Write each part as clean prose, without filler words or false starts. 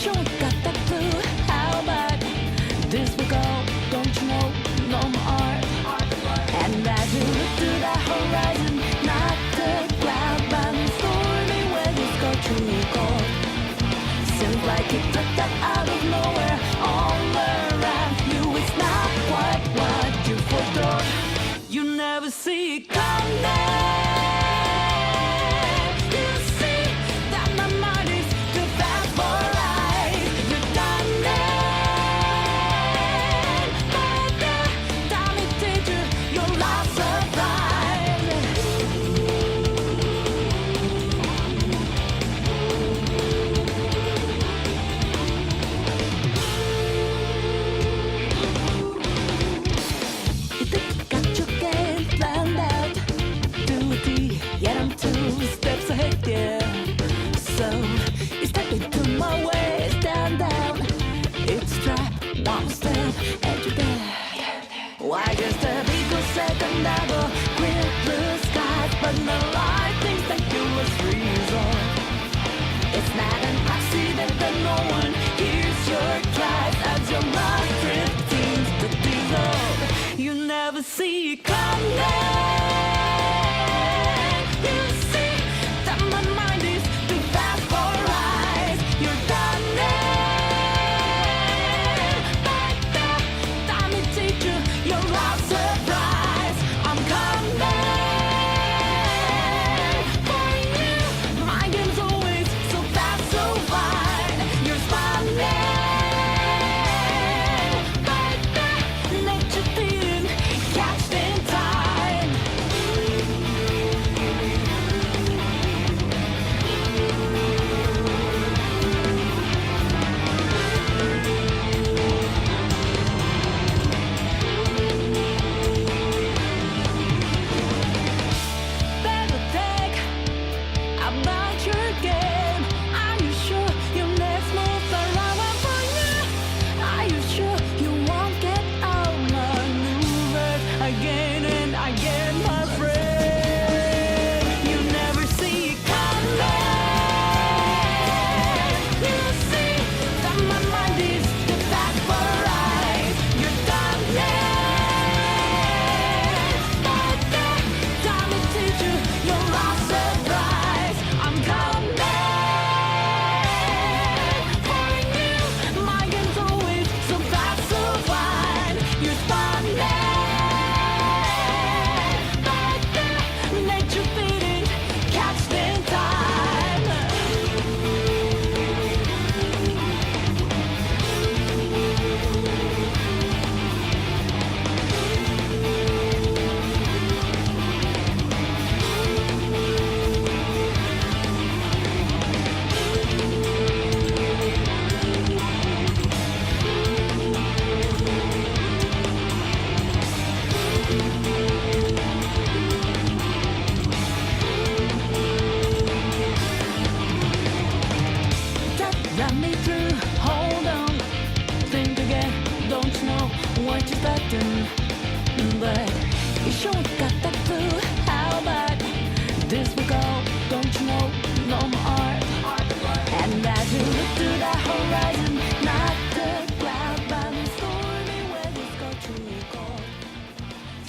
sure got that clue how bad this will go. Don't you know, no more art. And as you look to the horizon, not the cloud, but the stormy weather's go too cold. Seems like it took that out of nowhere. All around you, it's not quite what you foretold. You never see it coming. Why just a big second double, clear blue skies, but no light things that you was resolved. It's not an accident that no one hears your cries as your mind drifting to dissolve. You never see it coming. You see that my mind is too fast for eyes. You're done. Your last surprise, I'm coming for you. My game's always so fast, so fine. You're smiling, but let your feeling catch in time. Run me through, hold on, think again, don't know what you're expecting, but you sure got that clue how bad this will go. Don't you know, no more art. And as you look to the horizon, not the cloud, but the stormy weather's go too cold.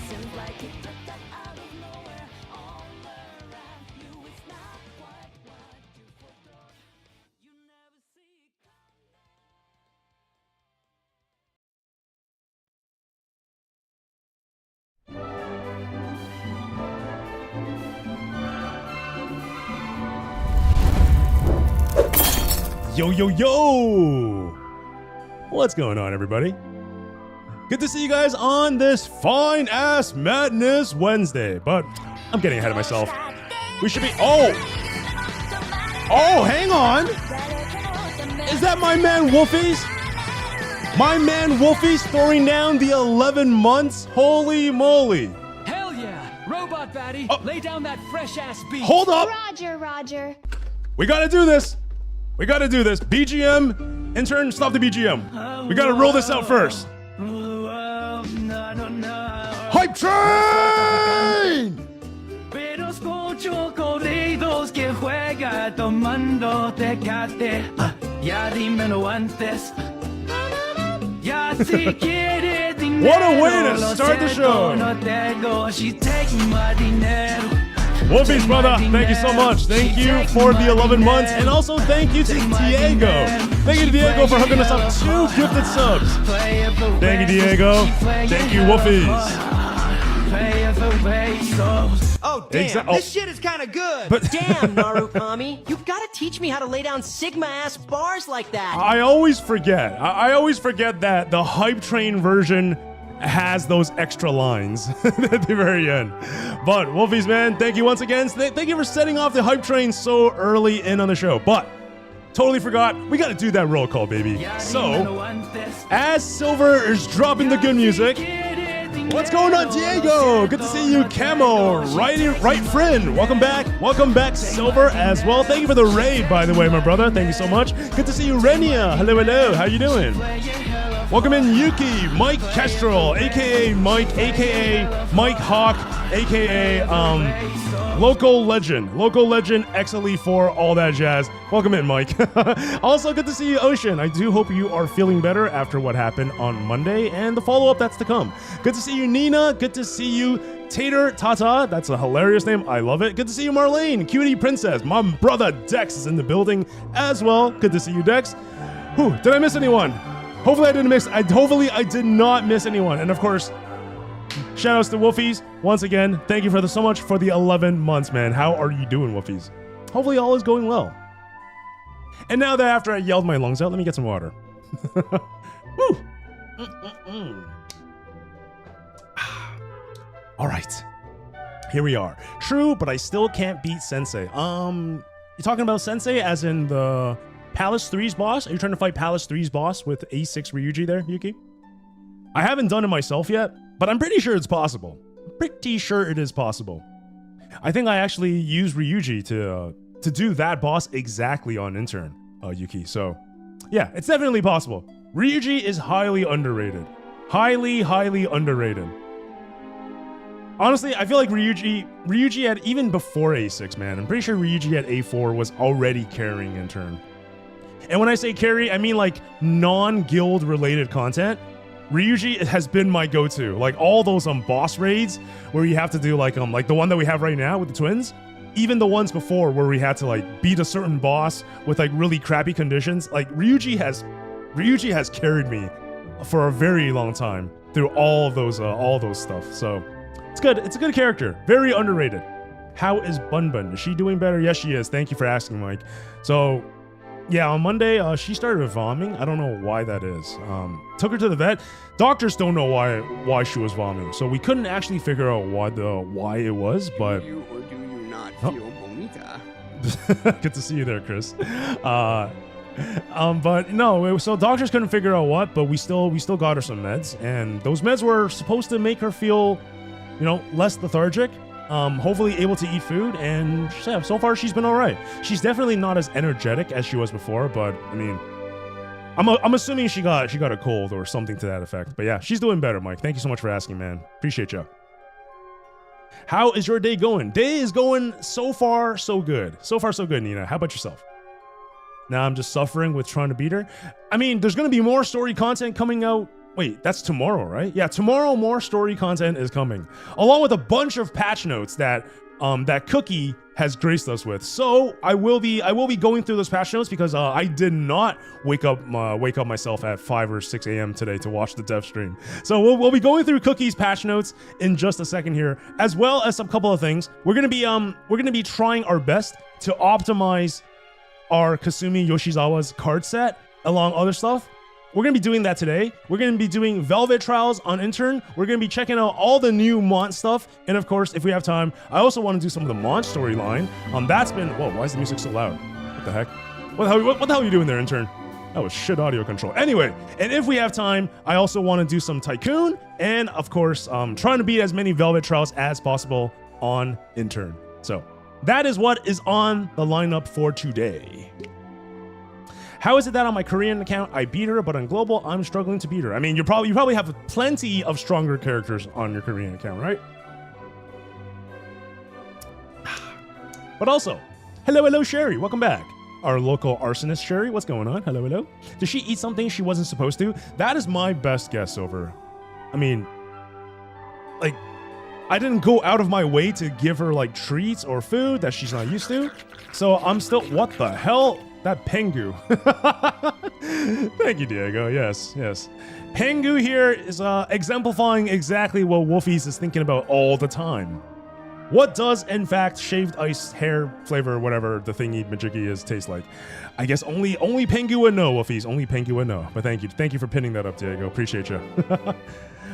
Seems like it took that out of nowhere. All around you, it's not quite what you foretold. You never see it Yo, yo, yo! What's going on, everybody? Good to see you guys on this fine-ass Madness Wednesday, but I'm getting ahead of myself. We should be... Oh! Oh, hang on! Is that my man Wolfies? My man Wolfies throwing down the 11 months? Holy moly! Hell yeah! Robot Batty, lay down that fresh-ass beat! Hold up! Roger, Roger. We gotta do this! We gotta do this. BGM, intern, stop the BGM. We gotta roll this out first. Hype train! Pero escucho corridos que juega tomando Tecate. What a way to start the show. Wolfies, brother, thank you so much. Thank you for the 11 months. And also thank you to Diego. Thank you to Diego for hooking us up 2 gifted subs. Thank you, Diego. Thank you, Wolfies. Oh, damn. This shit is kind of good. But Damn, Narukami. You've got to teach me how to lay down Sigma-ass bars like that. I always forget. I always forget that the Hype Train version has those extra lines at the very end. But Wolfies, man, thank you once again. Thank you for setting off the Hype Train so early in on the show. But totally forgot. We got to do that roll call, baby. So, as Silver is dropping the good music, what's going on, Diego? Good to see you, Camo. Right friend. Welcome back, Silver, as well. Thank you for the raid, by the way, my brother. Thank you so much. Good to see you, Renia. Hello. How you doing? Welcome in, Yuki, Mike Kestrel, a.k.a. Mike, a.k.a. Mike Hawk, a.k.a. Local Legend, XLE4, all that jazz. Welcome in, Mike. Also, good to see you, Ocean. I do hope you are feeling better after what happened on Monday and the follow-up that's to come. Good to see you, Nina. Good to see you, Tater Tata. That's a hilarious name. I love it. Good to see you, Marlene, Cutie Princess. My brother Dex is in the building as well. Good to see you, Dex. Whew, did I miss anyone? Hopefully I did not miss anyone. And of course, shout outs to Wolfies. Once again, thank you so much for the 11 months, man. How are you doing, Wolfies? Hopefully all is going well. And now that after I yelled my lungs out, let me get some water. Woo! All right. Here we are. True, but I still can't beat Sensei. You talking about Sensei as in the Palace 3's boss? Are you trying to fight Palace 3's boss with A6 Ryuji there, Yuki? I haven't done it myself yet, but I'm pretty sure it's possible. Pretty sure it is possible. I think I actually used Ryuji to do that boss exactly on Intern, Yuki. So, yeah, it's definitely possible. Ryuji is highly underrated. Highly underrated. Honestly, I feel like Ryuji had, even before A6, man, I'm pretty sure Ryuji at A4 was already carrying Intern. And when I say carry, I mean like non-guild related content. Ryuji has been my go-to. Like all those boss raids where you have to do like the one that we have right now with the twins. Even the ones before where we had to like beat a certain boss with like really crappy conditions. Like Ryuji has carried me for a very long time through all those stuff. So it's good. It's a good character. Very underrated. How is Bun Bun? Is she doing better? Yes, she is. Thank you for asking, Mike. So yeah, on Monday, she started vomiting. I don't know why that is. Took her to the vet. Doctors don't know why she was vomiting, so we couldn't actually figure out why it was. But do you or do you not feel bonita? good to see you there, Chris. But no, so doctors couldn't figure out what, but we still got her some meds, and those meds were supposed to make her feel, less lethargic. Hopefully able to eat food, and yeah, so far she's been all right. She's definitely not as energetic as she was before, but I mean, I'm assuming she got a cold or something to that effect. But yeah, she's doing better, Mike. Thank you so much for asking, man. Appreciate you. How is your day going? Day is going so far so good. So far so good, Nina. How about yourself? Now I'm just suffering with trying to beat her. I mean, there's gonna be more story content coming out. Wait, that's tomorrow, right? Yeah, tomorrow more story content is coming, along with a bunch of patch notes that Cookie has graced us with. So I will be going through those patch notes because I did not wake up myself at 5 or 6 a.m. today to watch the dev stream. So we'll be going through Cookie's patch notes in just a second here, as well as some couple of things. We're gonna be trying our best to optimize our Kasumi Yoshizawa's card set, along other stuff. We're going to be doing that today. We're going to be doing Velvet Trials on Intern. We're going to be checking out all the new Mont stuff. And of course, if we have time, I also want to do some of the Mont storyline. That's been... Whoa, why is the music so loud? What the heck? What the hell are you doing there, Intern? That was shit audio control. Anyway, and if we have time, I also want to do some Tycoon. And of course, trying to beat as many Velvet Trials as possible on Intern. So that is what is on the lineup for today. How is it that on my Korean account I beat her, but on global I'm struggling to beat her? I mean, you probably have plenty of stronger characters on your Korean account, right? But also, hello Sherry, welcome back. our local arsonist Sherry. What's going on? Hello, hello. Did she eat something she wasn't supposed to? That is my best guess over. I mean, like, I didn't go out of my way to give her like treats or food that she's not used to. So I'm still, what the hell? That Pengu. Thank you, Diego. Yes, yes. Pengu here is exemplifying exactly what Wolfies is thinking about all the time. What does, in fact, shaved ice hair flavor, whatever the thingy majiggy is, taste like? I guess only Pengu would know, Wolfies. Only Pengu would know. But thank you for pinning that up, Diego. Appreciate you.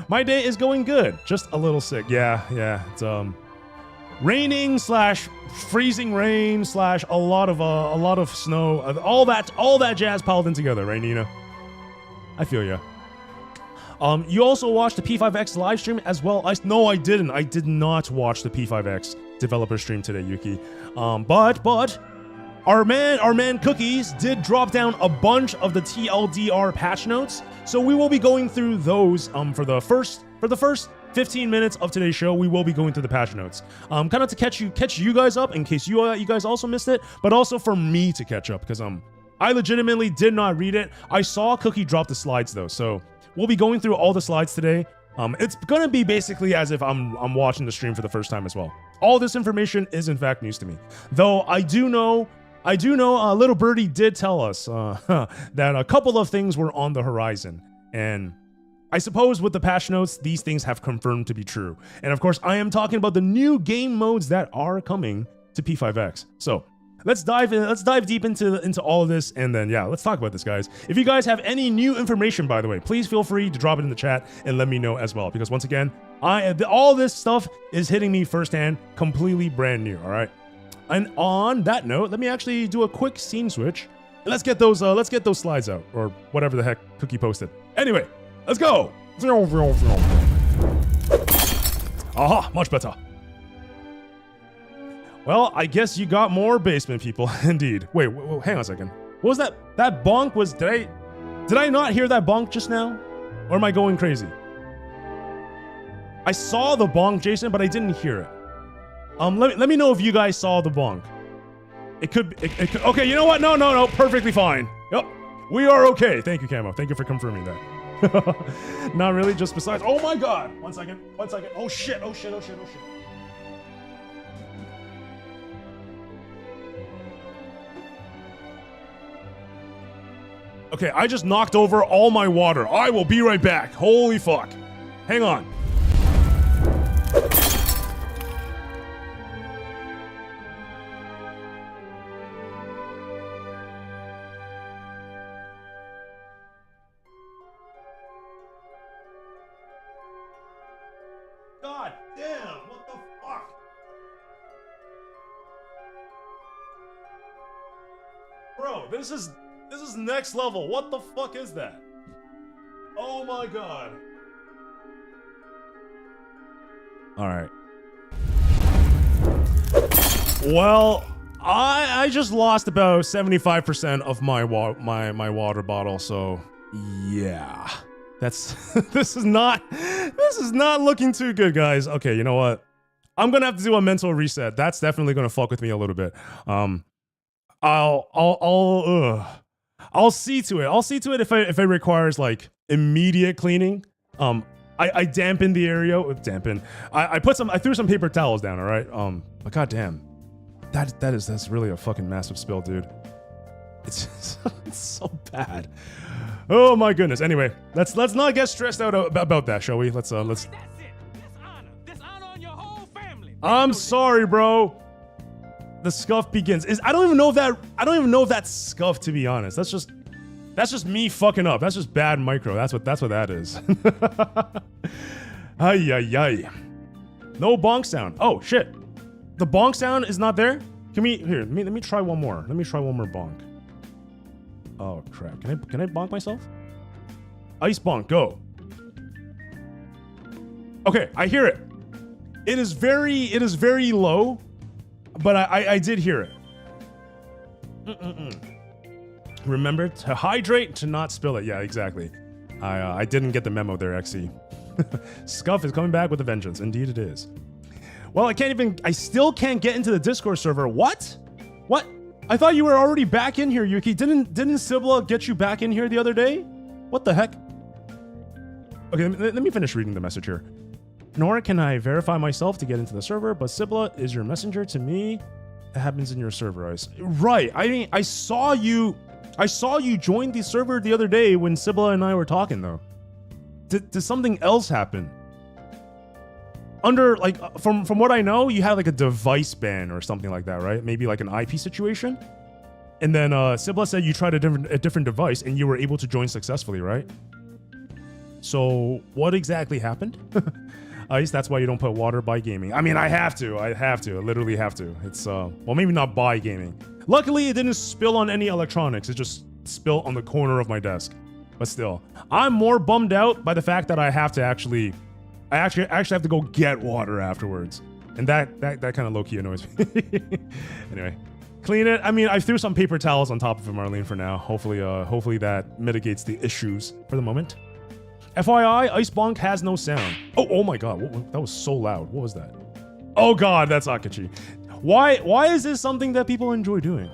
My day is going good. Just a little sick. Yeah. It's raining / freezing rain / a lot of snow. All that jazz piled in together, right, Nina? I feel ya. You also watched the P5X live stream as well. No, I didn't. I did not watch the P5X developer stream today, Yuki. But our man Cookies did drop down a bunch of the TLDR patch notes, so we will be going through those for the first 15 minutes of today's show. We will be going through the patch notes, kind of to catch you guys up in case you guys also missed it, but also for me to catch up because I legitimately did not read it. I saw Cookie drop the slides though, so we'll be going through all the slides today. It's gonna be basically as if I'm watching the stream for the first time as well. All this information is in fact news to me, though I do know Little Birdie did tell us that a couple of things were on the horizon, and I suppose with the patch notes, these things have confirmed to be true. And of course, I am talking about the new game modes that are coming to P5X. So let's dive deep into all of this, and then yeah, let's talk about this, guys. If you guys have any new information, by the way, please feel free to drop it in the chat and let me know as well. Because once again, all this stuff is hitting me firsthand, completely brand new. All right. And on that note, let me actually do a quick scene switch. Let's get those slides out, or whatever the heck Cookie posted. Anyway, let's go. Aha, much better. Well, I guess you got more basement people, indeed. Wait, hang on a second. What was that? That bonk was, did I not hear that bonk just now? Or am I going crazy? I saw the bonk, Jason, but I didn't hear it. Let me know if you guys saw the bonk. It could, okay, you know what? No, perfectly fine. Yep, we are okay. Thank you, Camo. Thank you for confirming that. Not really, just besides, oh my God. One second. Oh shit. Okay, I just knocked over all my water. I will be right back. Holy fuck. Hang on. God damn, what the fuck? Bro, this is next level. What the fuck is that? Oh my God. All right. Well, I just lost about 75% of my water bottle, so yeah. This is not looking too good, guys. Okay, you know what? I'm gonna have to do a mental reset. That's definitely gonna fuck with me a little bit. I'll see to it. I'll see to it if it requires like immediate cleaning. I dampened the area. I threw some paper towels down. All right. But goddamn, that's really a fucking massive spill, dude. It's so bad. Oh my goodness. Anyway, let's not get stressed out about that, shall we? Let's. That's it. Dishonor on your whole family. I'm sorry, bro. The scuff begins. I don't even know if that's scuff, to be honest. That's just me fucking up. That's just bad micro. That's what that is. Ay. No bonk sound. Oh shit. The bonk sound is not there? Let me try one more. Let me try one more bonk. Oh crap. Can I bonk myself? Ice bonk, go. Okay, I hear it. It is very low, but I did hear it. Remember to hydrate, to not spill it. Yeah, exactly. I didn't get the memo there, XE. Scuff is coming back with a vengeance. Indeed it is. Well, I still can't get into the Discord server. What? I thought you were already back in here, Yuki. Didn't Sibla get you back in here the other day? What the heck? Okay, let me finish reading the message here. Nor can I verify myself to get into the server, but Sibla is your messenger to me. It happens in your server. Right. I mean, I saw you join the server the other day when Sibla and I were talking, though. Did something else happen? Under, like, from what I know, you had like a device ban or something like that, right? Maybe like an IP situation. And then Sibla said you tried a different device and you were able to join successfully, right? So what exactly happened? Ice, that's why you don't put water by gaming. I mean, I have to. I literally have to. It's, well, maybe not by gaming. Luckily, it didn't spill on any electronics. It just spilled on the corner of my desk. But still, I'm more bummed out by the fact that I actually have to go get water afterwards. And that kind of low-key annoys me. Anyway, clean it. I mean, I threw some paper towels on top of it, Marlene, for now. Hopefully that mitigates the issues for the moment. FYI, Ice Bonk has no sound. Oh my god, that was so loud. What was that? Oh god, that's Akachi. Why is this something that people enjoy doing?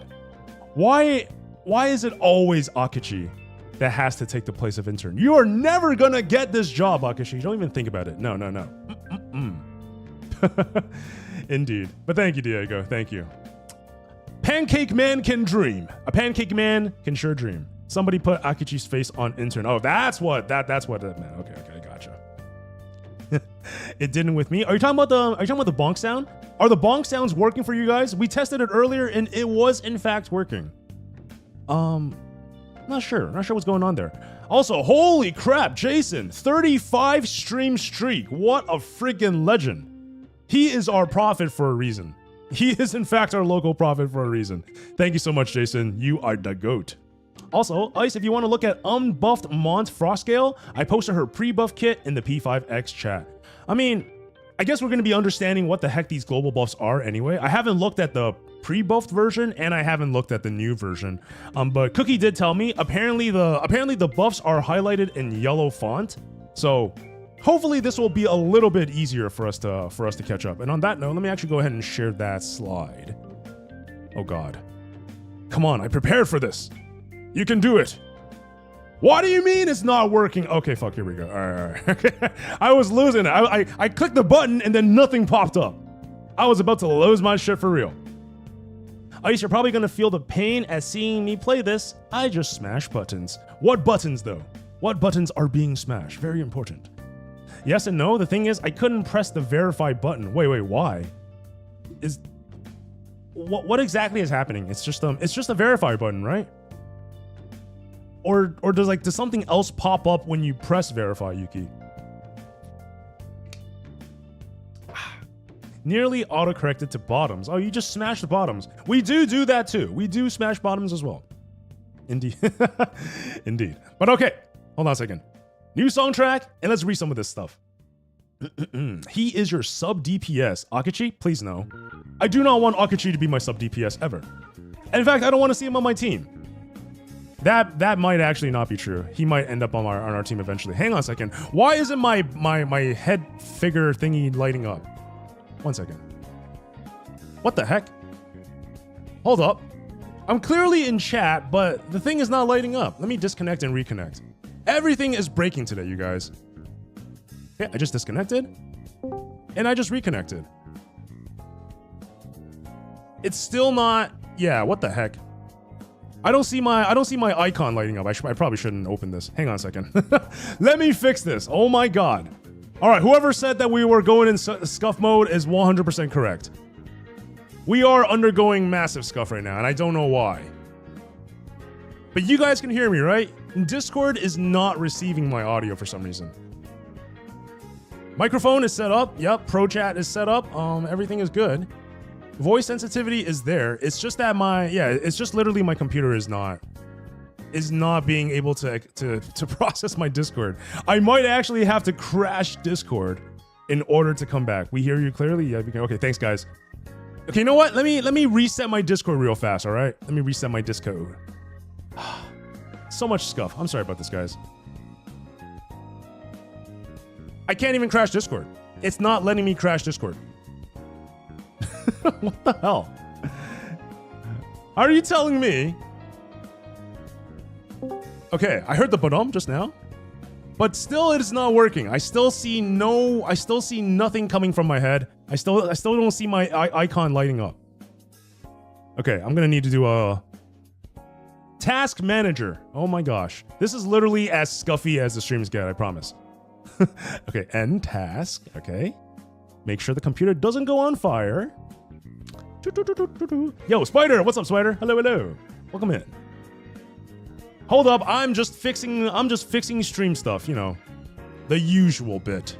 Why is it always Akachi that has to take the place of intern? You are never gonna get this job, Akashi. Don't even think about it. No. Indeed. But thank you, Diego. Thank you. Pancake Man can dream. A pancake man can sure dream. Somebody put Akichi's face on intern. Oh, that's what that meant. Okay, gotcha. It didn't with me. Are you talking about the bonk sound? Are the bonk sounds working for you guys? We tested it earlier and it was in fact working. Not sure what's going on there. Also, holy crap, Jason, 35 stream streak. What a freaking legend. He is our prophet for a reason. He is in fact our local prophet for a reason. Thank you so much, Jason. You are the GOAT. Also, Ice, if you want to look at unbuffed Mont Frostgale, I posted her pre-buff kit in the P5X chat. I mean, I guess we're going to be understanding what the heck these global buffs are anyway. I haven't looked at the pre-buffed version and I haven't looked at the new version. But Cookie did tell me apparently the buffs are highlighted in yellow font. So hopefully this will be a little bit easier for us to catch up. And on that note, let me actually go ahead and share that slide. Oh god. Come on, I prepared for this. You can do it. What do you mean it's not working? Okay, fuck, here we go. All right. I was losing it. I clicked the button and then nothing popped up. I was about to lose my shit for real. Ice, you're probably gonna feel the pain at seeing me play this. I just smash buttons. What buttons though? What buttons are being smashed? Very important. Yes and no. The thing is, I couldn't press the verify button. Wait, why? What exactly is happening? It's just a verify button, right? Or does something else pop up when you press verify, Yuki? Nearly auto-corrected to bottoms. Oh, you just smash the bottoms. We do that too. We do smash bottoms as well. Indeed. Indeed. But okay, hold on a second. New song track, and let's read some of this stuff. He is your sub DPS. Akachi, please no. I do not want Akachi to be my sub DPS ever. In fact, I don't want to see him on my team. That might actually not be true. He might end up on our team eventually. Hang on a second. Why isn't my head figure thingy lighting up? 1 second. What the heck? Hold up. I'm clearly in chat, but the thing is not lighting up. Let me disconnect and reconnect. Everything is breaking today, you guys. Okay, I just disconnected. And I just reconnected. It's still not... Yeah, what the heck? I don't see my icon lighting up. I probably shouldn't open this. Hang on a second. Let me fix this. Oh my god. All right, whoever said that we were going in scuff mode is 100% correct. We are undergoing massive scuff right now, and I don't know why. But you guys can hear me, right? Discord is not receiving my audio for some reason. Microphone is set up. Yep, Pro Chat is set up. Everything is good. Voice sensitivity is there. It's just that it's just literally my computer is not being able to process my Discord. I might actually have to crash Discord in order to come back. We hear you clearly? Yeah, we can. Okay, thanks guys. Okay, you know what? Let me reset my Discord real fast, all right? Let me reset my Discord. So much scuff. I'm sorry about this, guys. I can't even crash Discord. It's not letting me crash Discord. What the hell? Are you telling me? Okay, I heard the ba-dum just now, but still it is not working. I still see nothing coming from my head. I still don't see my icon lighting up. Okay, I'm gonna need to do a task manager. Oh my gosh. This is literally as scuffy as the streams get, I promise. Okay, end task. Okay. Make sure the computer doesn't go on fire. Yo, Spider, what's up, Spider? Hello, hello. Welcome in. Hold up, I'm just fixing stream stuff, you know. The usual bit.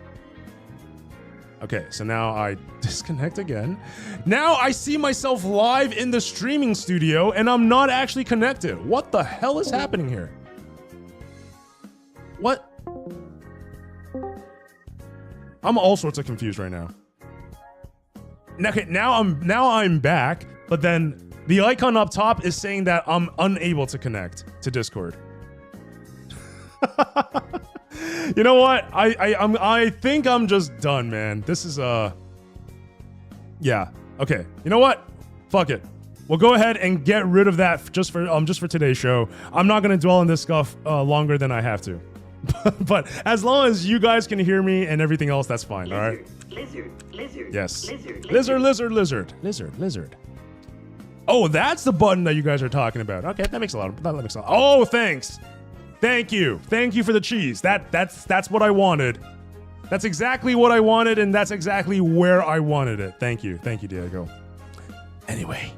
Okay, so now I disconnect again. Now I see myself live in the streaming studio and I'm not actually connected. What the hell is happening here? What? I'm all sorts of confused right now. Okay, now I'm back, but then the icon up top is saying that I'm unable to connect to Discord. You know what? I think I'm just done, man. This is yeah. Okay. You know what? Fuck it. We'll go ahead and get rid of that just for today's show. I'm not gonna dwell on this stuff longer than I have to. But as long as you guys can hear me and everything else, that's fine. All right. Lizard. Yes. Lizard. Oh, that's the button that you guys are talking about. Okay, that makes a lot. Oh, thanks. Thank you for the cheese. That's what I wanted. That's exactly what I wanted, and that's exactly where I wanted it. Thank you, Diego. Anyway,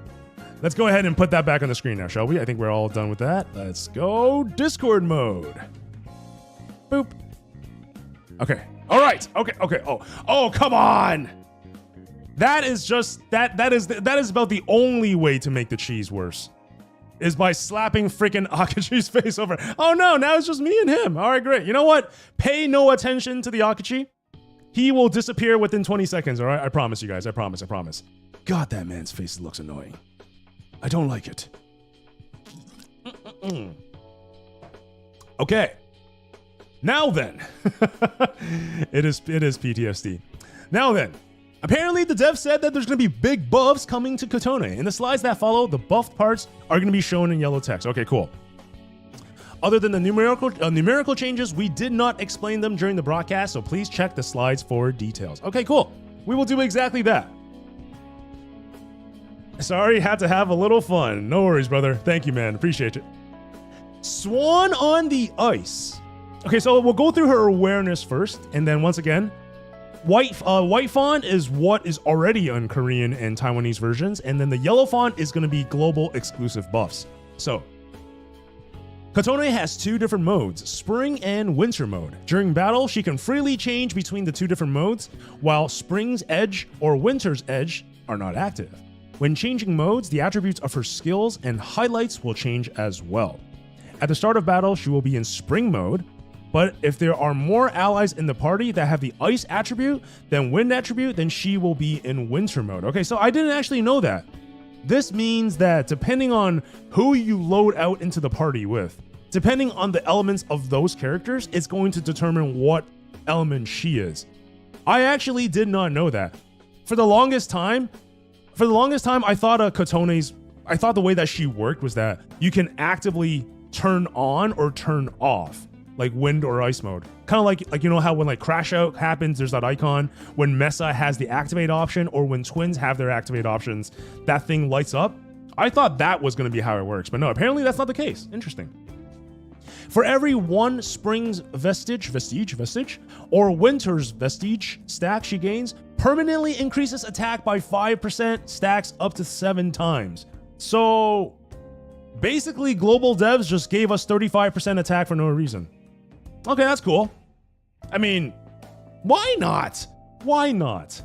let's go ahead and put that back on the screen now, shall we? I think we're all done with that. Let's go Discord mode. Boop. Okay. All right. Okay. Oh, come on. That is about the only way to make the cheese worse. Is by slapping freaking Akachi's face over. Oh no, now it's just me and him. All right, great. You know what? Pay no attention to the Akachi. He will disappear within 20 seconds, all right? I promise you guys. I promise. God, that man's face looks annoying. I don't like it. Okay. Now then. It is PTSD. Now then. Apparently, the dev said that there's going to be big buffs coming to Kotone. In the slides that follow, the buffed parts are going to be shown in yellow text. Okay, cool. Other than the numerical changes, we did not explain them during the broadcast, so please check the slides for details. Okay, cool. We will do exactly that. Sorry, had to have a little fun. No worries, brother. Thank you, man. Appreciate it. Swan on the ice. Okay, so we'll go through her awareness first, and then once again, white font is what is already on Korean and Taiwanese versions, and then the yellow font is going to be global exclusive buffs. So, Kotone has two different modes, spring and winter mode. During battle, she can freely change between the two different modes, while spring's edge or winter's edge are not active. When changing modes, the attributes of her skills and highlights will change as well. At the start of battle, she will be in spring mode, but if there are more allies in the party that have the ice attribute than wind attribute, then she will be in winter mode. Okay, so I didn't actually know that. This means that depending on who you load out into the party with, depending on the elements of those characters, it's going to determine what element she is. I actually did not know that. For the longest time, I thought I thought the way that she worked was that you can actively turn on or turn off, like wind or ice mode. Kind of like you know how when like crash out happens, there's that icon. When Mesa has the activate option, or when twins have their activate options, that thing lights up. I thought that was going to be how it works, but no, apparently that's not the case. Interesting. For every one spring's vestige, or winter's vestige stack she gains, permanently increases attack by 5%, stacks up to 7 times. So basically, global devs just gave us 35% attack for no reason. Okay, that's cool. I mean, why not? Why not?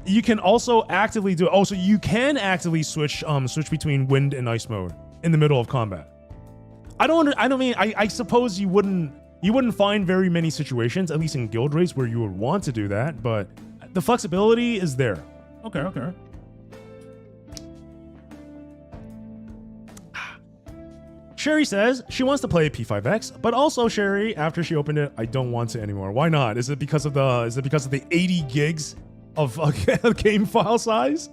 You can also actively do. Oh, so you can actively switch between wind and ice mode in the middle of combat. I suppose you wouldn't find very many situations, at least in guild raids, where you would want to do that, but the flexibility is there. Okay. Sherry says she wants to play P5X, but also Sherry, after she opened it, I don't want it anymore. Why not? Is it because of the 80 gigs of game file size?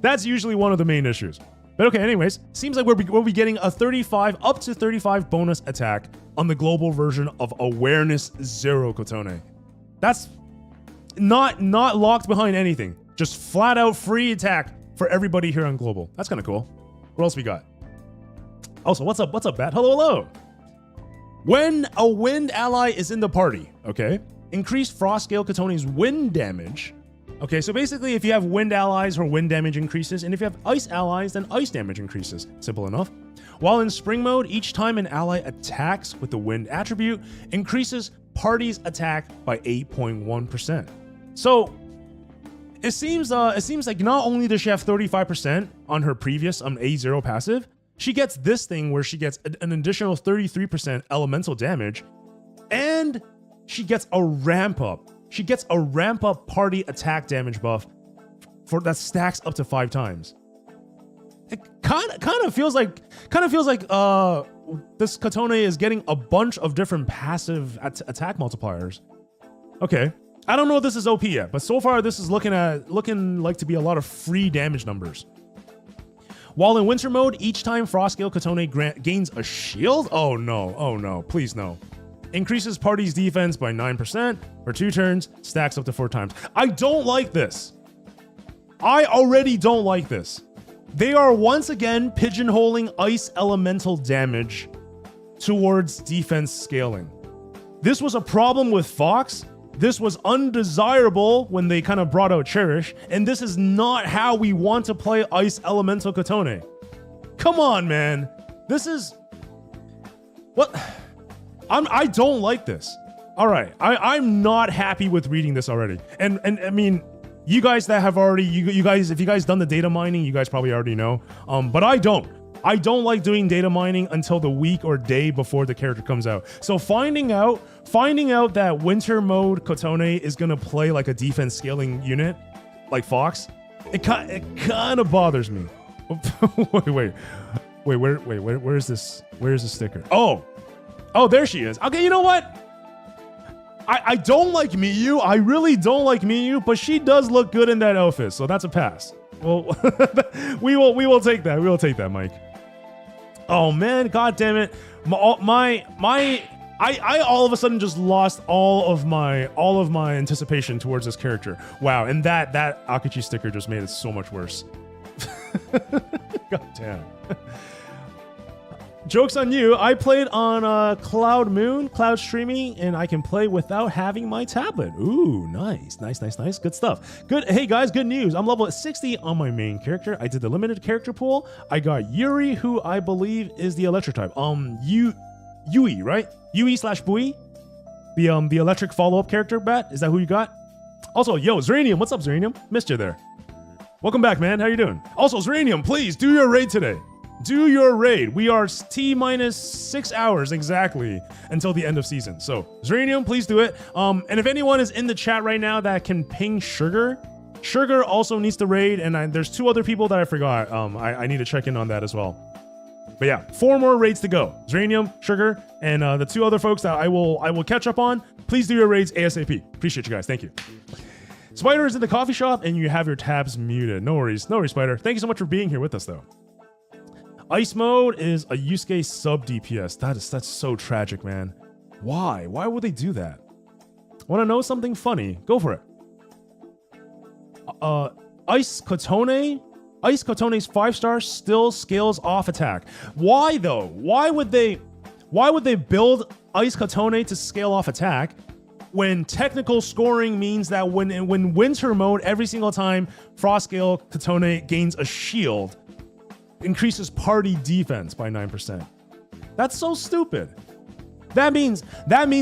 That's usually one of the main issues. But okay, anyways, seems like we'll be getting a 35 up to 35 bonus attack on the global version of Awareness Zero Kotone. That's not locked behind anything. Just flat out free attack for everybody here on global. That's kind of cool. What else we got? Also, what's up, Bat? Hello. When a wind ally is in the party, okay, increase Frost Scale Kotone's wind damage. Okay, so basically if you have wind allies, her wind damage increases, and if you have ice allies, then ice damage increases. Simple enough. While in spring mode, each time an ally attacks with the wind attribute, increases party's attack by 8.1%. So it seems like not only does she have 35% on her previous A0 passive, she gets this thing where she gets an additional 33% elemental damage, and she gets a ramp up. She gets a ramp up party attack damage buff for that stacks up to 5 times. It kind of feels like this Kotone is getting a bunch of different passive attack multipliers. Okay, I don't know if this is OP yet, but so far this is looking like to be a lot of free damage numbers. While in winter mode, each time Frost Scale Kotone gains a shield. Oh no, please no. Increases party's defense by 9% for 2 turns, stacks up to 4 times. I don't like this. I already don't like this. They are once again pigeonholing ice elemental damage towards defense scaling. This was a problem with Fox. This was undesirable when they kind of brought out Cherish, and this is not how we want to play Ice Elemental Kotone. Come on, man. This is... What? I don't like this. All right, I'm not happy with reading this already. And I mean, you guys that have already, you guys, if you guys done the data mining, you guys probably already know. But I don't like doing data mining until the week or day before the character comes out. So finding out that winter mode Kotone is gonna play like a defense scaling unit, like Fox, it kind of bothers me. wait, where is this? Where is the sticker? Oh, there she is. Okay, you know what? I don't like Miyu. I really don't like Miyu, but she does look good in that outfit, so that's a pass. Well, we will take that. We will take that, Mike. Oh man, god damn it. I all of a sudden just lost all of my anticipation towards this character. Wow, and that Akachi sticker just made it so much worse. God damn. Joke's on you. I played on Cloud streaming, and I can play without having my tablet. Ooh, nice. Good stuff. Good. Hey guys, good news. I'm level 60 on my main character. I did the limited character pool. I got Yuri, who I believe is the electric type. Yui, right? Yui/Bui? The electric follow-up character, Bat? Is that who you got? Also, yo, Zeranium. What's up, Zeranium? Missed you there. Welcome back, man. How you doing? Also, Zeranium, please do your raid today. Do your raid. We are T-minus 6 hours exactly until the end of season. So, Zeranium, please do it. And if anyone is in the chat right now that can ping Sugar also needs to raid, and there's 2 other people that I forgot. I need to check in on that as well. But yeah, 4 more raids to go. Zeranium, Sugar, and the 2 other folks that I will catch up on. Please do your raids ASAP. Appreciate you guys. Thank you. Spider is in the coffee shop, and you have your tabs muted. No worries, Spider. Thank you so much for being here with us, though. Ice mode is a Yusuke sub DPS. That's so tragic, man. Why? Why would they do that? Want to know something funny? Go for it. Ice Kotone's 5-star still scales off attack. Why though? Why would they build Ice Kotone to scale off attack when technical scoring means that when winter mode, every single time Frost Scale Kotone gains a shield, increases party defense by 9%. That's so stupid. That means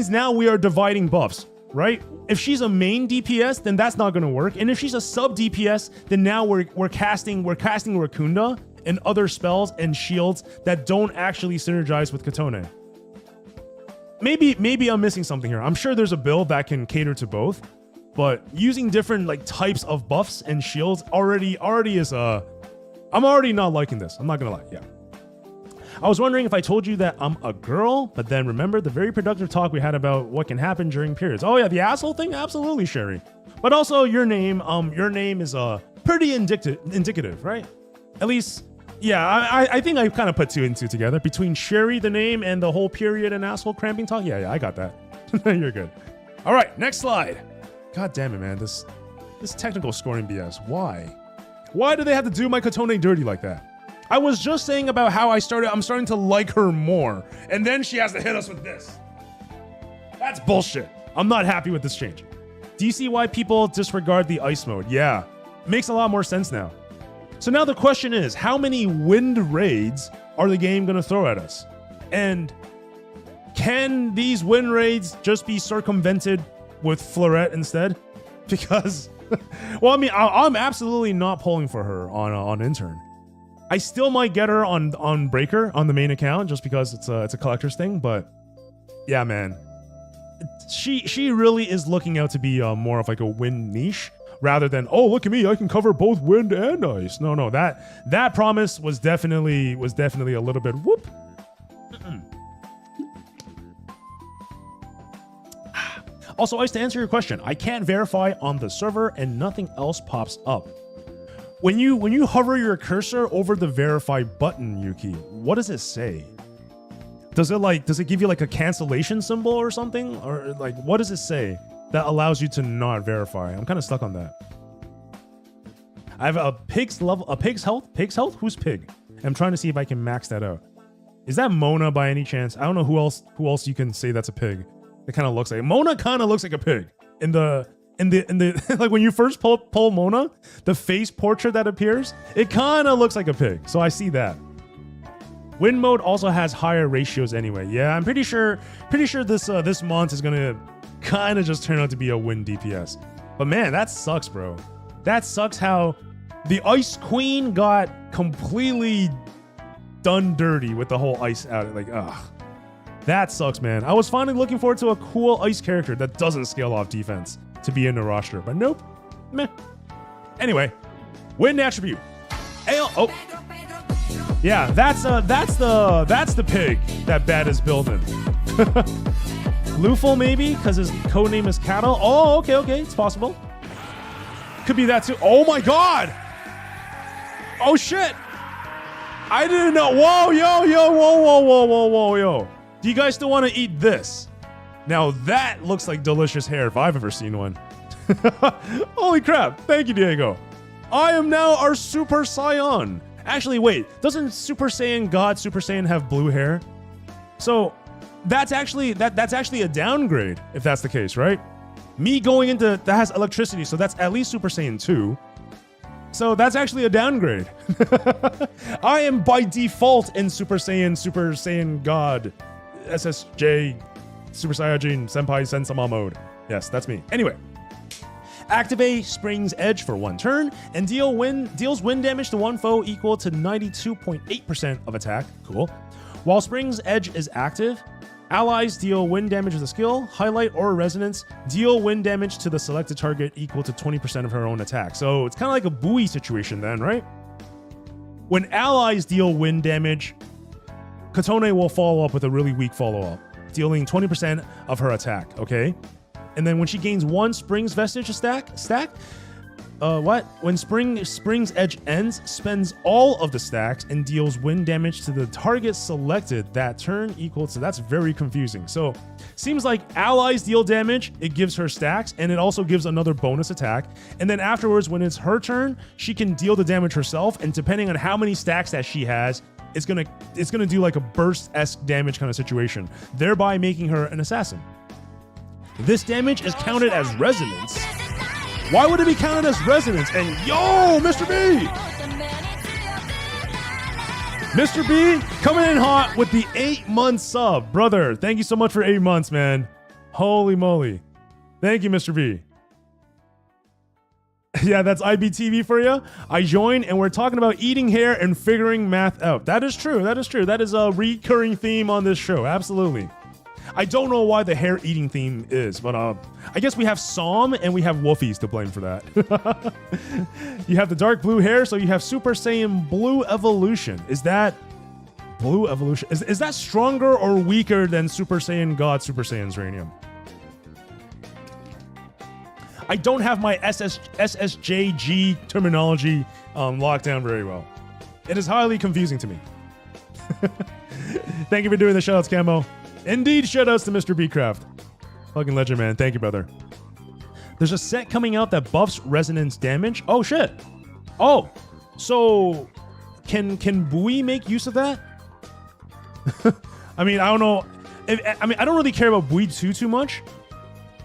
now we are dividing buffs, right? If she's a main DPS, then that's not going to work. And if she's a sub DPS, then now we're casting Rakunda and other spells and shields that don't actually synergize with Kotone. Maybe I'm missing something here. I'm sure there's a build that can cater to both, but using different like types of buffs and shields already is I'm already not liking this. I'm not gonna lie. Yeah. I was wondering if I told you that I'm a girl, but then remember the very productive talk we had about what can happen during periods. Oh yeah, the asshole thing? Absolutely, Sherry. But also your name is pretty indicative, right? At least, yeah, I think I kind of put 2 and 2 together. Between Sherry, the name, and the whole period and asshole cramping talk. Yeah, I got that. You're good. All right, next slide. God damn it, man. This technical scoring BS. Why? Why do they have to do my Kotone dirty like that? I was just saying about how I'm starting to like her more, and then she has to hit us with this. That's bullshit. I'm not happy with this change. Do you see why people disregard the ice mode? Yeah, makes a lot more sense now. So now the question is, how many wind raids are the game gonna throw at us? And can these wind raids just be circumvented with Florette instead? Because, well, I mean, I'm absolutely not pulling for her on intern. I still might get her on Breaker on the main account just because it's a collector's thing, but yeah, man, she really is looking out to be more of like a wind niche rather than, oh, look at me, I can cover both wind and ice. No, that promise was definitely a little bit whoop. Also, Ice, to answer your question, I can't verify on the server and nothing else pops up. When you hover your cursor over the verify button, Yuki, what does it say? Does it give you like a cancellation symbol or something? Or like, what does it say that allows you to not verify? I'm kind of stuck on that. I have a pig's health? Who's pig? I'm trying to see if I can max that out. Is that Mona by any chance? I don't know who else you can say that's a pig. It kind of looks like Mona kind of looks like a pig in the like when you first pull Mona, the face portrait that appears, it kind of looks like a pig. So I see that. Wind mode also has higher ratios anyway. Yeah, I'm pretty sure this month is gonna kind of just turn out to be a wind DPS. But man, that sucks, bro. That sucks how the Ice Queen got completely done dirty with the whole ice out. Like, ugh. That sucks, man. I was finally looking forward to a cool ice character that doesn't scale off defense to be in the roster, but nope. Meh. Anyway, wind attribute. Oh. Yeah, that's the pig that Bat is building. Luful maybe, because his codename is Cattle. Oh, okay, it's possible. Could be that too. Oh my god! Oh shit! I didn't know. Whoa, yo. Do you guys still want to eat this? Now that looks like delicious hair if I've ever seen one. Holy crap. Thank you, Diego. I am now our Super Saiyan. Actually, wait. Doesn't Super Saiyan God Super Saiyan have blue hair? So that's actually a downgrade if that's the case, right? Me going into that has electricity, so that's at least Super Saiyan 2. So that's actually a downgrade. I am by default in Super Saiyan God, SSJ, Super Saiyajin, Senpai Sensama mode. Yes, that's me. Anyway, activate Spring's Edge for 1 turn and deals wind damage to one foe equal to 92.8% of attack. Cool. While Spring's Edge is active, allies deal wind damage with a skill, highlight, or resonance, deal wind damage to the selected target equal to 20% of her own attack. So it's kind of like a buoy situation then, right? When allies deal wind damage, Kotone will follow up with a really weak follow-up, dealing 20% of her attack, okay? And then when she gains 1 Spring's Vestige stack, when Spring's Edge ends, spends all of the stacks and deals wind damage to the target selected that turn equal to, that's very confusing. So seems like allies deal damage, it gives her stacks, and it also gives another bonus attack. And then afterwards, when it's her turn, she can deal the damage herself, and depending on how many stacks that she has, it's gonna do like a burst-esque damage kind of situation, thereby making her an assassin. This damage is counted as resonance. Why would it be counted as resonance? And yo, Mr. B! Mr. B coming in hot with the 8-month sub. Brother, thank you so much for 8 months, man. Holy moly. Thank you, Mr. B. Yeah, that's IBTV for you. I joined and we're talking about eating hair and figuring math out. That is true. That is a recurring theme on this show. Absolutely. I don't know why the hair eating theme is, but I guess we have Psalm and we have Wolfies to blame for that. You have the dark blue hair, so you have Super Saiyan Blue Evolution. Is that Blue evolution. Is that stronger or weaker than Super Saiyan God Super Saiyan's Radium? I don't have my SSJG terminology locked down very well. It is highly confusing to me. Thank you for doing the shoutouts, Camo. Indeed, shoutouts to Mr. Bcraft. Fucking legend, man. Thank you, brother. There's a set coming out that buffs resonance damage. Oh, shit. Oh, so can Bui make use of that? I mean, I don't know. I don't really care about Bui too much,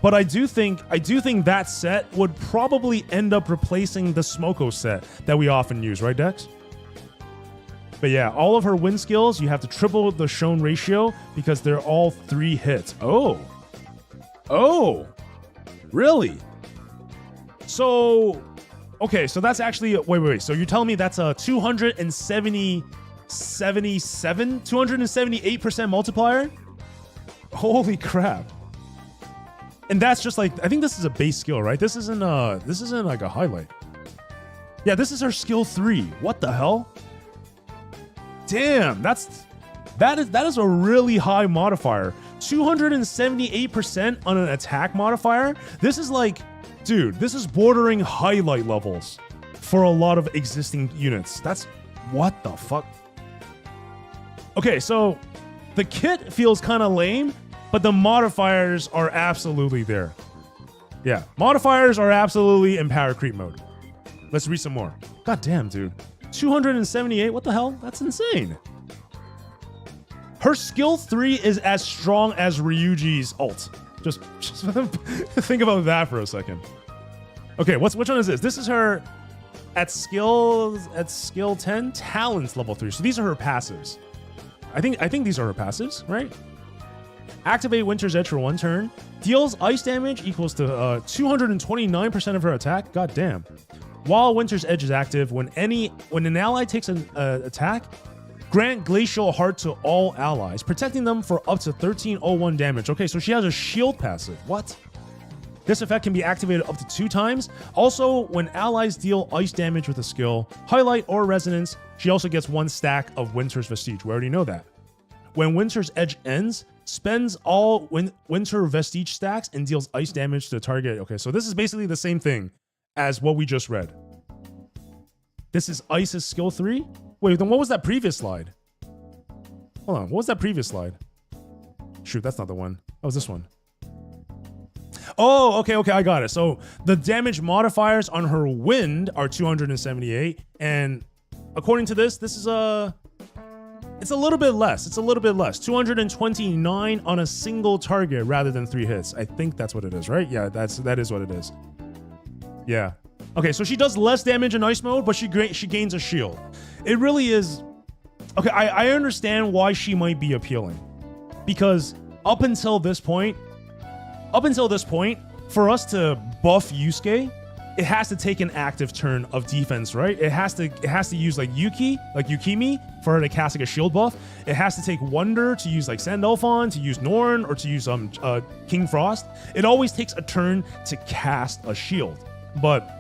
but I do think that set would probably end up replacing the Smoko set that we often use, right, Dex? But yeah, all of her win skills, you have to triple the shown ratio because they're all 3 hits. Oh, really? So, okay, so that's actually wait. So you're telling me that's a 278% multiplier? Holy crap! And that's just like, I think this is a base skill, right? This isn't like a highlight. Yeah, this is her skill 3. What the hell? Damn, that is a really high modifier. 278% on an attack modifier. This is like, dude, this is bordering highlight levels for a lot of existing units. That's what the fuck. Okay, so the kit feels kind of lame, but the modifiers are absolutely there. Yeah, modifiers are absolutely in power creep mode. Let's read some more. God damn, dude. 278, what the hell? That's insane. Her skill 3 is as strong as Ryuji's ult. Just think about that for a second. Okay, which one is this? This is her at skill 10, talents level 3. So these are her passives. I think these are her passives, right? Activate Winter's Edge for 1 turn. Deals ice damage equals to 229% of her attack. God damn. While Winter's Edge is active, when an ally takes an attack, grant Glacial Heart to all allies, protecting them for up to 1301 damage. Okay, so she has a shield passive. What? This effect can be activated up to 2 times. Also, when allies deal ice damage with a skill, highlight, or resonance, she also gets 1 stack of Winter's Vestige. We already know that. When Winter's Edge ends, spends all Winter Vestige stacks and deals ice damage to the target. Okay, so this is basically the same thing as what we just read. This is Ice's skill 3? Wait, then what was that previous slide? Hold on, what was that previous slide? Shoot, that's not the one. That was this one. Oh, okay, I got it. So the damage modifiers on her wind are 278, and according to this is it's a little bit less. 229 on a single target rather than 3 hits. I think that's what it is, right? Yeah, that is what it is. Yeah. Okay, so she does less damage in ice mode, but she gains a shield. It really is. Okay, I understand why she might be appealing, because up until this point, for us to buff Yusuke, it has to take an active turn of defense, right? It has to use like Yukimi for her to cast like a shield buff. It has to take Wonder to use like Sandalphon, to use Norn, or to use King Frost. It always takes a turn to cast a shield. But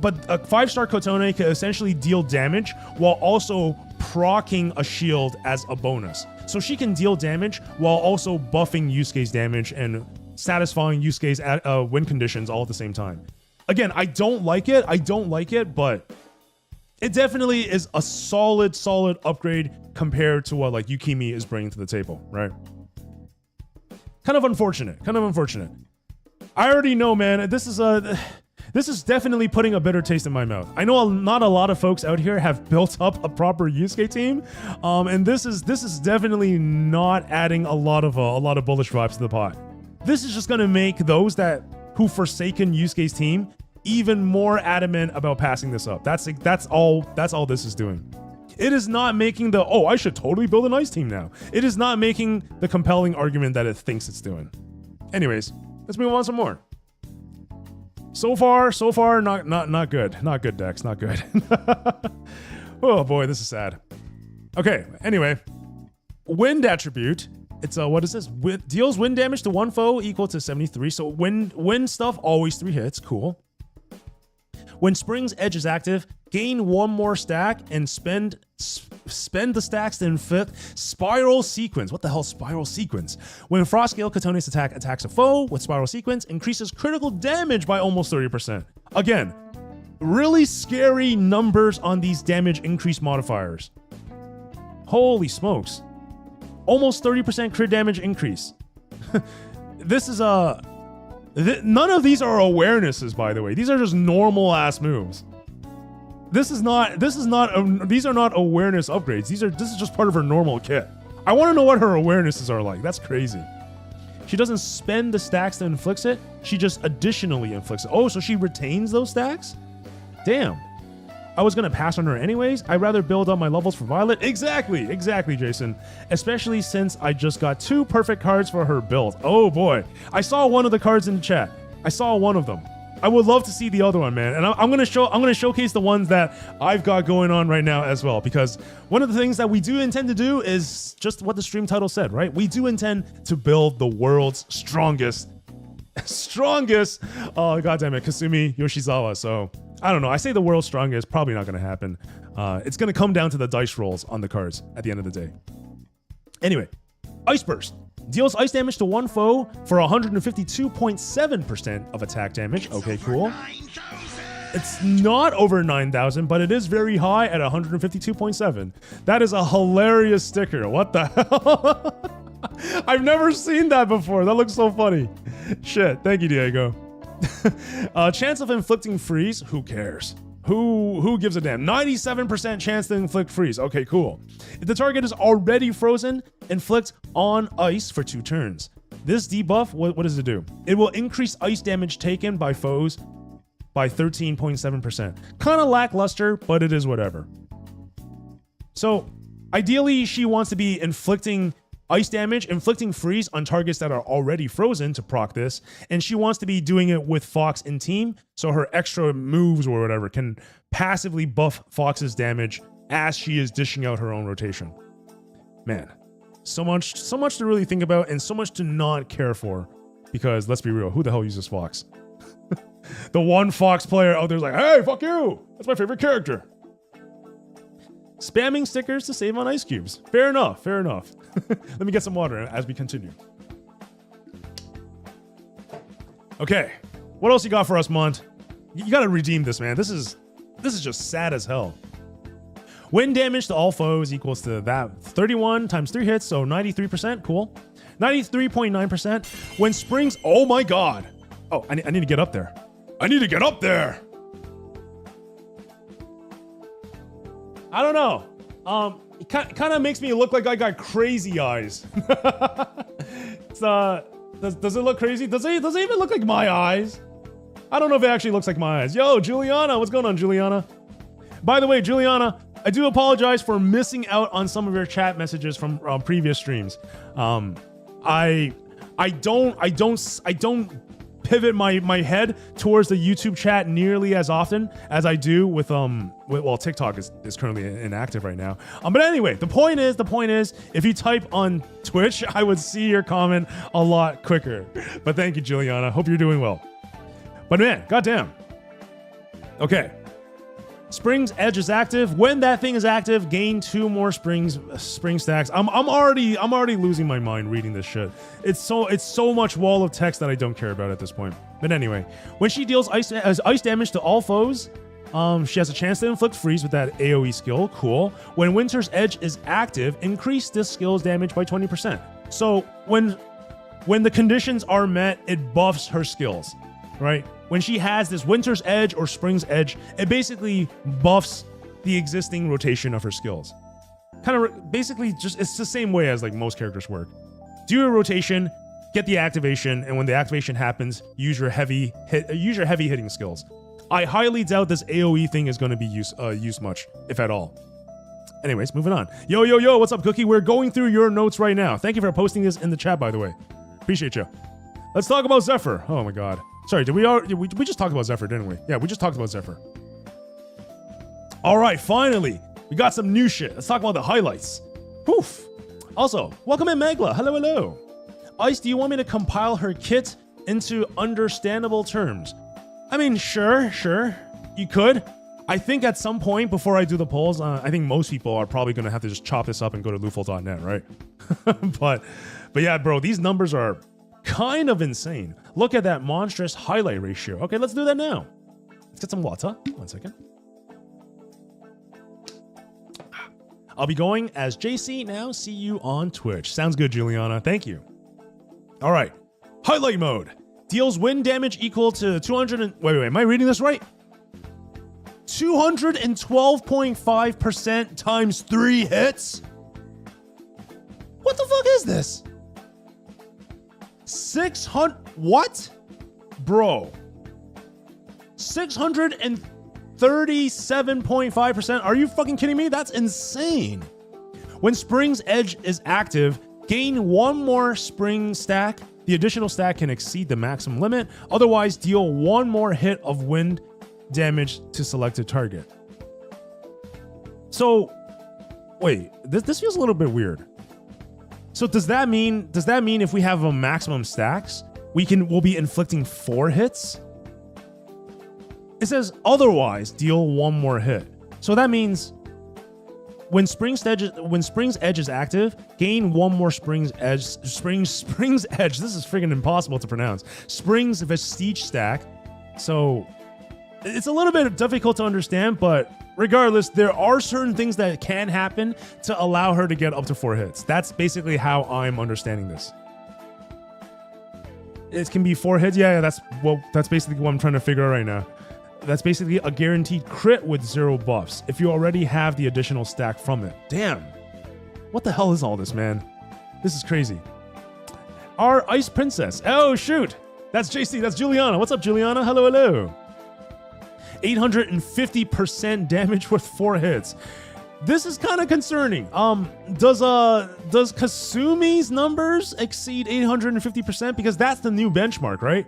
a 5-star Kotone can essentially deal damage while also proccing a shield as a bonus. So she can deal damage while also buffing Yusuke's damage and satisfying Yusuke's win conditions all at the same time. Again, I don't like it, but it definitely is a solid upgrade compared to what like Yukimi is bringing to the table, right? Kind of unfortunate. I already know, man. This is definitely putting a bitter taste in my mouth. I know not a lot of folks out here have built up a proper Yusuke team, and this is definitely not adding a lot of bullish vibes to the pot. This is just gonna make those who forsaken Yusuke's team even more adamant about passing this up. That's all this is doing. It is not making I should totally build an ice team now. It is not making the compelling argument that it thinks it's doing. Anyways, let's move on some more. So far, not good. Not good, Dex. Not good. Oh boy, this is sad. Okay, anyway. Wind attribute. It's what is this? Deals wind damage to one foe equal to 73. So wind stuff always 3 hits. Cool. When Spring's Edge is active, gain one more stack and spend the stacks to inflict Spiral Sequence. What the hell, Spiral Sequence? When Frost Gale Katone's attack attacks a foe with Spiral Sequence, increases critical damage by almost 30%. Again, really scary numbers on these damage increase modifiers. Holy smokes. Almost 30% crit damage increase. This is none of these are awarenesses, by the way. These are just normal ass moves. These are not awareness upgrades. This is just part of her normal kit. I want to know what her awarenesses are like. That's crazy. She doesn't spend the stacks that inflicts it. She just additionally inflicts it. Oh, so she retains those stacks? Damn. I was going to pass on her anyways. I'd rather build up my levels for Violet. Exactly, Jason. Especially since I just got 2 perfect cards for her build. Oh boy. I saw one of the cards in the chat. I saw one of them. I would love to see the other one, man. And I'm gonna showcase the ones that I've got going on right now as well, because one of the things that we do intend to do is just what the stream title said, right? We do intend to build the world's strongest, oh goddamn it, Kasumi Yoshizawa. So I don't know. I say the world's strongest, probably not gonna happen. It's gonna come down to the dice rolls on the cards at the end of the day. Anyway, Ice Burst. Deals ice damage to one foe for 152.7% of attack damage. Okay, cool. It's not over 9,000, but it is very high at 152.7. That is a hilarious sticker. What the hell? I've never seen that before. That looks so funny. Shit. Thank you, Diego. Chance of inflicting freeze. Who cares? Who gives a damn? 97% chance to inflict freeze. Okay, cool. If the target is already frozen, inflict on ice for 2 turns. This debuff, what does it do? It will increase ice damage taken by foes by 13.7%. Kind of lackluster, but it is whatever. So, ideally, she wants to be inflicting ice damage, inflicting freeze on targets that are already frozen to proc this, and she wants to be doing it with Fox in team, so her extra moves or whatever can passively buff Fox's damage as she is dishing out her own rotation. Man, so much to really think about and so much to not care for, because let's be real, who the hell uses Fox? The one Fox player out there's like, hey, fuck you! That's my favorite character. Spamming stickers to save on ice cubes. Fair enough. Let me get some water as we continue. Okay, what else you got for us, Mont? You gotta redeem this, man. This is just sad as hell. Wind damage to all foes equals to that 31 times 3 hits, so 93%. Cool. 93.9%. When springs, oh my god. Oh, I need to get up there. I don't know. It kind of makes me look like I got crazy eyes. It's, does it look crazy? Does it even look like my eyes? I don't know if it actually looks like my eyes. Yo, Juliana, what's going on, Juliana? By the way, Juliana, I do apologize for missing out on some of your chat messages from previous streams. I don't pivot my head towards the YouTube chat nearly as often as I do with well, TikTok is currently inactive right now. But anyway, the point is if you type on Twitch, I would see your comment a lot quicker. But thank you, Juliana. Hope you're doing well. But man, goddamn. Okay. Spring's Edge is active. When that thing is active, gain 2 more spring stacks. I'm already losing my mind reading this shit. It's so much wall of text that I don't care about at this point. But anyway, when she deals ice damage to all foes, she has a chance to inflict freeze with that AoE skill. Cool. When Winter's Edge is active, increase this skill's damage by 20%. So when the conditions are met, it buffs her skills, right? When she has this Winter's Edge or Spring's Edge, it basically buffs the existing rotation of her skills. Basically it's the same way as like most characters work. Do a rotation, get the activation, and when the activation happens, use your heavy hitting skills. I highly doubt this AoE thing is going to be used much, if at all. Anyways, moving on. Yo, what's up, Cookie? We're going through your notes right now. Thank you for posting this in the chat, by the way. Appreciate you. Let's talk about Zephyr. Oh my god. Sorry, we just talked about Zephyr, didn't we? Yeah, we just talked about Zephyr. All right, finally, we got some new shit. Let's talk about the highlights. Poof. Also, welcome in, Megla. Hello. Ice, do you want me to compile her kit into understandable terms? I mean, sure. You could. I think at some point before I do the polls, I think most people are probably going to have to just chop this up and go to lufol.net, right? but yeah, bro, these numbers are kind of insane. Look at that monstrous highlight ratio. Okay, let's do that now. Let's get some water. 1 second. I'll be going as JC now. See you on Twitch. Sounds good, Juliana. Thank you. All right. Highlight mode. Deals wind damage equal to 200 wait, am I reading this right? 212.5% times 3 hits? What the fuck is this? 600 what? Bro. 637.5%. Are you fucking kidding me? That's insane. When Spring's Edge is active, gain 1 more spring stack. The additional stack can exceed the maximum limit. Otherwise, deal 1 more hit of wind damage to selected target. So, wait, this feels a little bit weird. So does that mean if we have a maximum stacks, we'll be inflicting 4 hits? It says otherwise deal 1 more hit. So that means when Spring's Edge is active, gain 1 more Spring's Edge. Spring's Edge. This is freaking impossible to pronounce. Spring's Vestige stack. So it's a little bit difficult to understand, but regardless, there are certain things that can happen to allow her to get up to 4 hits. That's basically how I'm understanding this. It can be 4 hits. Yeah, that's basically what I'm trying to figure out right now. That's basically a guaranteed crit with 0 buffs if you already have the additional stack from it. Damn. What the hell is all this, man? This is crazy. Our Ice Princess. Oh, shoot. That's JC. That's Juliana. What's up, Juliana? Hello, hello. 850% damage with 4 hits. This is kind of concerning. Does Kasumi's numbers exceed 850%? Because that's the new benchmark, right?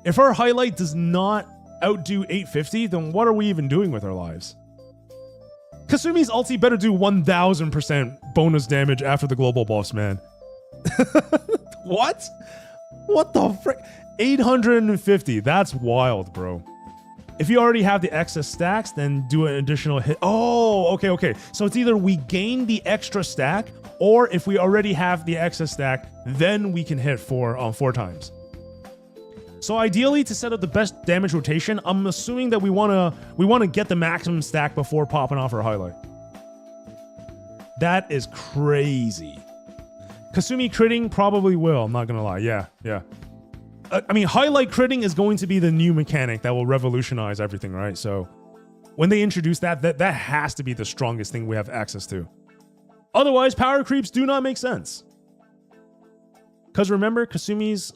If her highlight does not outdo 850, then what are we even doing with our lives? Kasumi's ulti better do 1000% bonus damage after the global buffs, man. What? What the frick? 850. That's wild, bro. If you already have the excess stacks, then do an additional hit. Oh, okay. So it's either we gain the extra stack, or if we already have the excess stack, then we can hit 4 times. So ideally, to set up the best damage rotation, I'm assuming that we wanna get the maximum stack before popping off our highlight. That is crazy. Kasumi critting probably will, I'm not gonna lie. Yeah. I mean, highlight critting is going to be the new mechanic that will revolutionize everything, right? So when they introduce that has to be the strongest thing we have access to. Otherwise, power creeps do not make sense. Because remember, Kasumi's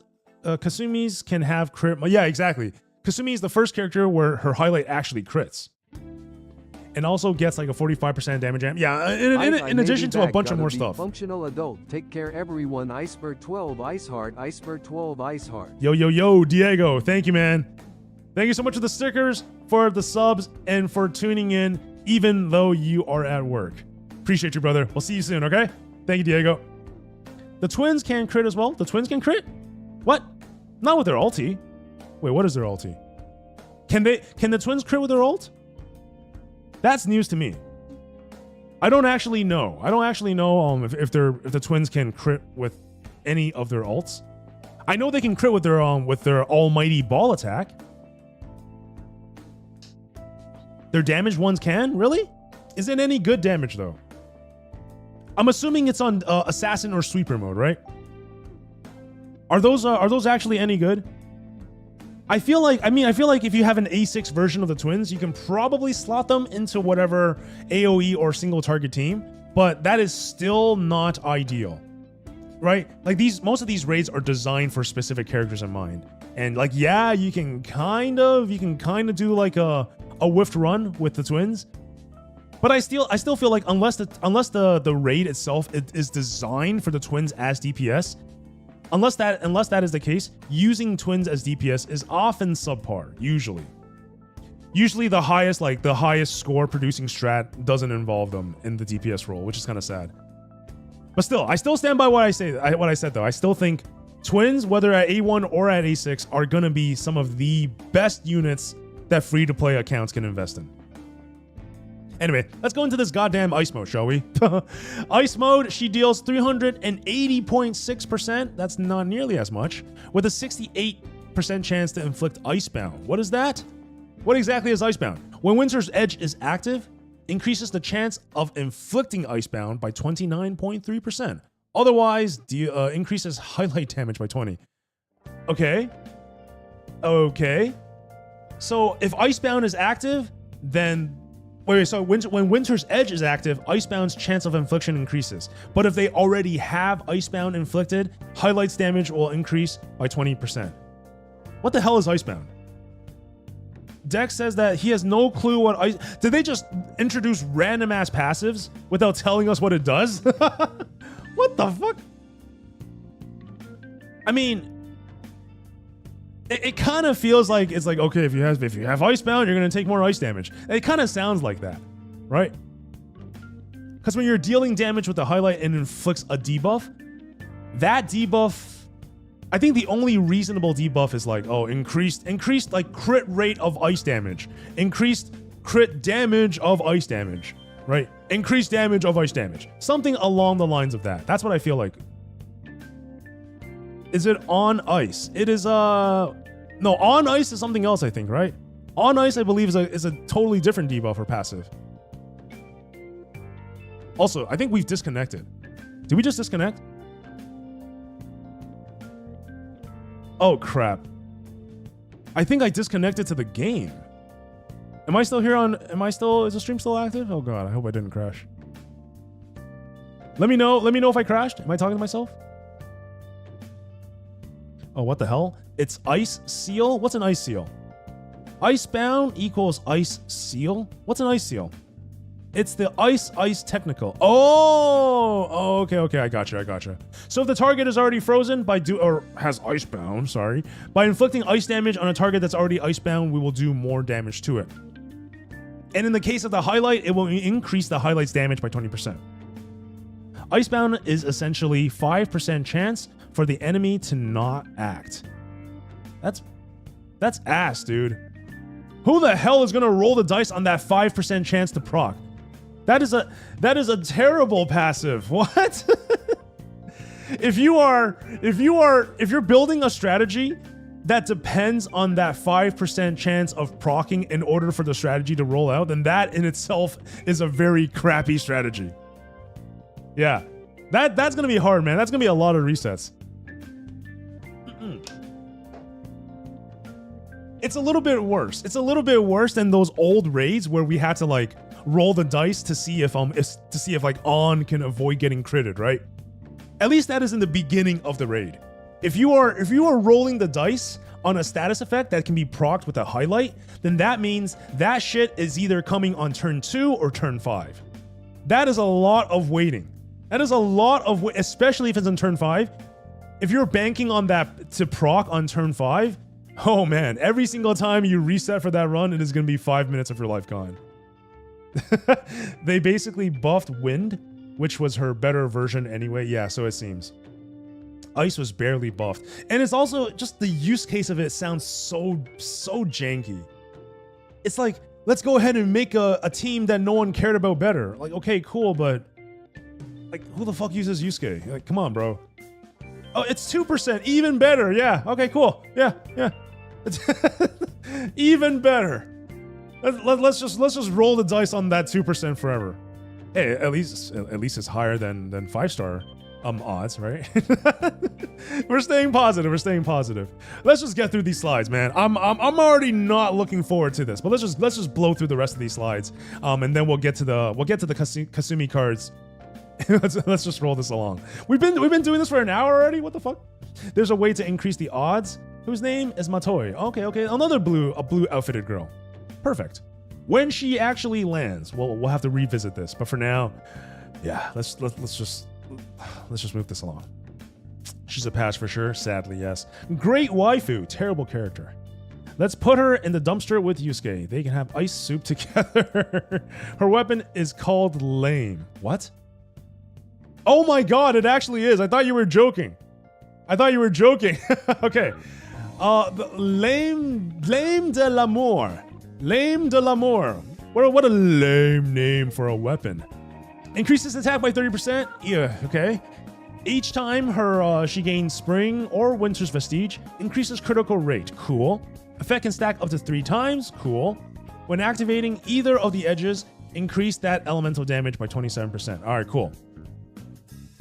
can have crit. Yeah, exactly. Kasumi is the first character where her highlight actually crits. And also gets like a 45% damage amp. Yeah, in addition to a bunch of more stuff. Functional adult. Take care, everyone. Iceberg 12 Ice Heart. Iceberg 12 Ice Heart. Yo, Diego. Thank you, man. Thank you so much for the stickers, for the subs, and for tuning in, even though you are at work. Appreciate you, brother. We'll see you soon, okay? Thank you, Diego. The twins can crit as well. The twins can crit? What? Not with their ulti. Wait, what is their ulti? Can the twins crit with their ult? That's news to me. I don't actually know. If the twins can crit with any of their ults. I know they can crit with their almighty ball attack. Their damaged ones can? Really? Is it any good damage though? I'm assuming it's on assassin or sweeper mode, right? Are those actually any good? I feel like if you have an A6 version of the twins, you can probably slot them into whatever AoE or single target team, but that is still not ideal, right? Like most of these raids are designed for specific characters in mind, and like yeah, you can kind of do like a whiffed run with the twins, but I still feel like unless the raid itself is designed for the twins as DPS. Unless that is the case, using twins as DPS is often subpar, usually. Usually the highest score producing strat doesn't involve them in the DPS role, which is kind of sad. But still, I still stand by what I said though. I still think twins, whether at A1 or at A6, are gonna be some of the best units that free-to-play accounts can invest in. Anyway, let's go into this goddamn ice mode, shall we? Ice mode, she deals 380.6%. That's not nearly as much. With a 68% chance to inflict Icebound. What is that? What exactly is Icebound? When Winter's Edge is active, increases the chance of inflicting Icebound by 29.3%. Otherwise, increases highlight damage by 20. Okay. Okay. So if Icebound is active, then... Wait, so when Winter's Edge is active, Icebound's chance of infliction increases. But if they already have Icebound inflicted, highlights damage will increase by 20%. What the hell is Icebound? Dex says that he has no clue what ice... Did they just introduce random-ass passives without telling us what it does? What the fuck? I mean... It kind of feels like it's like, okay, if you have Icebound, you're gonna take more ice damage. It kind of sounds like that, right? Because when you're dealing damage with the highlight and inflicts a debuff, that debuff, I think the only reasonable debuff is like, oh, increased like crit rate of ice damage, increased crit damage of ice damage, right? Increased damage of ice damage, something along the lines of that. That's what I feel like. Is it on ice? It is no, on ice is something else, I think, right? On ice, I believe, is a totally different debuff or passive. Also, I think we've disconnected. Did we just disconnect? Oh crap. I think I disconnected to the game. Am I still here on is the stream still active? Oh god, I hope I didn't crash. Let me know if I crashed. Am I talking to myself? Oh, what the hell? It's Ice Seal? What's an Ice Seal? Icebound equals Ice Seal? What's an Ice Seal? It's the Ice Technical. Oh, okay, I gotcha. So if the target is already frozen or has Icebound, sorry, by inflicting ice damage on a target that's already Icebound, we will do more damage to it. And in the case of the highlight, it will increase the highlight's damage by 20%. Icebound is essentially 5% chance for the enemy to not act. That's ass, dude. Who the hell is gonna roll the dice on that 5% chance to proc? That is a terrible passive. What? If you're building a strategy that depends on that 5% chance of proccing in order for the strategy to roll out, then that in itself is a very crappy strategy. Yeah. That's gonna be hard, man. That's gonna be a lot of resets. It's a little bit worse. It's a little bit worse than those old raids where we had to like roll the dice to see if like On can avoid getting critted, right? At least that is in the beginning of the raid. If you are rolling the dice on a status effect that can be procced with a highlight, then that means that shit is either coming on turn 2 or turn 5. That is a lot of waiting. That is a lot of especially if it's on turn 5. If you're banking on that to proc on turn 5, oh man, every single time you reset for that run, it is going to be 5 minutes of your life gone. They basically buffed Wind, which was her better version anyway. Yeah, so it seems. Ice was barely buffed. And it's also just the use case of it sounds so janky. It's like, let's go ahead and make a team that no one cared about better. Like, okay, cool, but like, who the fuck uses Yusuke? Like, come on, bro. Oh, it's 2%, even better. Yeah, okay, cool. Yeah. Even better. Let's just roll the dice on that 2% forever. Hey, at least it's higher than 5-star odds, right? We're staying positive. Let's just get through these slides, man. I'm already not looking forward to this, but let's just blow through the rest of these slides, and then we'll get to the Kasumi cards. let's just roll this along. We've been doing this for an hour already. What the fuck? There's a way to increase the odds. Whose name is Matoi? Okay. Another blue outfitted girl. Perfect. When she actually lands, we'll have to revisit this. But for now, yeah, let's just move this along. She's a pass for sure. Sadly, yes. Great waifu. Terrible character. Let's put her in the dumpster with Yusuke. They can have ice soup together. Her weapon is called Lame. What? Oh my god, it actually is. I thought you were joking. Okay. Lame de l'amour. Lame de l'amour. What a lame name for a weapon. Increases attack by 30%. Yeah, okay. Each time she gains Spring or Winter's Vestige, increases critical rate. Cool. Effect can stack up to 3 times. Cool. When activating either of the edges, increase that elemental damage by 27%. All right, cool.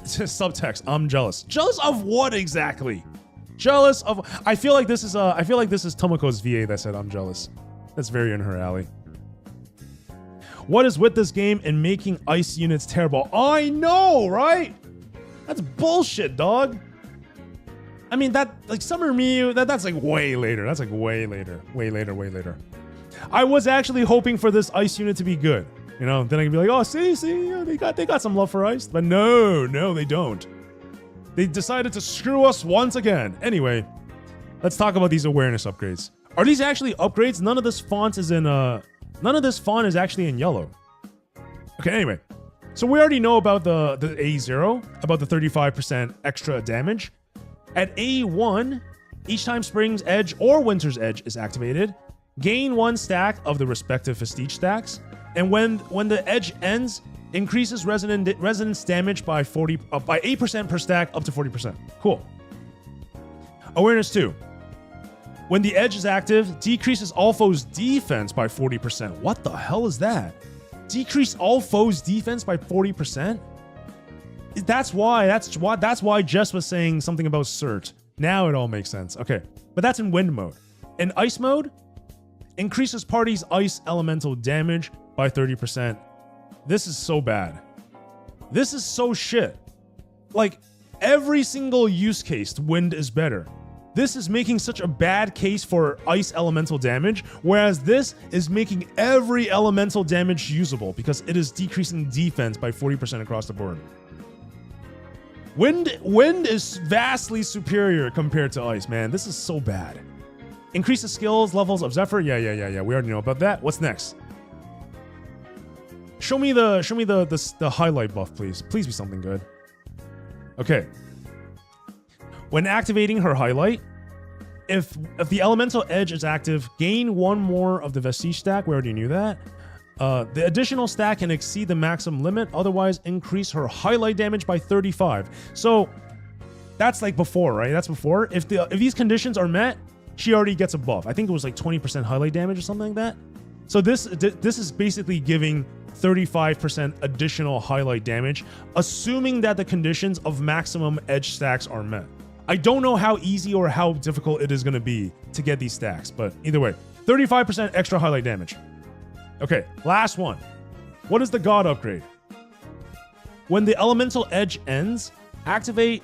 Subtext: I'm jealous. Jealous of what exactly? Jealous of? I feel like this is Tomoko's VA that said I'm jealous. That's very in her alley. What is with this game and making ice units terrible? I know, right? That's bullshit, dog. I mean, that, like, Summer Miyu, that's like way later. That's like way later. Way later. I was actually hoping for this ice unit to be good. You know, then I can be like, oh, see, yeah, they got some love for ice. But no, they don't. They decided to screw us once again. Anyway, let's talk about these awareness upgrades. Are these actually upgrades? None of this font is actually in yellow. Okay, anyway. So we already know about the A0, about the 35% extra damage. At A1, each time Spring's Edge or Winter's Edge is activated, gain 1 stack of the respective Vestige stacks. And when the edge ends, increases resonance damage by 8% per stack up to 40%. Cool. Awareness 2. When the edge is active, decreases all foes' defense by 40%. What the hell is that? Decrease all foes' defense by 40%? That's why Jess was saying something about Cert. Now it all makes sense. Okay. But that's in wind mode. In ice mode, increases party's ice elemental damage by 30%. This is so bad. This is so shit. Like, every single use case, wind is better. This is making such a bad case for ice elemental damage, whereas this is making every elemental damage usable because it is decreasing defense by 40% across the board. Wind is vastly superior compared to ice, man. This is so bad. Increases skills levels of Zephyr. Yeah. We already know about that. What's next? Show me the highlight buff, please. Please be something good. Okay. When activating her highlight, if the elemental edge is active, gain 1 more of the Vestige stack. We already knew that. The additional stack can exceed the maximum limit, otherwise increase her highlight damage by 35. So that's like before, right? That's before. If these conditions are met, she already gets a buff. I think it was like 20% highlight damage or something like that. So this is basically giving 35% additional highlight damage, assuming that the conditions of maximum edge stacks are met. I don't know how easy or how difficult it is going to be to get these stacks, but either way, 35% extra highlight damage. Okay, last one. What is the God upgrade? When the elemental edge ends, after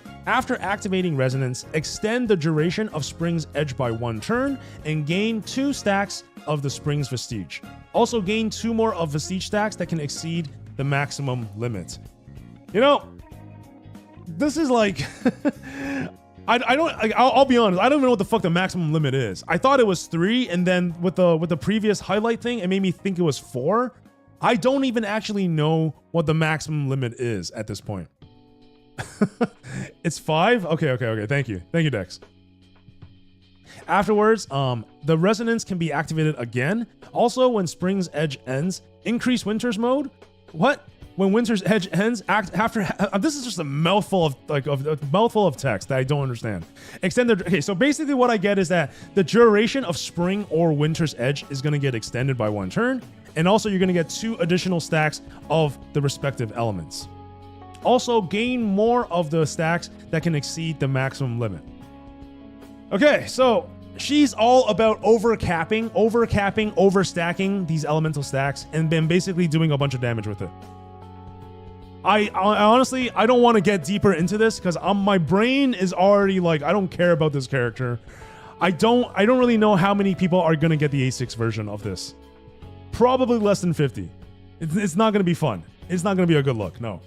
activating Resonance, extend the duration of Spring's Edge by 1 turn and gain 2 stacks of the Spring's Vestige. Also gain 2 more of Vestige stacks that can exceed the maximum limit. You know, this is like I'll be honest, I don't even know what the fuck the maximum limit is. I thought it was 3, and then with the previous highlight thing, it made me think it was 4. I don't even actually know what the maximum limit is at this point. It's 5? Okay. Thank you, Dex. Afterwards, the Resonance can be activated again. Also, when Spring's Edge ends, increase Winter's mode. What? When Winter's Edge ends, this is just a mouthful of text that I don't understand. Okay, so basically what I get is that the duration of Spring or Winter's Edge is going to get extended by 1 turn, and also you're going to get 2 additional stacks of the respective elements. Also, gain more of the stacks that can exceed the maximum limit. Okay, so she's all about overcapping, overstacking these elemental stacks, and then basically doing a bunch of damage with it. I honestly, I don't want to get deeper into this because my brain is already like, I don't care about this character. I don't really know how many people are going to get the A6 version of this. Probably less than 50. It's not going to be fun. It's not going to be a good look, no.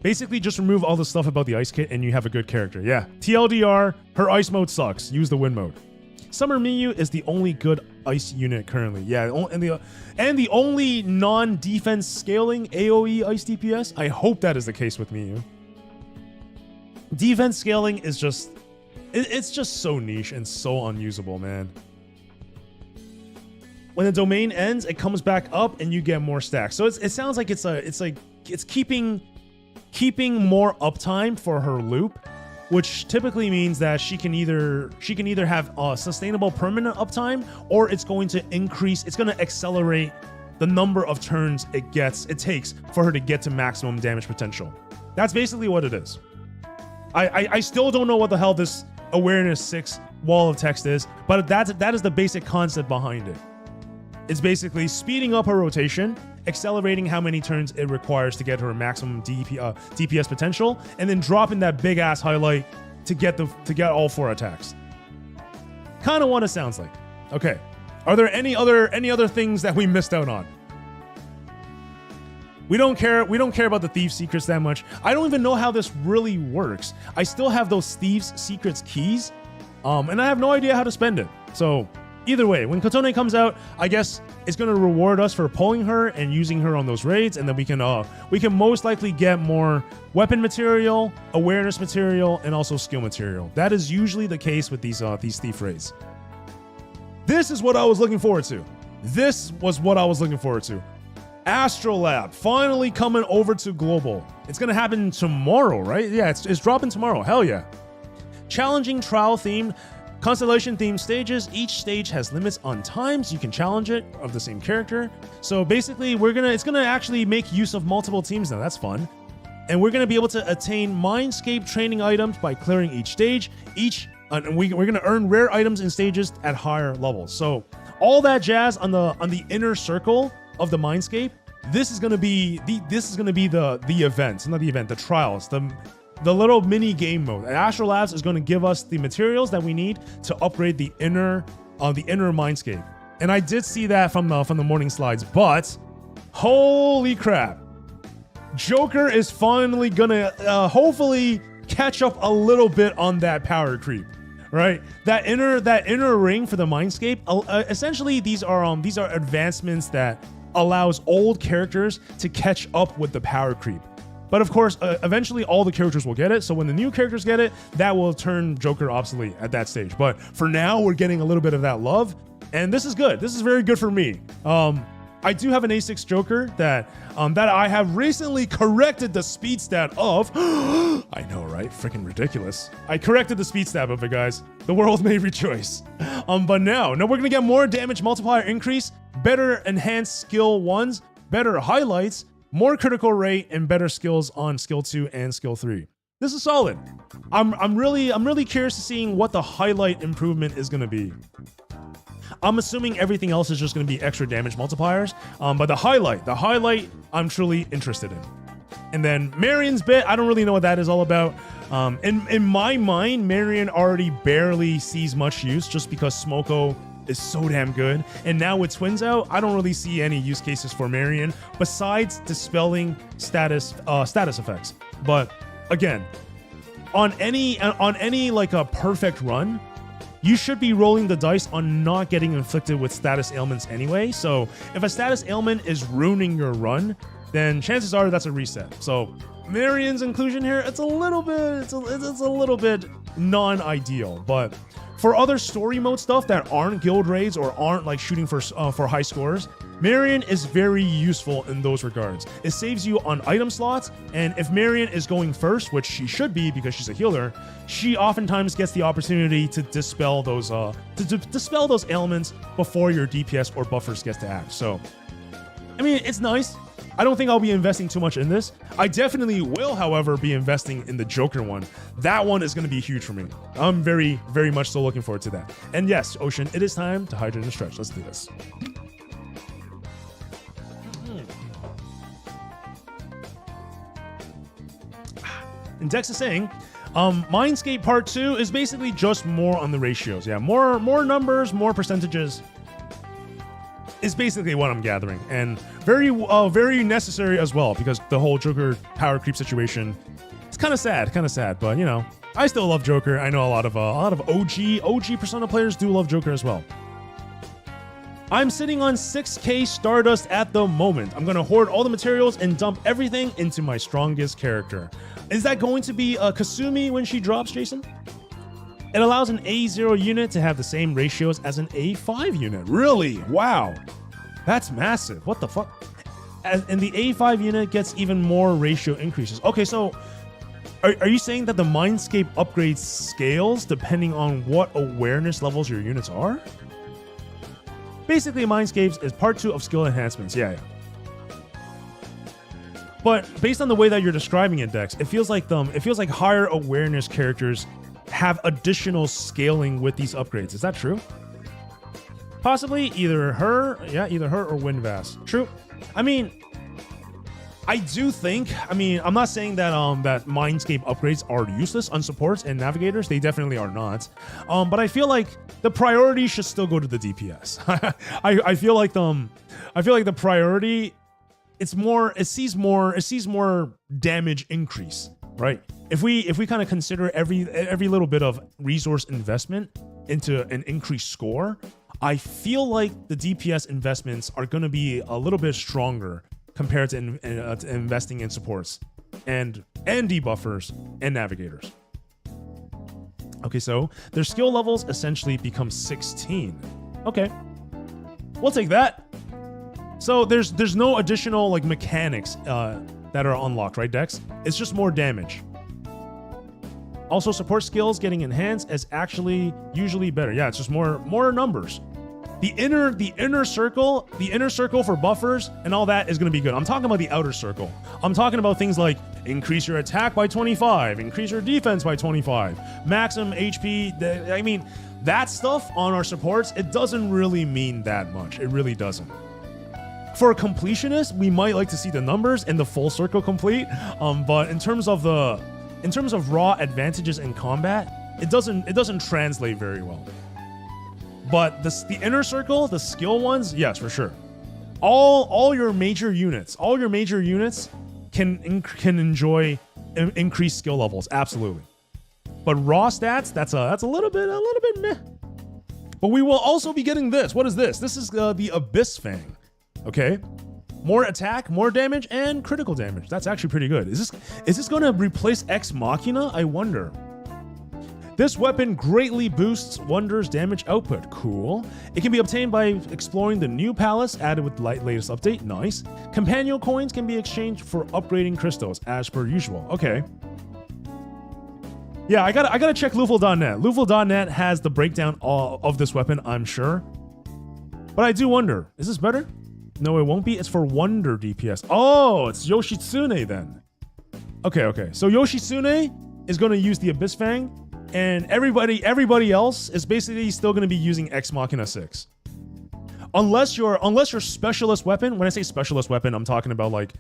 Basically, just remove all the stuff about the ice kit and you have a good character. Yeah. TLDR, her ice mode sucks. Use the wind mode. Summer Miyu is the only good ice unit currently. Yeah, and the only non-defense scaling AoE ice DPS. I hope that is the case with Miyu. Defense scaling is just... It's just so niche and so unusable, man. when the domain ends, it comes back up and you get more stacks. So it sounds like it's keeping more uptime for her loop, which typically means that she can either have a sustainable permanent uptime, or it's going to accelerate the number of turns it takes for her to get to maximum damage potential. That's basically what it is. I still don't know what the hell this awareness 6 wall of text is, but that is the basic concept behind it. It's basically speeding up her rotation, accelerating how many turns it requires to get her maximum DPS potential, and then dropping that big ass highlight to get all 4 attacks. Kind of what it sounds like. Okay, are there any other things that we missed out on? We don't care about the Thieves' Secrets that much. I don't even know how this really works. I still have those Thieves' Secrets keys, and I have no idea how to spend it. So either way, when Kotone comes out, I guess it's going to reward us for pulling her and using her on those raids, and then we can most likely get more weapon material, awareness material, and also skill material. That is usually the case with these thief raids. This is what I was looking forward to. Astrolab finally coming over to global. It's going to happen tomorrow, right? Yeah, it's dropping tomorrow. Hell yeah. Challenging trial themed, constellation themed stages. Each stage has limits on times you can challenge it of the same character. So basically, it's gonna actually make use of multiple teams now. That's fun. And we're gonna be able to attain Mindscape training items by clearing each stage. We're gonna earn rare items in stages at higher levels. So all that jazz on the inner circle of the Mindscape. This is gonna be the event, not the event, the trials, the little mini game mode. Astro Labs is going to give us the materials that we need to upgrade the inner Mindscape. And I did see that from the morning slides, but holy crap. Joker is finally gonna hopefully catch up a little bit on that power creep, right? That inner ring for the Mindscape. Essentially, these are advancements that allows old characters to catch up with the power creep. But of course, eventually all the characters will get it. So when the new characters get it, that will turn Joker obsolete at that stage. But for now, we're getting a little bit of that love, and this is good. This is very good for me. I do have an A6 Joker that I have recently corrected the speed stat of. I know, right? Freaking ridiculous. I corrected the speed stat of it, guys. The world may rejoice. But now we're gonna get more damage multiplier increase, better enhanced skill 1s, better highlights, more critical rate, and better skills on skill 2 and skill 3. This is solid. I'm really curious to seeing what the highlight improvement is gonna be. I'm assuming everything else is just going to be extra damage multipliers, but the highlight, I'm truly interested in. And then Marion's bit, I don't really know what that is all about. In my mind, Marion already barely sees much use just because Smoko is so damn good. And now with Twins out, I don't really see any use cases for Marion besides dispelling status effects. But again, on any like a perfect run, you should be rolling the dice on not getting inflicted with status ailments anyway. So if a status ailment is ruining your run, then chances are that's a reset. So Marion's inclusion here, it's a little bit non-ideal. But for other story mode stuff that aren't guild raids or aren't like shooting for high scores, Marion is very useful in those regards. It saves you on item slots, and if Marion is going first, which she should be because she's a healer, she oftentimes gets the opportunity to dispel those ailments before your DPS or buffers gets to act. So, I mean, it's nice. I don't think I'll be investing too much in this. I definitely will, however, be investing in the Joker one. That one is going to be huge for me. I'm very, very much so looking forward to that. And yes, Ocean, it is time to hydrate and stretch. Let's do this. And Dex is saying, Mindscape Part 2 is basically just more on the ratios. Yeah, more numbers, more percentages is basically what I'm gathering. And very necessary as well, because the whole Joker power creep situation, it's kind of sad, but you know, I still love Joker. I know a lot of OG Persona players do love Joker as well. I'm sitting on 6k Stardust at the moment. I'm gonna hoard all the materials and dump everything into my strongest character. Is that going to be Kasumi when she drops, Jason? It allows an A0 unit to have the same ratios as an A5 unit. Really? Wow. That's massive. What the fuck? And the A5 unit gets even more ratio increases. Okay, so are you saying that the Mindscape upgrade scales depending on what awareness levels your units are? Basically, Mindscapes is part 2 of skill enhancements. Yeah. But based on the way that you're describing it, Dex, it feels like higher awareness characters have additional scaling with these upgrades. Is that true? Possibly either her or Windvast. True. I mean, I do think, I'm not saying that that Mindscape upgrades are useless on supports and navigators. They definitely are not. But I feel like the priority should still go to the DPS. I feel like the priority, it sees more damage increase, right? If we kind of consider every little bit of resource investment into an increased score, I feel like the DPS investments are going to be a little bit stronger compared to investing in supports and debuffers and navigators. Okay, so their skill levels essentially become 16. Okay, we'll take that. So there's no additional like mechanics that are unlocked, right, Dex? It's just more damage. Also, support skills getting enhanced is actually usually better. Yeah, it's just more numbers. The inner circle for buffers and all that is going to be good. I'm talking about the outer circle. I'm talking about things like increase your attack by 25, increase your defense by 25, maximum HP. I mean, that stuff on our supports, it doesn't really mean that much. It really doesn't. For a completionist, we might like to see the numbers and the full circle complete. But in terms of raw advantages in combat, it doesn't translate very well. But the inner circle, the skill ones, yes, for sure. All your major units can enjoy increased skill levels, absolutely. But raw stats, that's a little bit meh. But we will also be getting this. What is this? This is the Abyss Fang. Okay, more attack, more damage, and critical damage. That's actually pretty good. Is this going to replace Ex Machina? I wonder. This weapon greatly boosts Wonder's damage output. Cool. It can be obtained by exploring the new palace added with the latest update. Nice. Companion coins can be exchanged for upgrading crystals as per usual. Okay. Yeah, I gotta check Lufel.net. Lufel.net has the breakdown of this weapon, I'm sure. But I do wonder, is this better? No, it won't be. It's for Wonder DPS. Oh, it's Yoshitsune then. Okay. So Yoshitsune is going to use the Abyss Fang, and everybody else is basically still going to be using Ex Machina 6. Unless your specialist weapon, when I say specialist weapon, I'm talking about like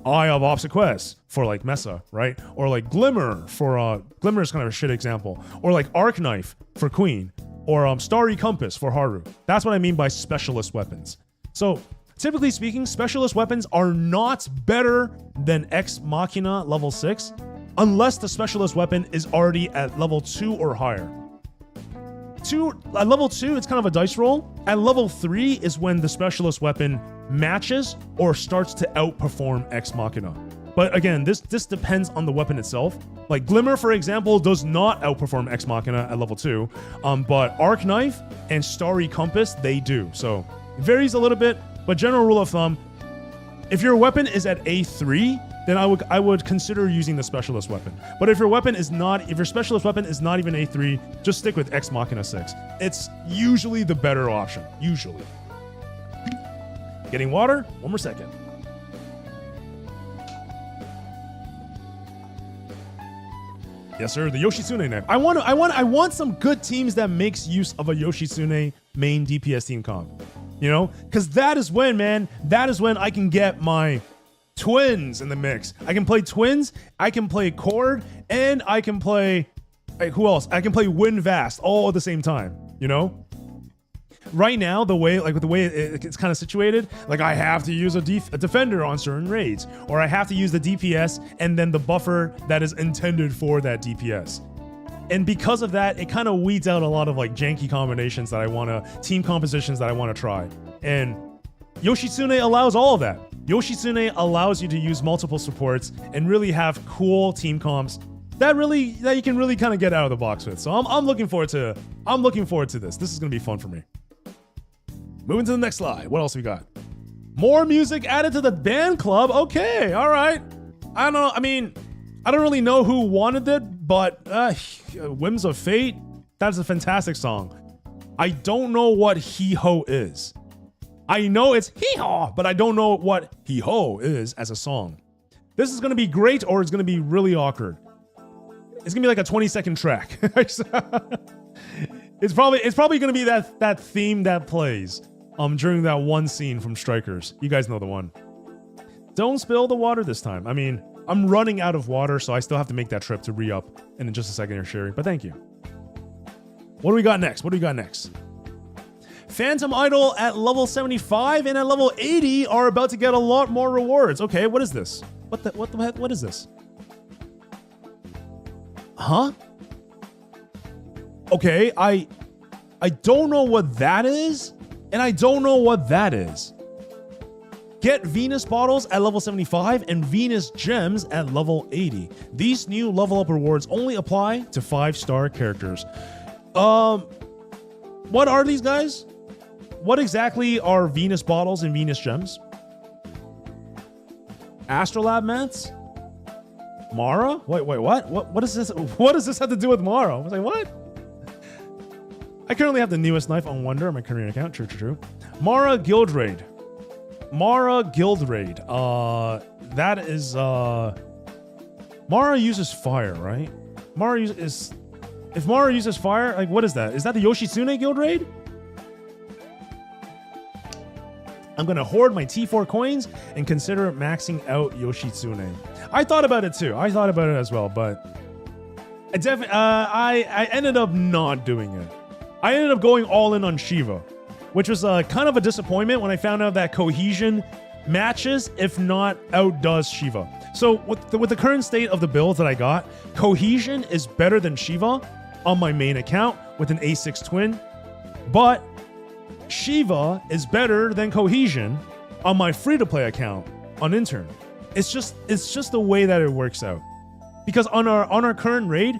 Eye of Obsequies for like Mesa, right? Or like Glimmer for Glimmer is kind of a shit example. Or like Arc Knife for Queen. Or Starry Compass for Haru. That's what I mean by specialist weapons. So typically speaking, specialist weapons are not better than Ex Machina level 6 unless the specialist weapon is already at level 2 or higher. At level 2, it's kind of a dice roll. At level 3 is when the specialist weapon matches or starts to outperform Ex Machina. But again, this depends on the weapon itself. Like Glimmer, for example, does not outperform Ex Machina at level 2. But Arc Knife and Starry Compass, they do. So it varies a little bit. But general rule of thumb, if your weapon is at A3, then I would consider using the specialist weapon. But if your specialist weapon is not even A3, just stick with Ex Machina 6. It's usually the better option. Usually. Getting water? One more second. Yes, sir. The Yoshitsune knife. I want some good teams that makes use of a Yoshitsune main DPS team comp. You know, because that is when I can get my twins in the mix. I can play twins, I can play Cord, and I can play who else? I can play Windvast all at the same time. You know. Right now, the way it's kind of situated, like I have to use a defender on certain raids, or I have to use the DPS and then the buffer that is intended for that DPS. And because of that, it kind of weeds out a lot of like janky combinations that team compositions that I want to try. And Yoshitsune allows all of that. Yoshitsune allows you to use multiple supports and really have cool team comps that you can really kind of get out of the box with. So I'm looking forward to this. This is gonna be fun for me. Moving to the next slide. What else we got? More music added to the band club. Okay, all right. I don't know. I mean, I don't really know who wanted it, but Whims of Fate. That's a fantastic song. I don't know what Hee Ho is. I know it's Hee Haw, but I don't know what Hee Ho is as a song. This is gonna be great, or it's gonna be really awkward. It's gonna be like a 20-second track. It's probably gonna be that theme that plays during that one scene from Strikers. You guys know the one. Don't spill the water this time. I mean, I'm running out of water, so I still have to make that trip to re-up in just a second here, Sherry. But thank you. What do we got next? Phantom Idol at level 75 and at level 80 are about to get a lot more rewards. Okay, what is this? What the heck? What is this? Huh? Okay, I don't know what that is, and I don't know what that is. Get Venus bottles at level 75 and Venus gems at level 80. These new level up rewards only apply to 5-star characters. What are these guys? What exactly are Venus bottles and Venus gems? Astrolab mats? Mara? Wait, what? What is this? What does this have to do with Mara? I was like, what? I currently have the newest knife on Wonder on my Korean account. True. Mara Guild Raid. That is Mara uses fire, right? If Mara uses fire, like what is that? Is that the Yoshitsune Guild Raid? I'm gonna hoard my T4 coins and consider maxing out Yoshitsune. I thought about it too. I thought about it as well, but I ended up not doing it. I ended up going all in on Shiva, which was kind of a disappointment when I found out that Cohesion matches, if not outdoes Shiva. So with the current state of the builds that I got, Cohesion is better than Shiva on my main account with an A6 twin, but Shiva is better than Cohesion on my free-to-play account on Intern. It's just the way that it works out. Because on our current raid,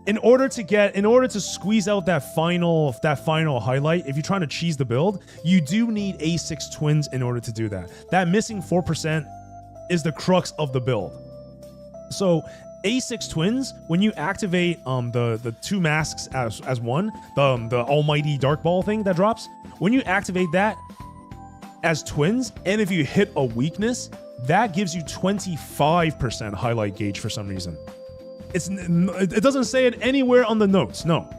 in order to squeeze out that final highlight, if you're trying to cheese the build, you do need A6 twins in order to do that. That missing 4% is the crux of the build. So A6 twins, when you activate the two masks as one, the almighty dark ball thing that drops, when you activate that as twins, and if you hit a weakness, that gives you 25% highlight gauge for some reason. It doesn't say it anywhere on the notes, no.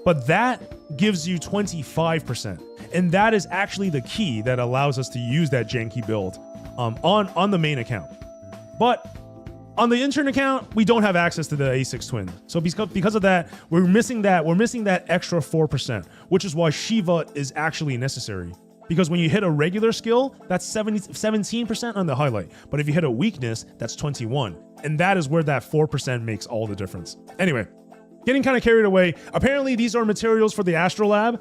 But that gives you 25%. And that is actually the key that allows us to use that janky build on the main account. But on the intern account, we don't have access to the A6 twin. So because of that, we're missing that extra 4%, which is why Shiva is actually necessary. Because when you hit a regular skill, that's 17% on the highlight. But if you hit a weakness, that's 21. And that is where that 4% makes all the difference. Anyway, getting kind of carried away. Apparently, these are materials for the Astrolab.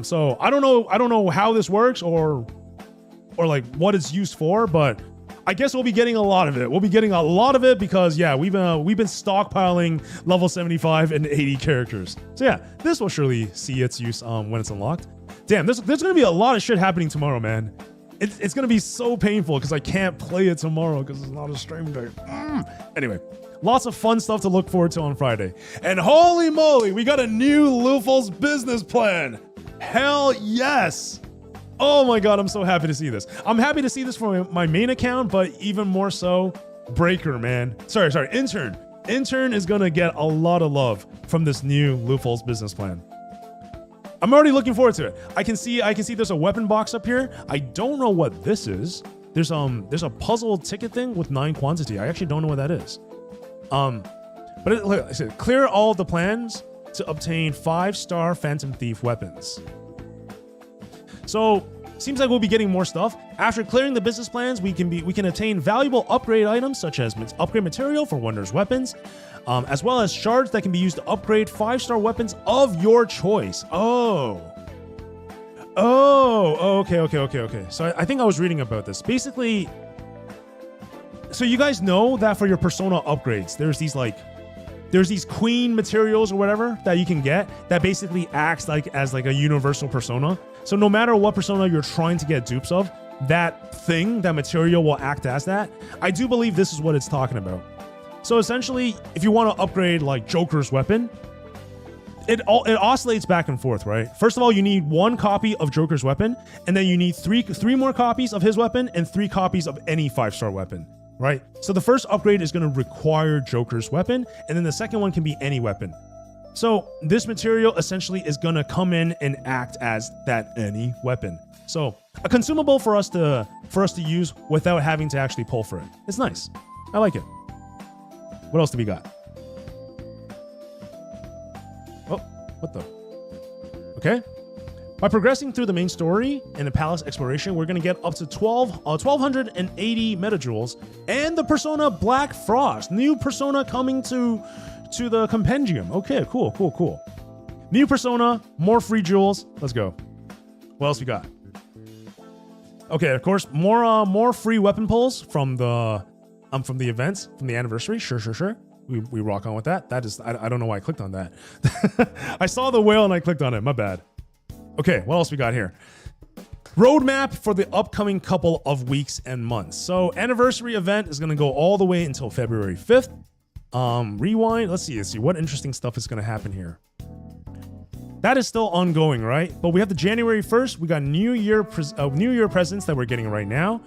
So I don't know how this works or like what it's used for, but I guess we'll be getting a lot of it. We'll be getting a lot of it because we've been stockpiling level 75 and 80 characters. So yeah, this will surely see its use when it's unlocked. Damn, there's gonna be a lot of shit happening tomorrow, man. It's gonna be so painful because I can't play it tomorrow because it's not a stream day. Anyway, lots of fun stuff to look forward to on Friday. And holy moly, we got a new Luful's business plan. Hell yes. Oh my god, I'm so happy to see this. I'm happy to see this for my main account, but even more so, Breaker, man. Sorry, Intern. Intern is gonna get a lot of love from this new Luful's business plan. I'm already looking forward to it. I can see there's a weapon box up here. I don't know what this is. There's a puzzle ticket thing with 9 quantity. I actually don't know what that is. But it said, clear all the plans to obtain 5-star Phantom Thief weapons. So seems like we'll be getting more stuff. After clearing the business plans, we can obtain valuable upgrade items such as upgrade material for Wonder's weapons, as well as shards that can be used to upgrade 5-star weapons of your choice. Okay. So I think I was reading about this. Basically, so you guys know that for your Persona upgrades, there's these like there's these queen materials or whatever that you can get that basically acts like as like a universal persona. So no matter what persona you're trying to get dupes of, that thing, that material will act as that. I do believe this is what it's talking about. So essentially, if you want to upgrade like Joker's weapon, it oscillates back and forth, right? First of all, you need 1 copy of Joker's weapon, and then you need three more copies of his weapon and 3 copies of any 5-star weapon. Right? So the first upgrade is going to require Joker's weapon, and then the second one can be any weapon. So this material essentially is going to come in and act as that any weapon. So a consumable for us to use without having to actually pull for it. It's nice. I like it. What else do we got? Oh, what the? Okay. By progressing through the main story and the palace exploration, we're going to get up to 1,280 metajoules and the persona Black Frost. New persona coming to the compendium. Okay, cool. New persona, more free jewels. Let's go. What else we got? Okay, of course, more free weapon pulls from the events, from the anniversary. Sure. We rock on with that. That is, I don't know why I clicked on that. I saw the whale and I clicked on it. My bad. Okay, what else we got here? Roadmap for the upcoming couple of weeks and months. So anniversary event is going to go all the way until February 5th. Rewind. Let's see what interesting stuff is going to happen here. That is still ongoing, right? But we have the January 1st. We got New Year presents that we're getting right now.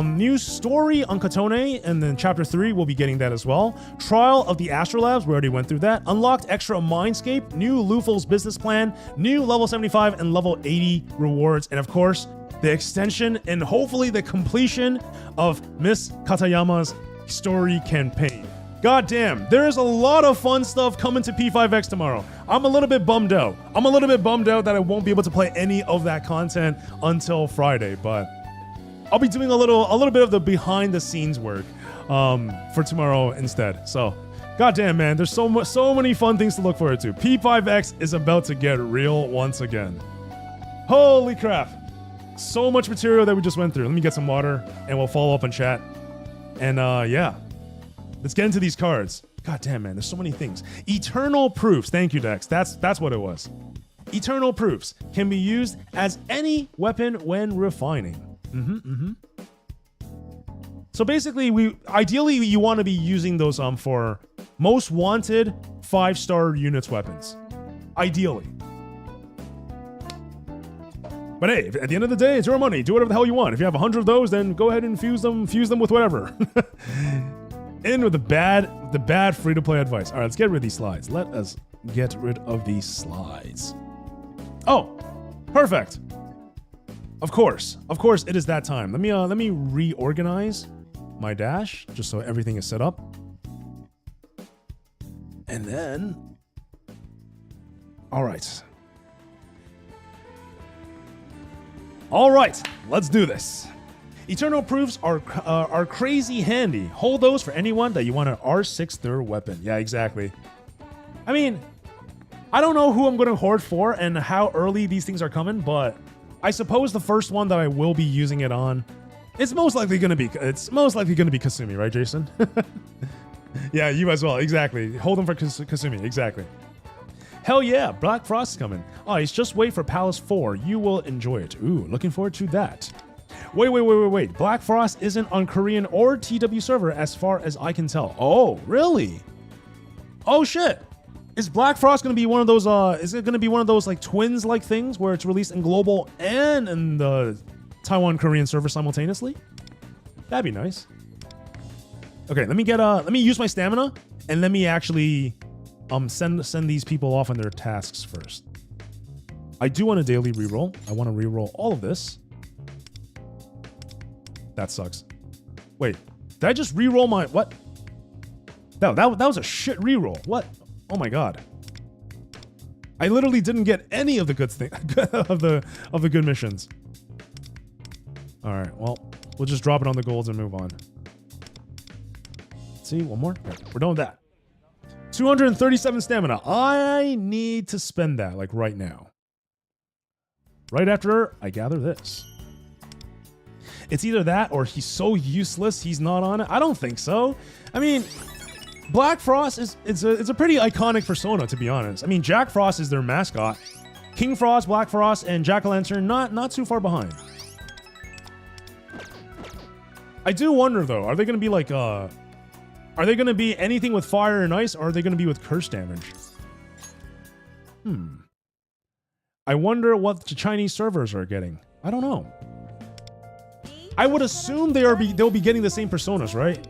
New story on Katone, and then chapter 3 we'll be getting that as well. Trial of the Astrolabs, we already went through that. Unlocked extra Mindscape, new Luffel's business plan, new level 75 and level 80 rewards, and of course the extension and hopefully the completion of Miss Katayama's story campaign. God damn, there is a lot of fun stuff coming to P5X tomorrow. I'm a little bit bummed out. That I won't be able to play any of that content until Friday, but I'll be doing a little bit of the behind the scenes work for tomorrow instead. So, goddamn, man, there's so many fun things to look forward to. P5X is about to get real once again. Holy crap. So much material that we just went through. Let me get some water and we'll follow up on chat. And yeah, let's get into these cards. God damn, man, there's so many things. Eternal proofs. Thank you, Dex. That's what it was. Eternal proofs can be used as any weapon when refining. So basically, ideally you want to be using those for most wanted 5-star units weapons. Ideally. But hey, at the end of the day, it's your money. Do whatever the hell you want. If you have 100 of those, then go ahead and fuse them with whatever. In with the bad free-to-play advice. All right, let's get rid of these slides. Let us get rid of these slides. Oh, perfect. Of course, it is that time. Let me reorganize my dash just so everything is set up. And then, all right, let's do this. Eternal proofs are crazy handy. Hold those for anyone that you want an R6 third weapon. Yeah, exactly. I mean, I don't know who I'm going to hoard for and how early these things are coming, but I suppose the first one that I will be using it on, it's most likely going to be Kasumi, right, Jason? Yeah, you as well. Exactly. Hold them for Kasumi. Exactly. Hell yeah, Black Frost is coming. Oh, it's just wait for Palace 4. You will enjoy it. Ooh, looking forward to that. Wait. Black Frost isn't on Korean or TW server as far as I can tell. Oh, really? Oh shit. Is Black Frost going to be one of those, is it going to be one of those like twins like things where it's released in global and in the Taiwan Korean server simultaneously? That'd be nice. Okay, let me use my stamina and let me actually send these people off on their tasks first. I do want a daily reroll. I want to reroll all of this. That sucks. Wait, did I just reroll my, what? No, that was a shit reroll. What? Oh my god. I literally didn't get any of the good thing of the good missions. All right, well, we'll just drop it on the golds and move on. Let's see, one more. Okay, we're done with that. 237 stamina. I need to spend that like right now. Right after I gather this. It's either that or he's so useless he's not on it. I don't think so. I mean, Black Frost is it's a pretty iconic persona, to be honest. I mean, Jack Frost is their mascot. King Frost, Black Frost, and Jack-o'-lantern not too far behind. I do wonder though, are they gonna be like are they gonna be anything with fire and ice, or are they gonna be with curse damage? I wonder what the Chinese servers are getting. I don't know. I would assume they'll be getting the same personas, right?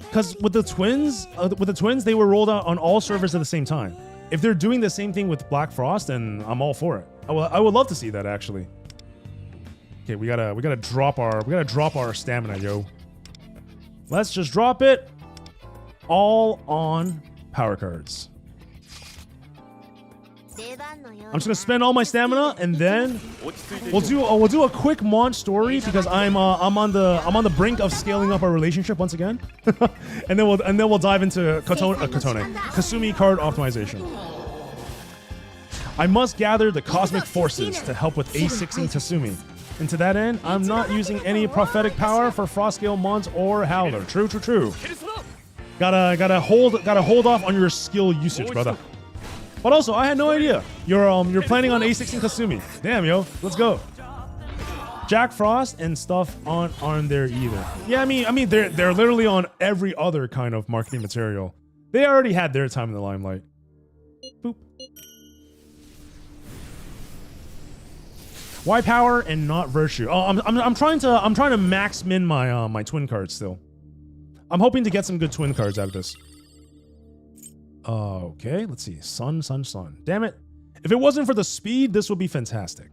Because with the twins, they were rolled out on all servers at the same time. If they're doing the same thing with Black Frost, then I'm all for it. I would love to see that actually. Okay, we gotta drop our stamina, yo. Let's just drop it all on power cards. I'm just gonna spend all my stamina, and then we'll do a quick Monch story because I'm on the brink of scaling up our relationship once again, and then we'll dive into Kasumi card optimization. I must gather the cosmic forces to help with A6ing Kasumi. And to that end, I'm not using any prophetic power for Frost Scale Mons or Howler. True. Gotta hold off on your skill usage, brother. But also, I had no idea you're planning on A6ing Kasumi. Damn, yo, let's go. Jack Frost and stuff aren't there either. Yeah, I mean they're literally on every other kind of marketing material. They already had their time in the limelight. Boop. Why power and not virtue? Oh, I'm trying to max min my my twin cards still. I'm hoping to get some good twin cards out of this. Okay, let's see. Sun. Damn it. If it wasn't for the speed, this would be fantastic.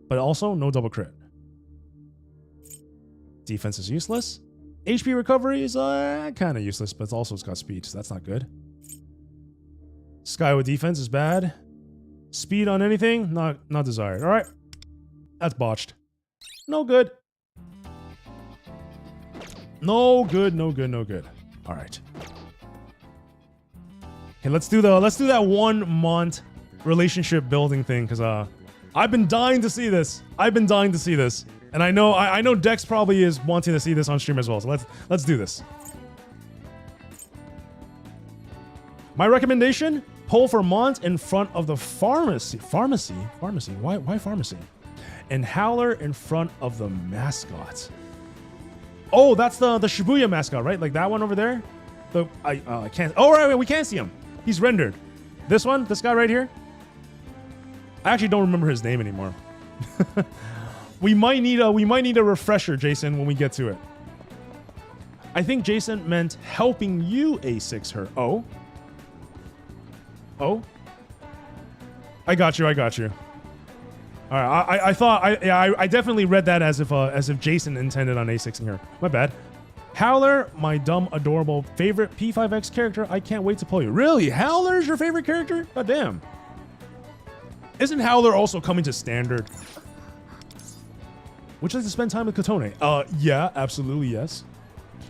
But also, no double crit. Defense is useless. HP recovery is kind of useless, but it's got speed, so that's not good. Sky with defense is bad. Speed on anything, not desired. All right, that's botched. No good. No good. All right. Okay, let's do that one Mont relationship building thing because I've been dying to see this. And I know Dex probably is wanting to see this on stream as well. So let's do this. My recommendation: pull for Mont in front of the pharmacy. Pharmacy? Why pharmacy? And Howler in front of the mascot. Oh, that's the Shibuya mascot, right? Like that one over there. I can't. Oh, right, we can't see him. He's rendered. This guy right here. I actually don't remember his name anymore. we might need a refresher, Jason, when we get to it. I think Jason meant helping you A6 her. Oh. I got you. All right. I thought I definitely read that as if Jason intended on A6ing her. My bad. Howler, my dumb, adorable favorite P5X character. I can't wait to play you. Really? Howler's your favorite character? God damn. Isn't Howler also coming to standard? Would you like to spend time with Kotone? Yeah, absolutely yes.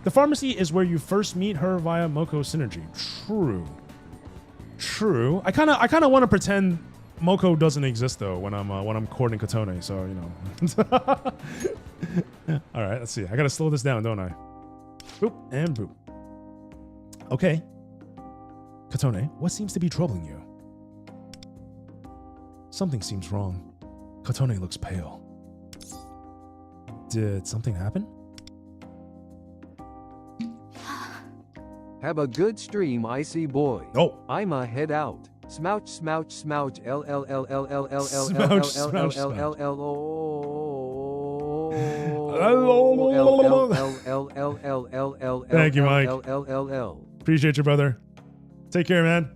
The pharmacy is where you first meet her via Moko synergy. True. I kind of want to pretend Moko doesn't exist though when I'm courting Kotone, so you know. All right, let's see. I gotta slow this down, don't I? Boop and boop. Okay. Kotone, what seems to be troubling you? Something seems wrong. Kotone looks pale. Did something happen? Have a good stream, icy boy. Oh. I'ma head out. Smouch. L. Thank you, Mike. Appreciate you, brother. Take care, man.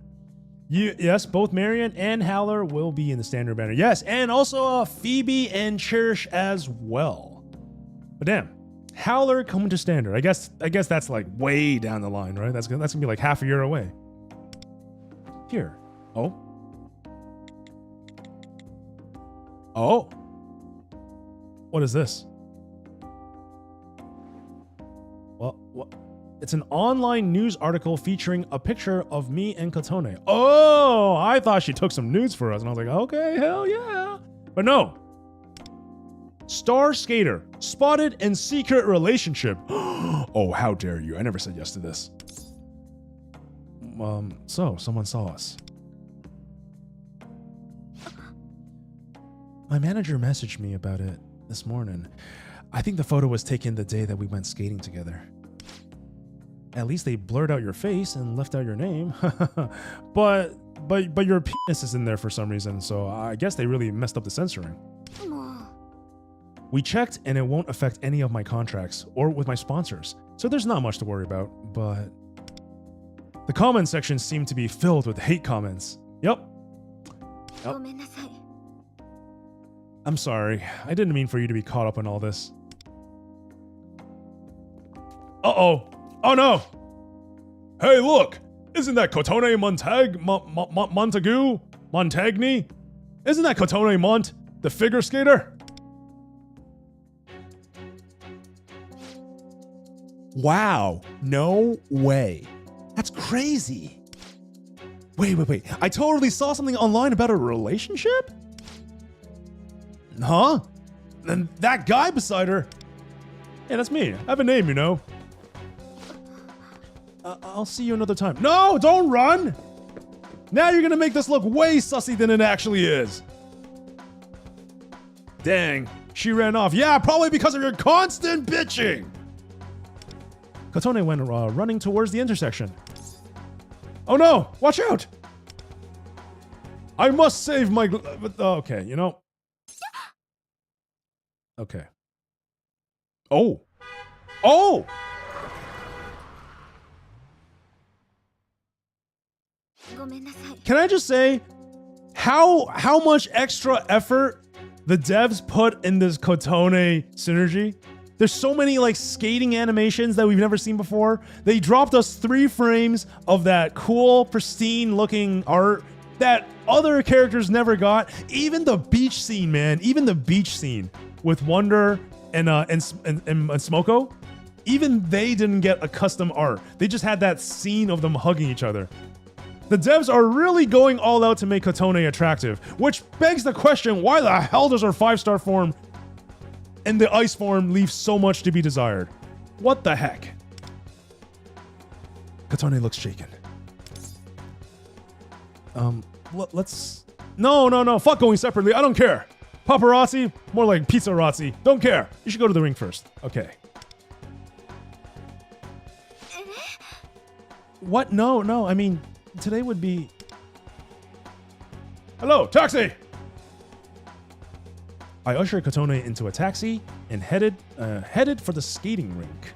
Yes, both Marion and Howler will be in the standard banner. Yes, and also Phoebe and Cherish as well. But damn, Howler coming to standard. I guess that's like way down the line, right? That's gonna be like half a year away. Here. Oh. What is this? Well, what? It's an online news article featuring a picture of me and Kotone. Oh, I thought she took some nudes for us, and I was like, okay, hell yeah. But no. Star skater spotted in secret relationship. Oh, how dare you. I never said yes to this. So someone saw us. My manager messaged me about it this morning. I think the photo was taken the day that we went skating together. At least they blurred out your face and left out your name. but your penis is in there for some reason, so I guess they really messed up the censoring. We checked and it won't affect any of my contracts or with my sponsors, so there's not much to worry about, but the comment section seemed to be filled with hate comments. Yep. I'm sorry. I didn't mean for you to be caught up in all this. Uh-oh. Oh no! Hey, look! Isn't that Kotone Montagni? Isn't that Kotone Mont, the figure skater? Wow, no way. That's crazy. Wait. I totally saw something online about a relationship? Huh? And that guy beside her? Yeah, that's me. I have a name, you know. I'll see you another time. No, don't run! Now you're gonna make this look way sussy than it actually is. Dang, she ran off. Yeah, probably because of your constant bitching. Kotone went running towards the intersection. Oh no, watch out! I must save my... okay, you know. Okay. Oh! Can I just say how much extra effort the devs put in this Kotone synergy? There's so many like skating animations that we've never seen before. They dropped us 3 frames of that cool, pristine looking art that other characters never got. Even the beach scene, man. Even the beach scene with Wonder and Smoko. Even they didn't get a custom art. They just had that scene of them hugging each other. The devs are really going all out to make Kotone attractive, which begs the question, why the hell does our 5-star form and the ice form leave so much to be desired? What the heck? Kotone looks shaken. Let's... No, fuck going separately, I don't care. Paparazzi, more like pizzarazzi, don't care. You should go to the ring first. Okay. What? No, I mean... Today would be... Hello, taxi! I ushered Kotone into a taxi and headed for the skating rink.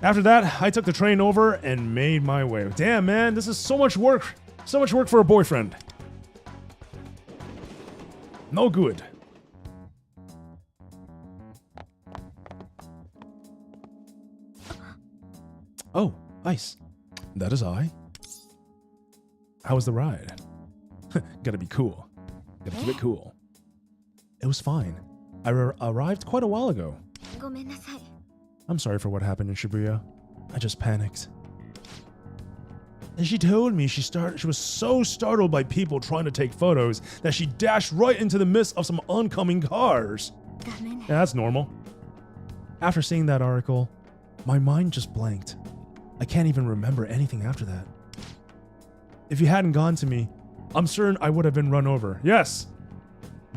After that, I took the train over and made my way. Damn, man, this is so much work. So much work for a boyfriend. No good. Oh, ice. That is I. How was the ride? Gotta be cool. Gotta keep it cool. It was fine. I arrived quite a while ago. I'm sorry for what happened in Shibuya. I just panicked. And she told me she was so startled by people trying to take photos that she dashed right into the midst of some oncoming cars. Yeah, that's normal. After seeing that article, my mind just blanked. I can't even remember anything after that. If you hadn't gone to me, I'm certain I would have been run over. Yes!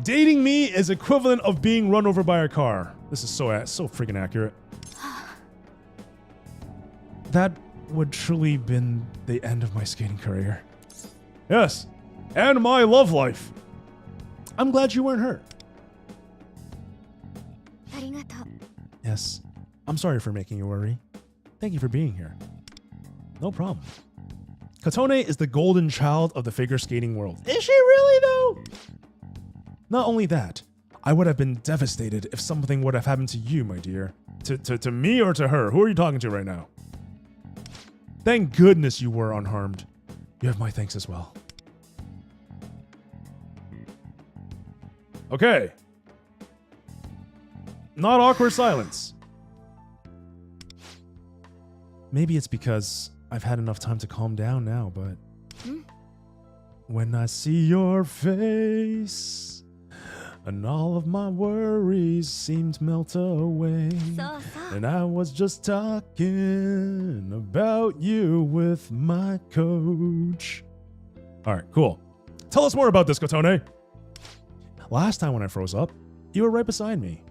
Dating me is equivalent of being run over by a car. This is so freaking accurate. That would truly been the end of my skating career. Yes, and my love life. I'm glad you weren't hurt. Yes, I'm sorry for making you worry. Thank you for being here. No problem. Kotone is the golden child of the figure skating world. Is she really, though? Not only that, I would have been devastated if something would have happened to you, my dear. To me or to her? Who are you talking to right now? Thank goodness you were unharmed. You have my thanks as well. Okay. Not awkward silence. Maybe it's because I've had enough time to calm down now, but... When I see your face, And all of my worries seemed to melt away. そうそう And I was just talking about you with my coach. All right, cool. Tell us more about this, Kotone. Last time when I froze up, you were right beside me.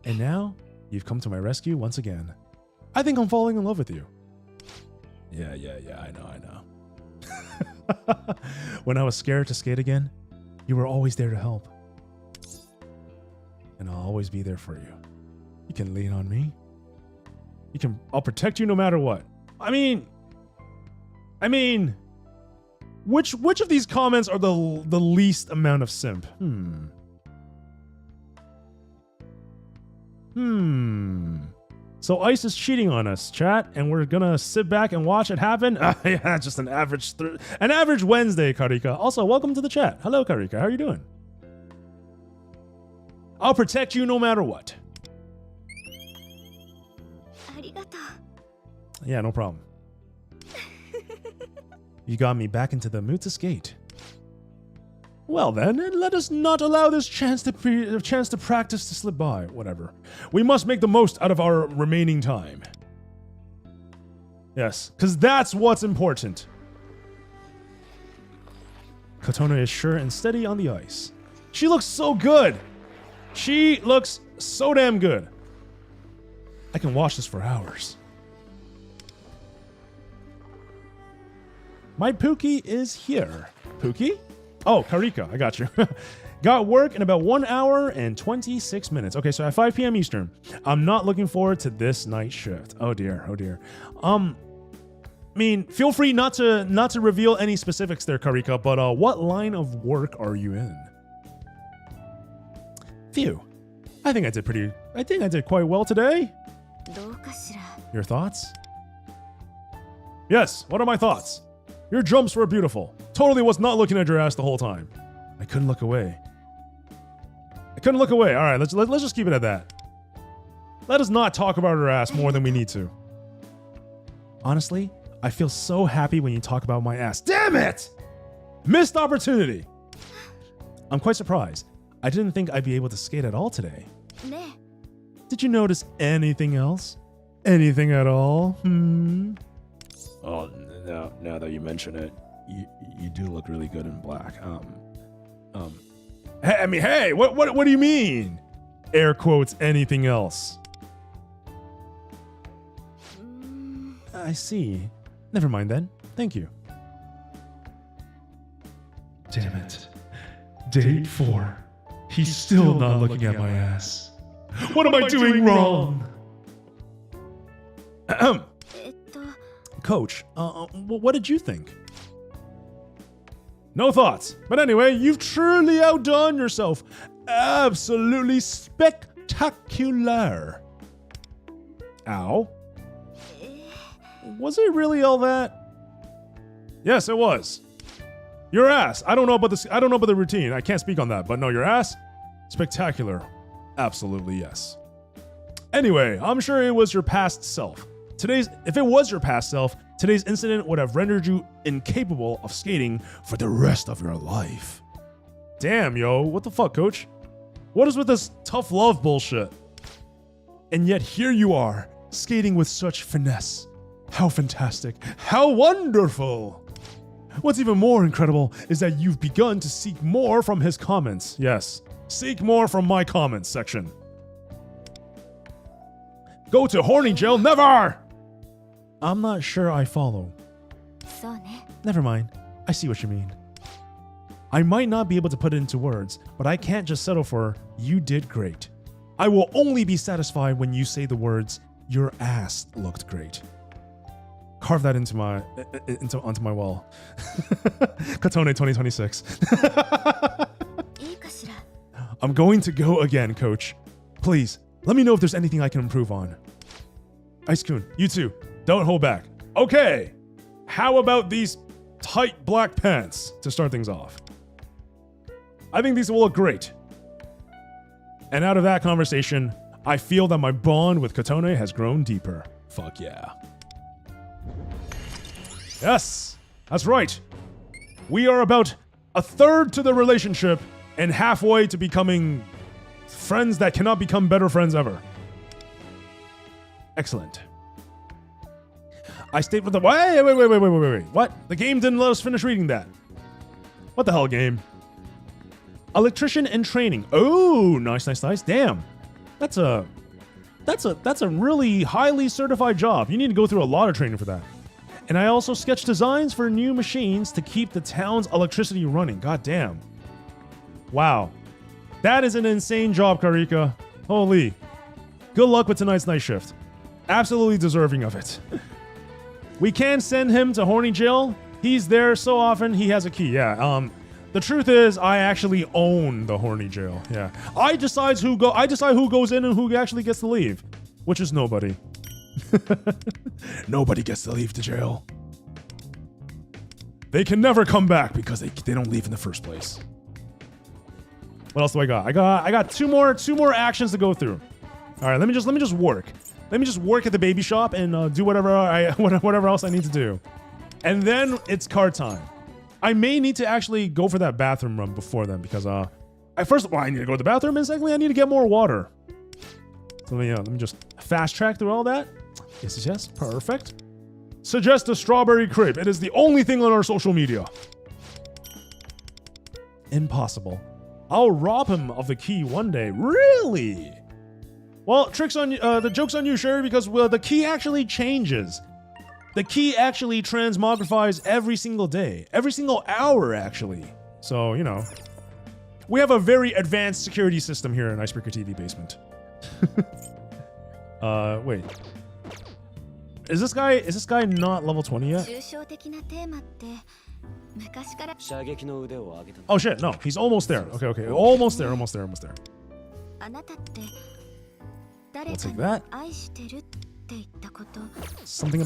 And now, you've come to my rescue once again. I think I'm falling in love with you. Yeah, I know. When I was scared to skate again, you were always there to help. And I'll always be there for you. You can lean on me. I'll protect you no matter what. I mean, which of these comments are the least amount of simp? So Ice is cheating on us, chat, and we're gonna sit back and watch it happen? Yeah, just an average Wednesday, Karika. Also, welcome to the chat. Hello, Karika. How are you doing? I'll protect you no matter what. ありがとう Yeah, no problem. You got me back into the mood to skate. Well then, let us not allow this chance to practice to slip by. Whatever. We must make the most out of our remaining time. Yes, because that's what's important. Kotone is sure and steady on the ice. She looks so good. She looks so damn good. I can watch this for hours. My Pookie is here. Pookie? Oh, Karika, I got you. Got work in about 1 hour and 26 minutes. Okay, so at 5 p.m. Eastern. I'm not looking forward to this night shift. Oh dear. I mean, feel free not to reveal any specifics there, Karika, but what line of work are you in? Phew. I think I did quite well today. どうかしら Your thoughts? Yes, what are my thoughts? Your jumps were beautiful. Totally was not looking at your ass the whole time. I couldn't look away. All right, let's just keep it at that. Let us not talk about her ass more than we need to. Honestly, I feel so happy when you talk about my ass. Damn it! Missed opportunity. I'm quite surprised. I didn't think I'd be able to skate at all today. ね Did you notice anything else? Anything at all? Oh, now that you mention it, you do look really good in black. Hey, what do you mean? Air quotes, anything else? I see. Never mind then. Thank you. Damn it. Date 4. He's still not looking at my ass. What am I doing wrong? えっと Coach, what did you think? No thoughts. But anyway, you've truly outdone yourself. Absolutely spectacular. Ow. Was it really all that? Yes, it was. Your ass. I don't know about the routine. I can't speak on that. But no, your ass, spectacular. Absolutely yes. Anyway, I'm sure it was your past self. If it was your past self, today's incident would have rendered you incapable of skating for the rest of your life. Damn, yo, what the fuck, coach? What is with this tough love bullshit? And yet here you are, skating with such finesse. How fantastic. How wonderful. What's even more incredible is that you've begun to seek more from his comments. Yes, seek more from my comments section. Go to horny jail, never! I'm not sure I follow. そうね Never mind. I see what you mean. I might not be able to put it into words, but I can't just settle for you did great. I will only be satisfied when you say the words your ass looked great. Carve that onto my wall. Katone 2026. いいかしら I'm going to go again, coach. Please, let me know if there's anything I can improve on. Ice-kun, you too. Don't hold back. Okay, how about these tight black pants to start things off? I think these will look great. And out of that conversation, I feel that my bond with Kotone has grown deeper. Fuck yeah. Yes, that's right. We are about a third to the relationship, and halfway to becoming friends that cannot become better friends ever. Excellent. I stayed with the wait. What? The game didn't let us finish reading that. What the hell, game? Electrician in training. Oh, nice. Damn. That's a really highly certified job. You need to go through a lot of training for that. And I also sketched designs for new machines to keep the town's electricity running. God damn. Wow. That is an insane job, Karika. Holy. Good luck with tonight's night shift. Absolutely deserving of it. We can send him to horny jail. He's there so often, he has a key. Yeah, the truth is, I actually own the horny jail. Yeah, I decide who goes in and who actually gets to leave, which is nobody. Nobody gets to leave the jail. They can never come back because they don't leave in the first place. What else do I got? I got two more actions to go through. All right, let me just work. Let me just work at the baby shop and do whatever else I need to do, and then it's card time. I may need to actually go for that bathroom run before then because first of all, I need to go to the bathroom, and secondly, I need to get more water. So let me just fast track through all that. Yes, perfect. Suggest a strawberry crepe. It is the only thing on our social media. Impossible. I'll rob him of the key one day. Really? Well, the joke's on you, Sherry, because the key actually changes. The key actually transmogrifies every single day. Every single hour, actually. So, you know. We have a very advanced security system here in Icebreaker TV Basement. Wait. Is this guy not level 20 yet? 抽象的なテーマって昔から Oh shit, no. He's almost there. Okay. Almost there. あなたって誰 I'll か take に that. 愛してるって言ったこと Something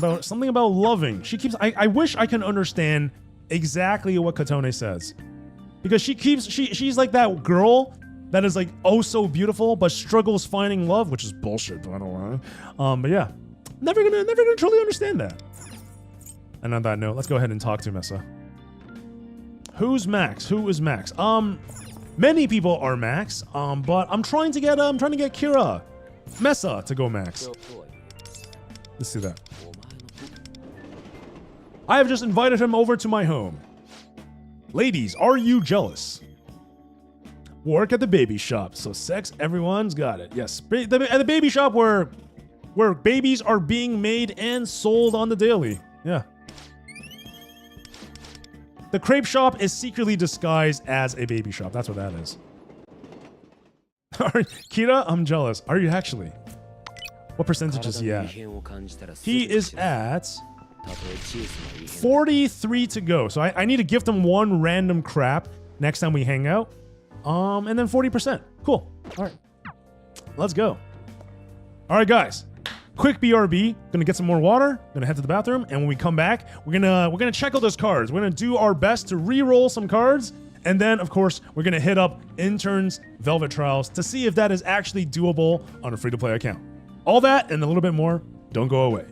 about loving. She keeps I wish I can understand exactly what Katone says. Because she's like that girl that is like oh so beautiful but struggles finding love, which is bullshit, by the way. But yeah. Never gonna truly understand that. And on that note, let's go ahead and talk to Messa. Who's Max? Who is Max? Many people are Max. But I'm trying to get Kira Messa to go Max. Let's see that. I have just invited him over to my home. Ladies, are you jealous? Work at the baby shop, so sex, everyone's got it. Yes, at the baby shop where babies are being made and sold on the daily. Yeah. The crepe shop is secretly disguised as a baby shop. That's what that is. Kira, I'm jealous. Are you actually? What percentage is he at? He is at 43 to go. So I need to gift him one random crap next time we hang out. And then 40%. Cool. All right. Let's go. All right, guys. Quick BRB. Gonna get some more water. Gonna head to the bathroom, and when we come back, we're gonna check out those cards. We're gonna do our best to re-roll some cards, and then of course we're gonna hit up Intern's Velvet Trials to see if that is actually doable on a free-to-play account. All that and a little bit more. Don't go away.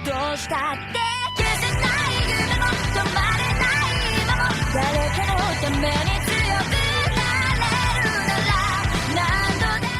どうしたって消せない夢も止まれない今も誰かのために強くなれるなら何度でも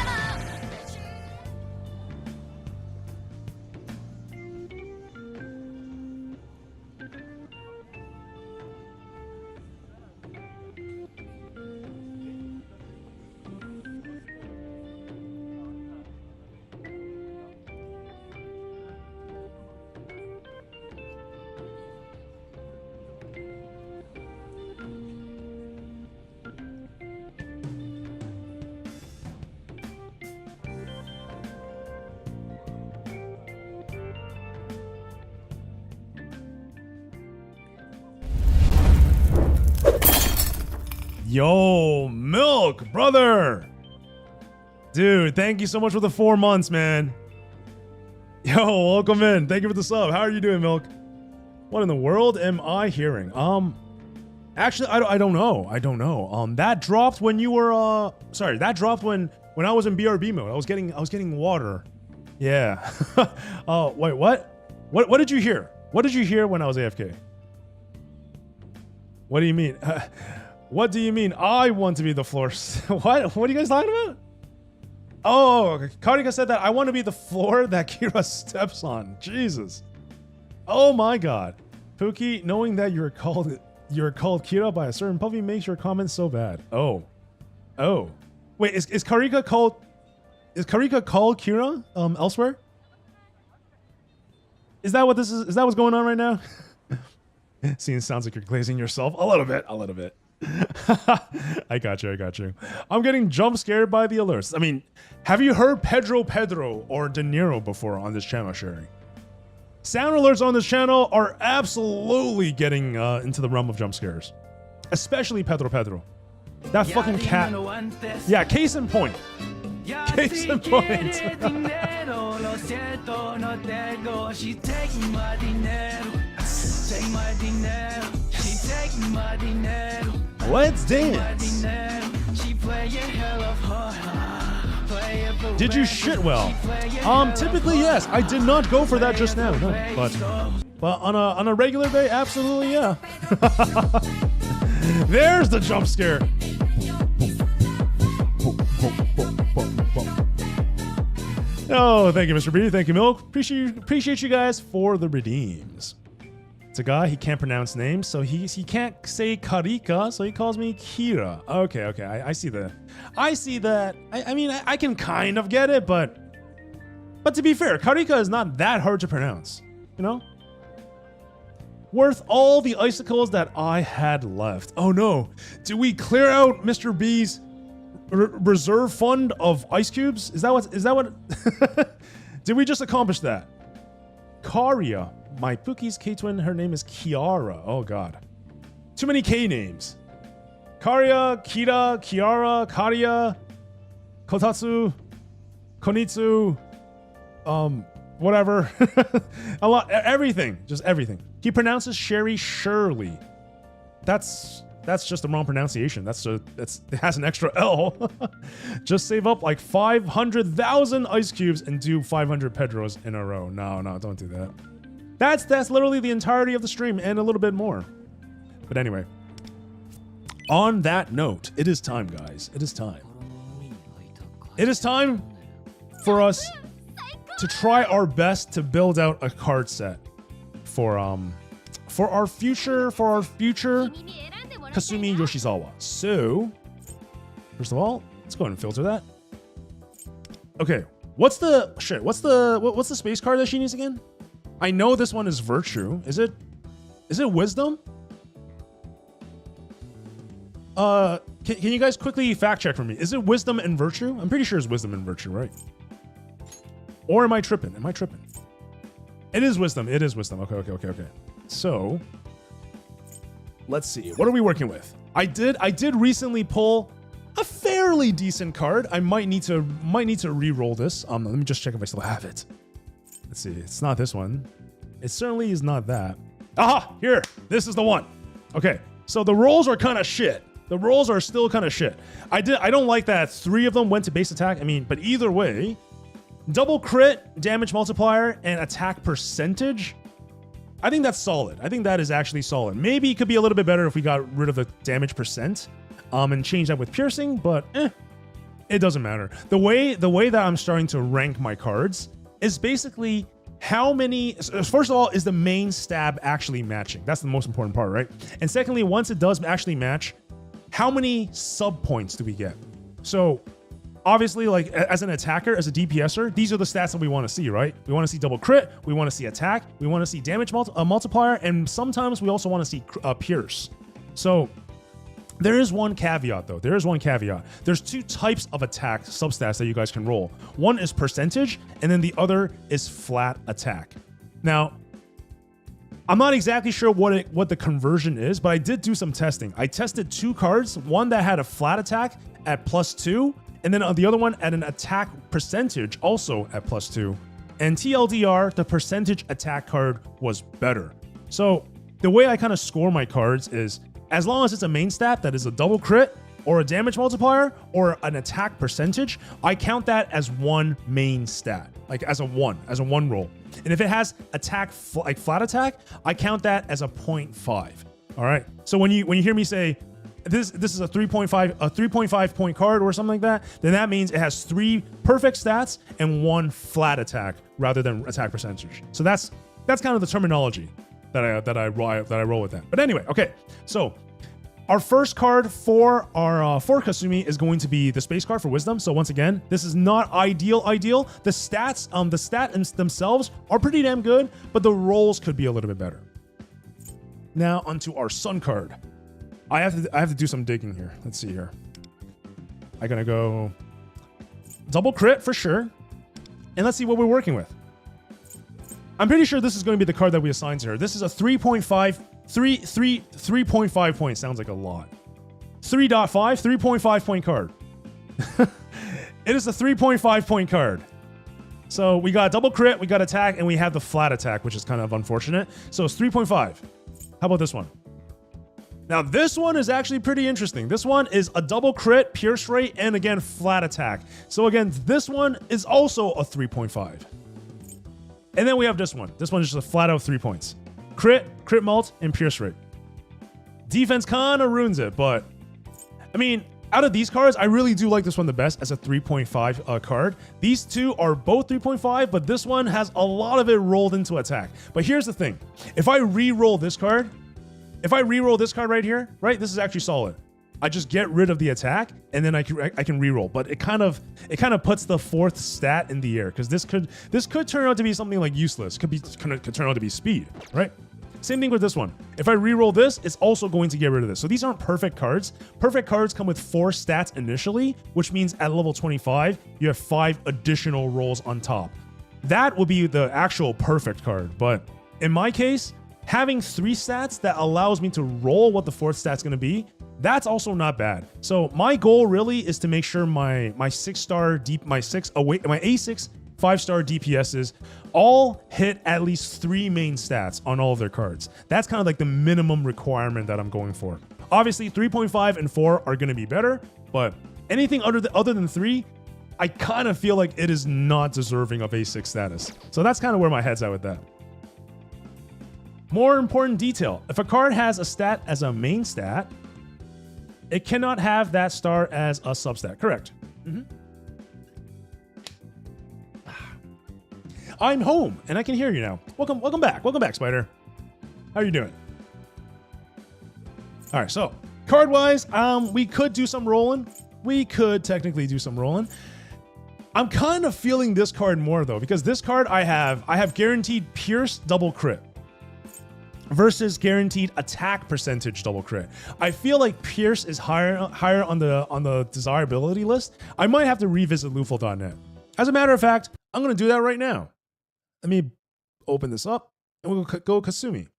Yo, Milk, brother. Dude, thank you so much for the 4 months, man. Yo, welcome in. Thank you for the sub. How are you doing, Milk? What in the world am I hearing? Actually, I don't know. I don't know. That dropped when you were sorry, that dropped when I was in BRB mode. I was getting water. Yeah. Oh, wait, what? What did you hear? What did you hear when I was AFK? What do you mean? What do you mean I want to be the floor? What are you guys talking about? Oh, Karika said that I want to be the floor that Kira steps on. Jesus. Oh my god. Pookie, knowing that you're called Kira by a certain puppy makes your comments so bad. Oh. Oh. Wait, is Karika called Kira elsewhere? Is that what this is? Is that what's going on right now? Sounds like you're glazing yourself a little bit. I got you. I'm getting jump scared by the alerts. I mean, have you heard Pedro or De Niro before on this channel sharing? Sound alerts on this channel are absolutely getting into the realm of jump scares. Especially Pedro. That fucking cat. Yeah, case in point. Case in point. Let's dance. Did you shit well? Typically yes. I did not go for that just now. No, but on a regular day, absolutely yeah. There's the jump scare. Oh, thank you, Mr. B. Thank you, Milk. Appreciate you guys for the redeems. It's a guy, he can't pronounce names, so he can't say Karika, so he calls me Kira. Okay, I see that. I mean, I can kind of get it, but to be fair, Karika is not that hard to pronounce, you know? Worth all the icicles that I had left. Oh no, do we clear out Mr. B's reserve fund of ice cubes? Is that what? Did we just accomplish that? Karia. My Pookie's K-twin, her name is Kiara. Oh god. Too many K names. Karia, Kira, Kiara, Karia, Kotatsu, Konitsu, whatever. A lot, everything. Just everything. He pronounces Sherry Shirley. That's just the wrong pronunciation. It has an extra L. Just save up like 500,000 ice cubes and do 500 Pedros in a row. No, don't do that. That's literally the entirety of the stream and a little bit more. But anyway, on that note, it is time, guys. It is time. It is time for us to try our best to build out a card set for our future Kasumi Yoshizawa. So, first of all, let's go ahead and filter that. Okay, what's the space card that she needs again? I know this one is Virtue. Is it Wisdom? Can you guys quickly fact check for me? Is it Wisdom and Virtue? I'm pretty sure it's Wisdom and Virtue, right? Or am I tripping? It is Wisdom. Okay. So, let's see. What are we working with? I did recently pull a fairly decent card. I might need to re-roll this. Let me just check if I still have it. Let's see. It's not this one. It certainly is not that. Aha! Here. This is the one. Okay. So the rolls are kind of shit. The rolls are still kind of shit. I don't like that 3 of them went to base attack. I mean, but either way, double crit, damage multiplier, and attack percentage. I think that's solid. I think that is actually solid. Maybe it could be a little bit better if we got rid of the damage percent and change that with piercing, but it doesn't matter. The way that I'm starting to rank my cards is basically how many, first of all, is the main stab actually matching? That's the most important part, right? And secondly, once it does actually match, how many sub points do we get? So obviously, like as an attacker, as a DPSer, these are the stats that we want to see, right? We want to see double crit, we want to see attack, we want to see damage multiplier, and sometimes we also want to see pierce. So there is one caveat though. There is one caveat. There's two types of attack substats that you guys can roll. One is percentage, and then the other is flat attack. Now, I'm not exactly sure what the conversion is, but I did do some testing. I tested two cards, one that had a flat attack at +2, and then the other one at an attack percentage also at +2. And TLDR, the percentage attack card was better. So the way I kind of score my cards is, as long as it's a main stat that is a double crit or a damage multiplier or an attack percentage, I count that as one main stat, like as a one roll. And if it has attack, like flat attack, I count that as a 0.5. All right. So when you hear me say this is a 3.5 point card or something like that, then that means it has 3 perfect stats and 1 flat attack rather than attack percentage. So that's kind of the terminology that I roll with that. But anyway, okay. So our first card for Kasumi is going to be the space card for wisdom. So once again, this is not ideal. The stats themselves are pretty damn good, but the rolls could be a little bit better. Now onto our sun card. I have to do some digging here. Let's see here. I'm gonna go double crit for sure, and let's see what we're working with. I'm pretty sure this is going to be the card that we assign to her. This is a 3.5 points. Sounds like a lot. 3.5 point card. It is a 3.5 point card. So we got double crit, we got attack, and we have the flat attack, which is kind of unfortunate. So it's 3.5. How about this one? Now this one is actually pretty interesting. This one is a double crit, pierce rate, and again, flat attack. So again, this one is also a 3.5. And then we have this one. This one is just a flat out 3 points. Crit mult, and pierce rate. Defense kind of ruins it, but I mean, out of these cards, I really do like this one the best as a 3.5 card. These two are both 3.5, but this one has a lot of it rolled into attack. But here's the thing. If I re-roll this card right here, right, this is actually solid. I just get rid of the attack, and then I can re-roll. But it kind of puts the fourth stat in the air, because this could turn out to be something like useless. Could turn out to be speed, right? Same thing with this one. If I re-roll this, it's also going to get rid of this. So these aren't perfect cards. Perfect cards come with 4 stats initially, which means at level 25, you have 5 additional rolls on top. That will be the actual perfect card. But in my case, having 3 stats that allows me to roll what the 4th stat's going to be, that's also not bad. So my goal really is to make sure my A6 5-star DPSs all hit at least 3 main stats on all of their cards. That's kind of like the minimum requirement that I'm going for. Obviously 3.5 and 4 are going to be better, but anything other than 3, I kind of feel like it is not deserving of A6 status. So that's kind of where my head's at with that. More important detail. If a card has a stat as a main stat, it cannot have that star as a substat. Correct. I'm home, and I can hear you now. Welcome back. Welcome back, Spider. How are you doing? All right, so card-wise, we could do some rolling. We could technically do some rolling. I'm kind of feeling this card more, though, because this card I have guaranteed pierce double crit versus guaranteed attack percentage double crit. I feel like pierce is higher on the desirability list. I might have to revisit Lufel.net. As a matter of fact, I'm going to do that right now. Let me open this up and we'll go Kasumi.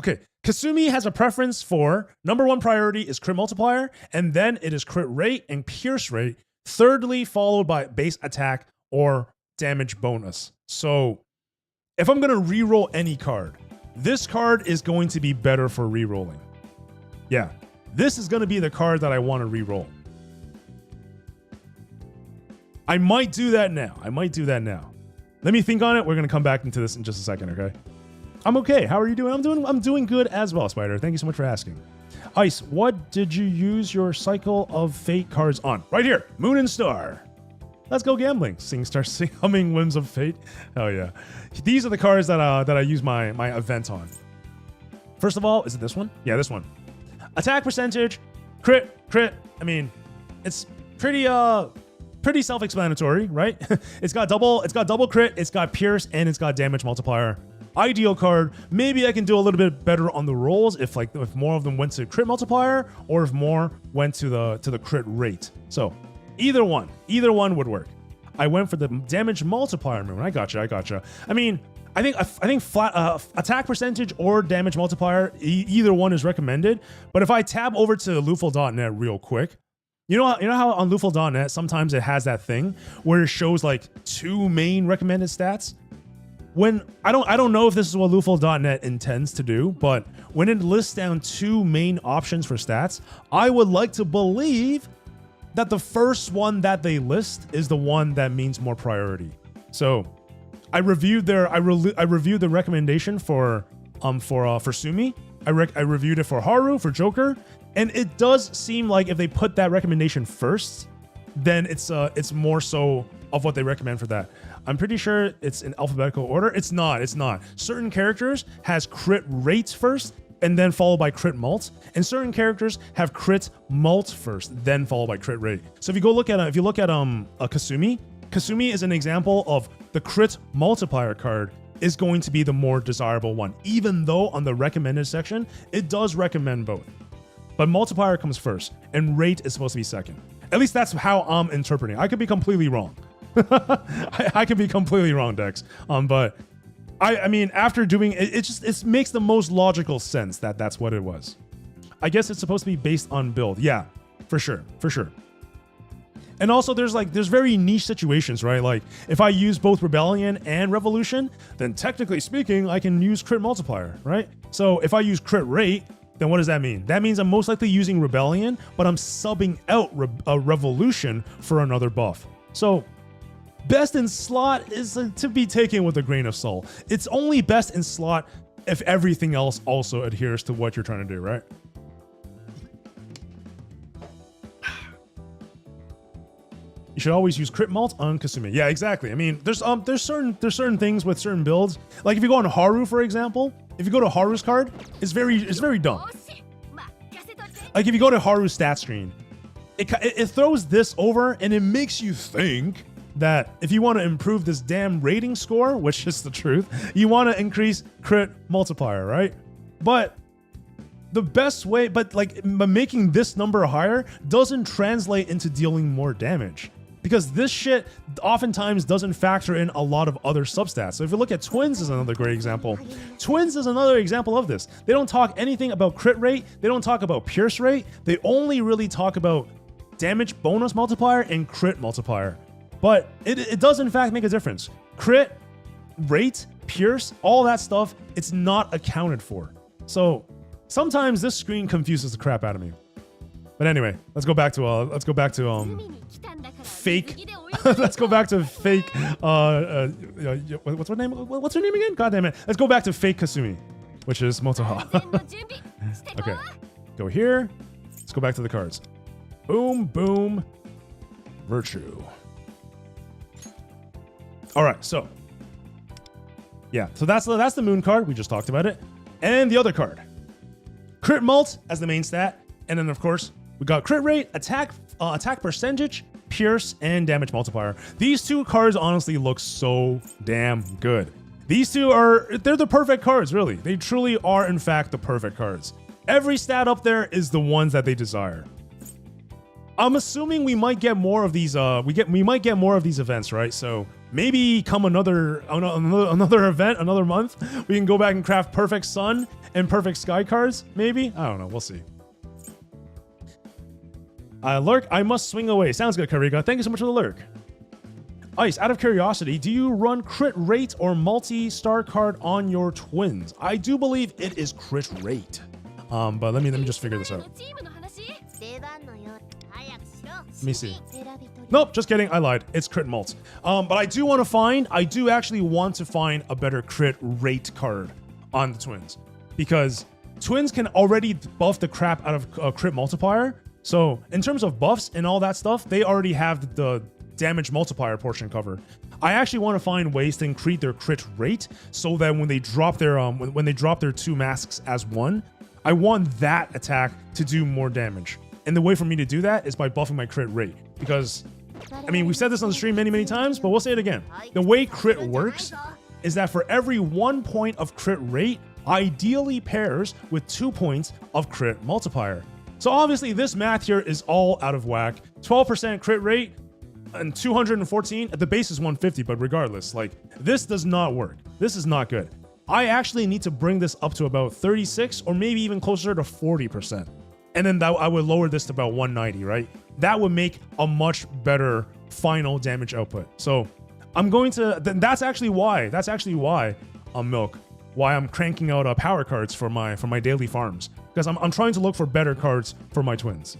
Okay, Kasumi has a preference for number 1 priority is crit multiplier, and then it is crit rate and pierce rate, thirdly followed by base attack or damage bonus. So if I'm going to reroll any card, this card is going to be better for rerolling. Yeah, this is going to be the card that I want to reroll. I might do that now. Let me think on it. We're gonna come back into this in just a second, okay? I'm okay. How are you doing? I'm doing good as well, Spider. Thank you so much for asking. Ice, what did you use your Cycle of Fate cards on? Right here, Moon and Star. Let's go gambling. Sing, humming Whims of Fate. Hell yeah. These are the cards that I use my event on. First of all, is it this one? Yeah, this one. Attack percentage, crit. I mean, it's pretty self-explanatory, right? It's got double crit, it's got pierce, and it's got damage multiplier. Ideal card. Maybe I can do a little bit better on the rolls if more of them went to crit multiplier or if more went to the crit rate. So either one would work. I went for the damage multiplier moon. I gotcha. I mean, I think flat attack percentage or damage multiplier, either one is recommended. But if I tab over to Lufel.net real quick, you know how on Lufel.net sometimes it has that thing where it shows like 2 main recommended stats. When I don't know if this is what Lufel.net intends to do, but when it lists down 2 main options for stats, I would like to believe that the first one that they list is the one that means more priority. So I reviewed I reviewed the recommendation for Sumi. I reviewed it for Haru, for Joker, and it does seem like if they put that recommendation first, then it's more so of what they recommend for that. I'm pretty sure it's in alphabetical order. It's not. Certain characters has crit rates first and then followed by crit mult, and certain characters have crit mult first, then followed by crit rate. So if you look at a Kasumi is an example of the crit multiplier card is going to be the more desirable one, even though on the recommended section, it does recommend both. But multiplier comes first, and rate is supposed to be second. At least that's how I'm interpreting. I could be completely wrong. I could be completely wrong, Dex. But I mean, after doing it, it makes the most logical sense that that's what it was. I guess it's supposed to be based on build. Yeah, for sure. And also there's very niche situations, right? Like if I use both Rebellion and Revolution, then technically speaking, I can use crit multiplier, right? So if I use crit rate, then what does that mean? That means I'm most likely using Rebellion, but I'm subbing out Revolution for another buff. So best in slot is to be taken with a grain of salt. It's only best in slot if everything else also adheres to what you're trying to do, right? You should always use crit mult on Kasumi. Yeah, exactly. I mean, there's certain things with certain builds. Like if you go on Haru, for example, if you go to Haru's card, it's very dumb. Like if you go to Haru's stat screen, it throws this over and it makes you think that if you want to improve this damn rating score, which is the truth, you want to increase crit multiplier, right? But the best way, but making this number higher doesn't translate into dealing more damage. Because this shit oftentimes doesn't factor in a lot of other substats. So if you look at Twins is another great example. Twins is another example of this. They don't talk anything about crit rate. They don't talk about pierce rate. They only really talk about damage bonus multiplier and crit multiplier. But it does in fact make a difference. Crit, rate, pierce, all that stuff, it's not accounted for. So sometimes this screen confuses the crap out of me. But anyway, let's go back to fake. Let's go back to fake. What's her name? What's her name again? God damn it! Let's go back to fake Kasumi, which is Motoha. Okay, go here. Let's go back to the cards. Boom, boom, virtue. All right, so yeah, so that's the moon card. We just talked about it, and the other card, crit mult as the main stat, and then of course we got crit rate, attack percentage, pierce, and damage multiplier. These two cards honestly look so damn good. These two they're the perfect cards, really. They truly are in fact the perfect cards. Every stat up there is the ones that they desire. I'm assuming we might get more of these. We might get more of these events, right? So maybe come another event, another month, we can go back and craft perfect sun and perfect sky cards. Maybe, I don't know. We'll see. Lurk, I must swing away. Sounds good, Kariga. Thank you so much for the lurk. Ice, out of curiosity, do you run crit rate or multi-star card on your twins? I do believe it is crit rate. But let me just figure this out. Let me see. Nope, just kidding. I lied. It's crit mults. But I do actually want to find a better crit rate card on the twins, because twins can already buff the crap out of a crit multiplier. So in terms of buffs and all that stuff, they already have the damage multiplier portion covered. I actually want to find ways to increase their crit rate so that when they drop their when they drop their 2 masks as one, I want that attack to do more damage. And the way for me to do that is by buffing my crit rate. Because, I mean, we've said this on the stream many times, but we'll say it again. The way crit works is that for every 1 point of crit rate, ideally pairs with 2 points of crit multiplier. So obviously this math here is all out of whack. 12% crit rate and 214 at the base is 150, but regardless, like, this does not work. This is not good. I actually need to bring this up to about 36 or maybe even closer to 40%. And then I would lower this to about 190, right? That would make a much better final damage output. So I'm going to, that's actually why Milk, why I'm cranking out power cards for my daily farms, because I'm trying to look for better cards for my twins.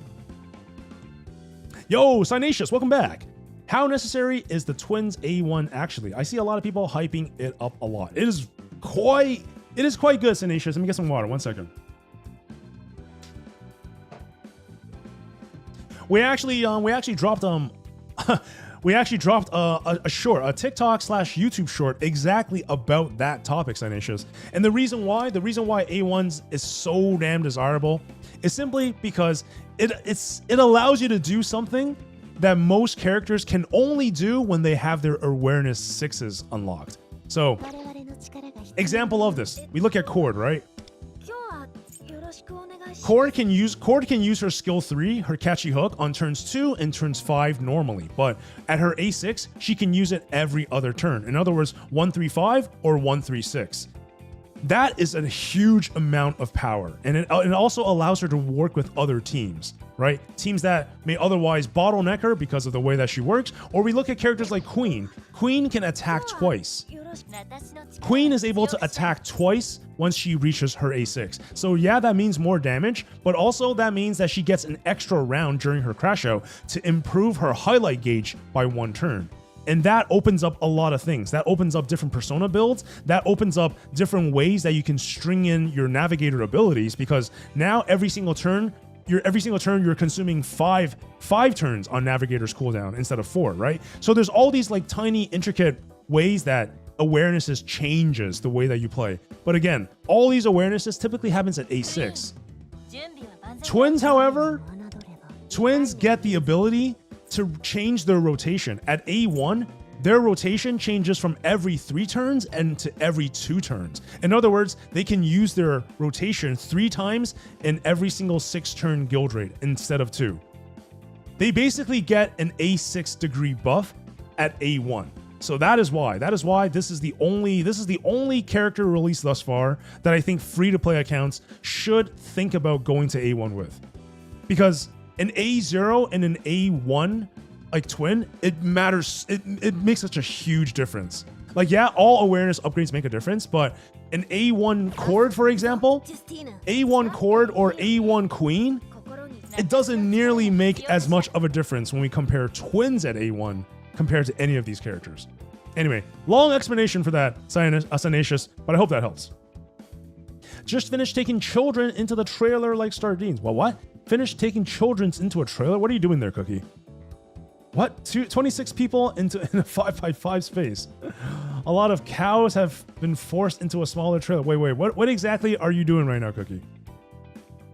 Yo, Synacious, welcome back. How necessary is the twins A1 actually? I see a lot of people hyping it up a lot. It is quite good, Synacious. Let me get some water. 1 second. We actually dropped a short, a TikTok/YouTube short exactly about that topic, Synacious. And the reason why A1s is so damn desirable is simply because it allows you to do something that most characters can only do when they have their awareness 6s unlocked. So, example of this, we look at Cord, right? Cord can use her skill 3, her catchy hook, on turns 2 and turns 5 normally, but at her A6, she can use it every other turn. In other words, 135 or 136. That is a huge amount of power, and it also allows her to work with other teams, right? Teams that may otherwise bottleneck her because of the way that she works. Or we look at characters like Queen. Queen can attack twice. Queen is able to attack twice once she reaches her A6. So yeah, that means more damage, but also that means that she gets an extra round during her crash out to improve her highlight gauge by 1 turn. And that opens up a lot of things. That opens up different persona builds. That opens up different ways that you can string in your navigator abilities, because now every single turn you're consuming five turns on navigator's cooldown instead of 4, right? So there's all these like tiny intricate ways that awarenesses changes the way that you play. But again, all these awarenesses typically happens at A6. Twins, however, get the ability to change their rotation. At A1, their rotation changes from every 3 turns and to every 2 turns. In other words, they can use their rotation 3 times in every single 6-turn guild raid instead of 2. They basically get an A6 degree buff at A1. So that is why this is the only character released thus far that I think free-to-play accounts should think about going to A1 with. Because an A0 and an A1 like twin, it matters. It makes such a huge difference. Like, yeah, all awareness upgrades make a difference, but an A1 Cord, for example, A1 Cord or A1 Queen, it doesn't nearly make as much of a difference when we compare twins at A1 compared to any of these characters. Anyway, long explanation for that, Synacious, but I hope that helps. Just finished taking children into the trailer like Stardines. Well, what? Finished taking children into a trailer? What are you doing there, Cookie? What? 26 people in a 5x5 space. A lot of cows have been forced into a smaller trailer. Wait, what exactly are you doing right now, Cookie?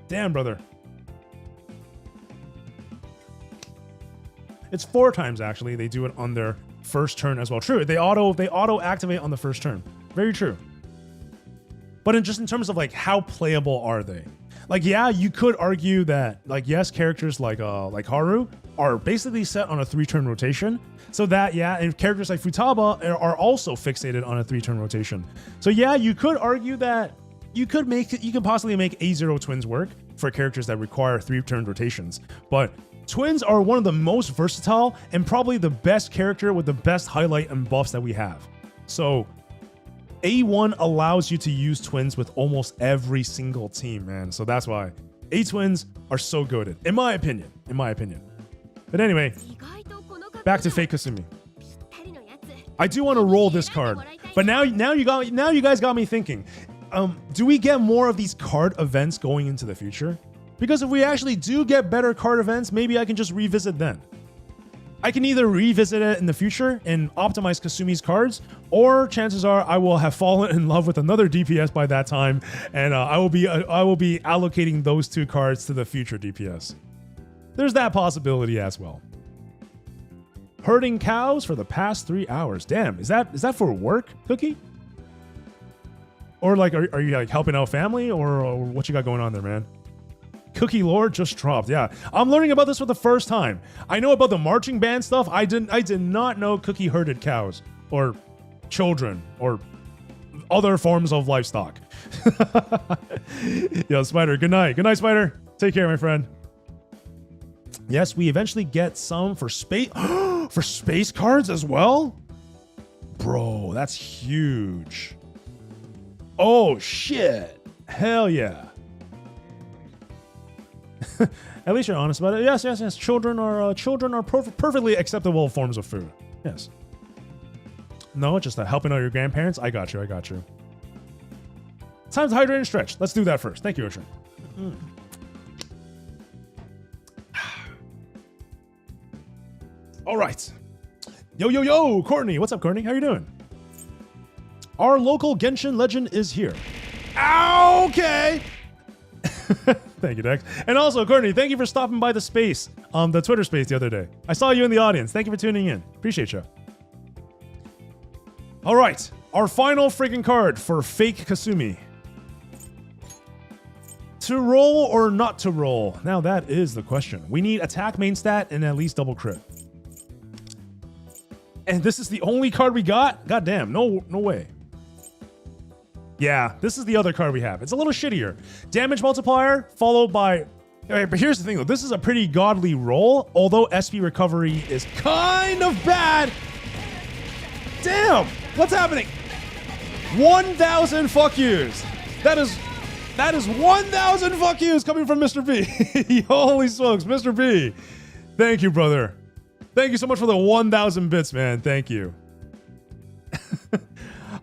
Damn, brother. It's 4 times, actually. They do it on their first turn as well. True, they auto activate on the first turn. Very true. But in terms of like how playable are they? Like, yeah, you could argue that, like, yes, characters like Haru are basically set on a 3-turn rotation. So that, yeah, and characters like Futaba are also fixated on a 3-turn rotation. So yeah, you could argue that you could possibly make A0 twins work for characters that require 3-turn rotations. But twins are one of the most versatile and probably the best character with the best highlight and buffs that we have. So A1 allows you to use twins with almost every single team, man. So that's why A-twins are so goated, in my opinion. But anyway, 意外とこの格好 back to fake Kasumi. ぴったりのやつ I do want to roll this card, but now you guys got me thinking. Do we get more of these card events going into the future? Because if we actually do get better card events, maybe I can just revisit then. I can either revisit it in the future and optimize Kasumi's cards, or chances are I will have fallen in love with another DPS by that time, and I will be allocating those two cards to the future DPS. There's that possibility as well. Herding cows for the past 3 hours. Damn, is that for work, Cookie? Or like, are you like helping out family, or what you got going on there, man? Cookie lore just dropped. Yeah, I'm learning about this for the first time. I know about the marching band stuff. I did not know Cookie herded cows or children or other forms of livestock. Yo, Spider, good night. Good night, Spider. Take care, my friend. Yes, we eventually get some for space for space cards as well. Bro, that's huge. Oh shit. Hell yeah. At least you're honest about it. Yes. Children are perfectly acceptable forms of food. Yes. No, just helping out your grandparents. I got you. Time to hydrate and stretch. Let's do that first. Thank you, Ocean. All right. Yo, Courtney. What's up, Courtney? How you doing? Our local Genshin legend is here. Okay. Thank you, Dex. And also, Courtney, thank you for stopping by the space, the Twitter space the other day. I saw you in the audience. Thank you for tuning in. Appreciate you. All right, our final freaking card for fake Kasumi. To roll or not to roll? Now that is the question. We need attack main stat and at least double crit. And this is the only card we got? God damn, no way. Yeah, this is the other card we have. It's a little shittier. Damage multiplier followed by... Okay, but here's the thing though. This is a pretty godly roll, although SP recovery is kind of bad. Damn, what's happening? 1,000 fuck yous. That is 1,000 fuck yous coming from Mr. B. Holy smokes, Mr. B. Thank you, brother. Thank you so much for the 1,000 bits, man. Thank you.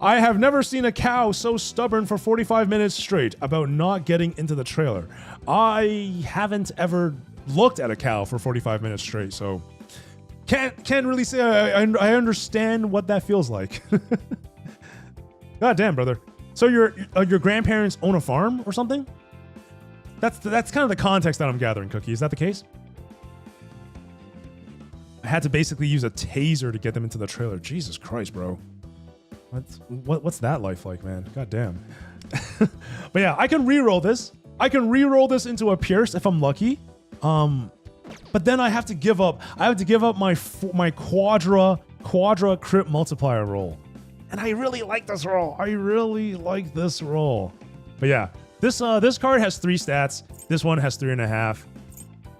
I have never seen a cow so stubborn for 45 minutes straight about not getting into the trailer. I haven't ever looked at a cow for 45 minutes straight, so can't really say I understand what that feels like. God damn, brother. So your grandparents own a farm or something? That's kind of the context that I'm gathering, Cookie. Is that the case? I had to basically use a taser to get them into the trailer. Jesus Christ, bro. What's that life like, man? God damn. But yeah, I can reroll this. I can reroll this into a Pierce if I'm lucky. But then I have to give up. I have to give up my quadra crit multiplier roll. And I really like this roll. I really like this roll. But yeah, this card has 3 stats. This one has 3.5.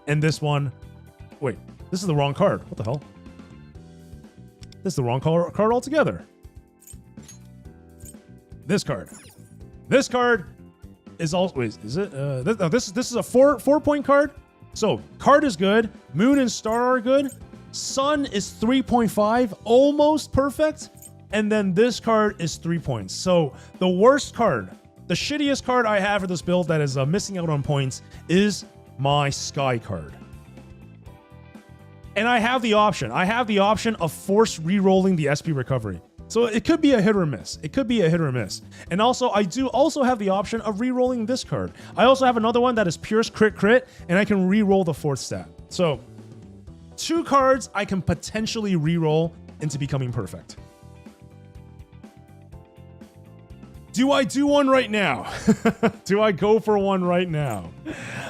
And this one, wait, this is the wrong card. What the hell? This is the wrong card altogether. This card is also, wait, is it? This is a 4-point card. So card is good. Moon and star are good. Sun is 3.5, almost perfect. And then this card is 3 points. So the worst card, the shittiest card I have for this build that is missing out on points is my Sky card. And I have the option. Of force re-rolling the SP recovery. So it could be a hit or miss. And also, I do also have the option of re-rolling this card. I also have another one that is Pierce crit, and I can re-roll the 4th stat. So 2 cards I can potentially re-roll into becoming perfect. Do I do one right now? Do I go for one right now?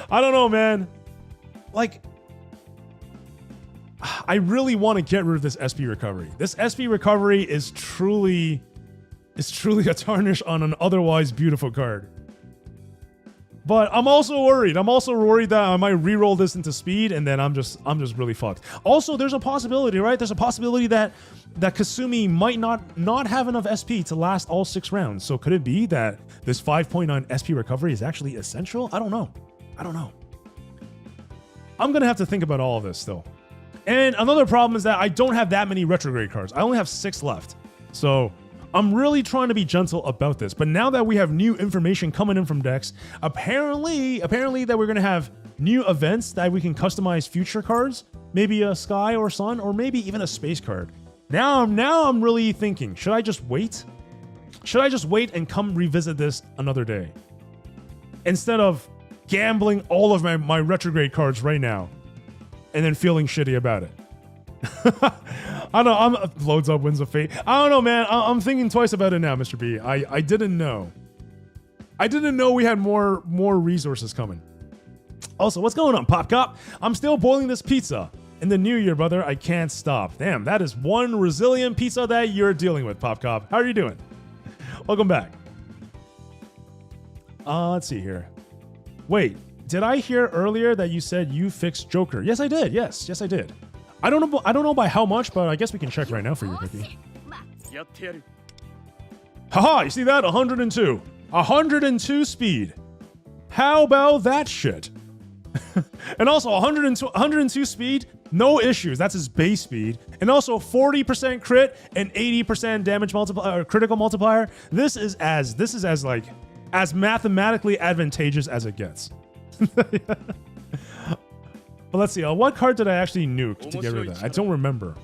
I don't know, man. Like, I really want to get rid of this SP recovery. This SP recovery is truly a tarnish on an otherwise beautiful card. But I'm also worried. That I might re-roll this into speed and then I'm just really fucked. Also, there's a possibility, right? There's a possibility that Kasumi might not have enough SP to last all 6 rounds. So could it be that this 5.9 SP recovery is actually essential? I don't know. I'm gonna have to think about all of this still. And another problem is that I don't have that many retrograde cards. I only have 6 left. So I'm really trying to be gentle about this. But now that we have new information coming in from decks, apparently that we're going to have new events that we can customize future cards, maybe a sky or sun, or maybe even a space card. Now I'm really thinking, should I just wait? Should I just wait and come revisit this another day? Instead of gambling all of my retrograde cards right now and then feeling shitty about it. I don't know, I'm loads up Winds of Fate. I don't know, man. I'm thinking twice about it now, Mr. B. I didn't know. I didn't know we had more resources coming. Also, what's going on, Pop Cop? I'm still boiling this pizza. In the new year, brother, I can't stop. Damn, that is one resilient pizza that you're dealing with, Pop Cop. How are you doing? Welcome back. Let's see here. Wait, did I hear earlier that you said you fixed Joker? Yes, I did. Yes, I did. I don't know by how much, but I guess we can check right now for you, Ricky. Haha, you see that? 102. 102 speed. How about that shit? And also 102 speed, no issues. That's his base speed. And also 40% crit and 80% damage multiplier, critical multiplier. This is as mathematically advantageous as it gets. But let's see. What card did I actually nuke to get rid of that? I don't remember.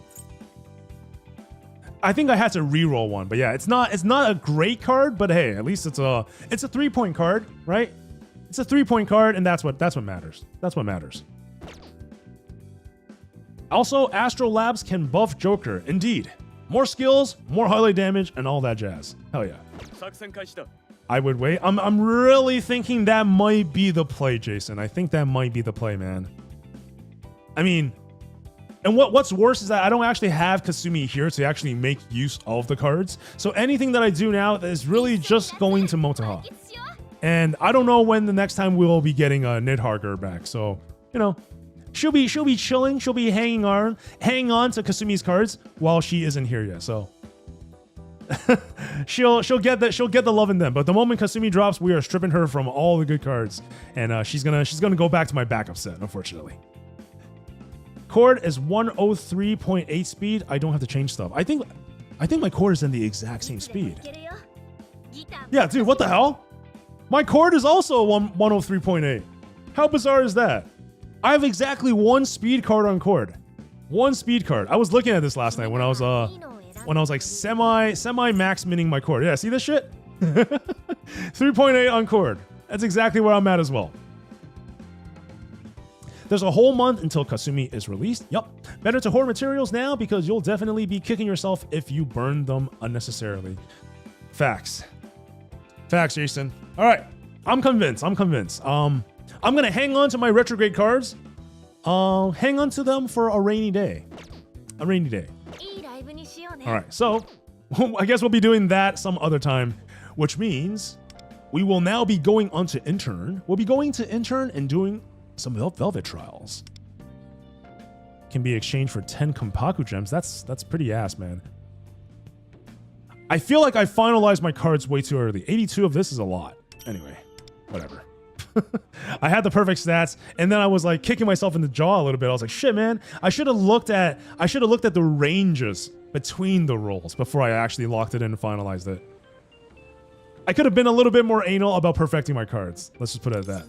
I think I had to reroll one, but yeah, it's not a great card, but hey, at least it's a 3-point card, right? It's a 3-point card, and that's what matters. That's what matters. Also, Astro Labs can buff Joker. Indeed. More skills, more highlight damage, and all that jazz. Hell yeah. I would wait. I'm really thinking that might be the play, Jason. I think that might be the play, man. I mean, and what's worse is that I don't actually have Kasumi here to actually make use of the cards. So anything that I do now is really just going to Motoha. And I don't know when the next time we'll be getting a Nidharger back. So, you know, she'll be chilling. She'll be hanging on to Kasumi's cards while she isn't here yet. So she'll get the love in them. But the moment Kasumi drops, we are stripping her from all the good cards, and she's gonna go back to my backup set, unfortunately. Cord is 103.8 speed. I don't have to change stuff. I think my cord is in the exact same speed. Yeah, dude, what the hell? My cord is also 103.8. How bizarre is that? I have exactly one speed card on cord. One speed card. I was looking at this last night when I was like semi max mining my cord. Yeah, see this shit? 3.8 on cord. That's exactly where I'm at as well. There's a whole month until Kasumi is released. Yup. Better to hoard materials now because you'll definitely be kicking yourself if you burn them unnecessarily. Facts. Facts, Jason. All right. I'm convinced. I'm going to hang on to my retrograde cards. Hang on to them for a rainy day. A rainy day. All right. So I guess we'll be doing that some other time, which means we will now be going on to intern. We'll be going to intern and doing some velvet trials. Can be exchanged for 10 Kompaku gems. That's pretty ass, man. I feel like I finalized my cards way too early. 82 of this is a lot. Anyway, whatever. I had the perfect stats, and then I was like kicking myself in the jaw a little bit. I was like, shit, man. I should have looked at the ranges between the rolls before I actually locked it in and finalized it. I could have been a little bit more anal about perfecting my cards. Let's just put it at that.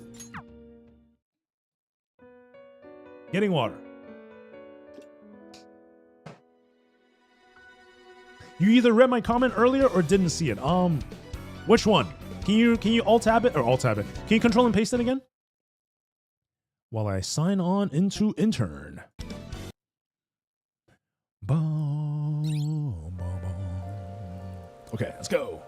Getting water. You either read my comment earlier or didn't see it. Which one? Can you alt tab it or alt tab it? Can you control and paste it again? While I sign on into intern. Okay, let's go.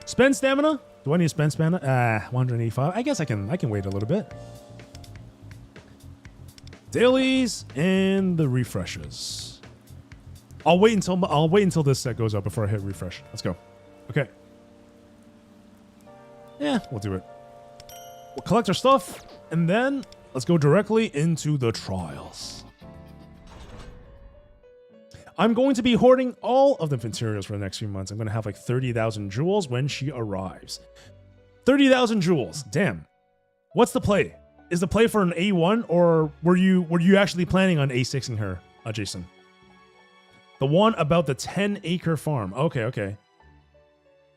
Spend stamina? Do I need to spend stamina? 185. I guess I can wait a little bit. Dailies and the refreshes. I'll wait until this set goes up before I hit refresh. Let's go. Okay. Yeah, we'll do it. We'll collect our stuff, and then let's go directly into the trials. I'm going to be hoarding all of the materials for the next few months. I'm going to have like 30,000 jewels when she arrives. 30,000 jewels. Damn. What's the play? is the play for an A1, or were you actually planning on A6ing her, Jason? The one about the 10-acre farm. Okay.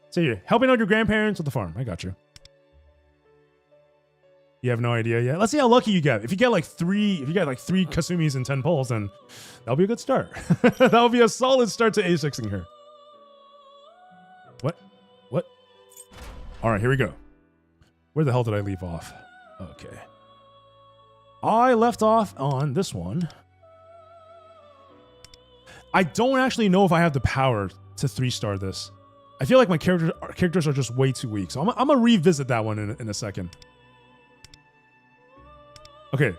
So you're helping out your grandparents with the farm. I got you. You have no idea yet. Let's see how lucky you get. If you get like three Kasumis and 10 pulls, then that'll be a good start. That'll be a solid start to A6ing her. What? All right, here we go. Where the hell did I leave off? Okay. I left off on this one. I don't actually know if I have the power to 3-star this. I feel like my characters are just way too weak. So I'm gonna revisit that one in a second. Okay.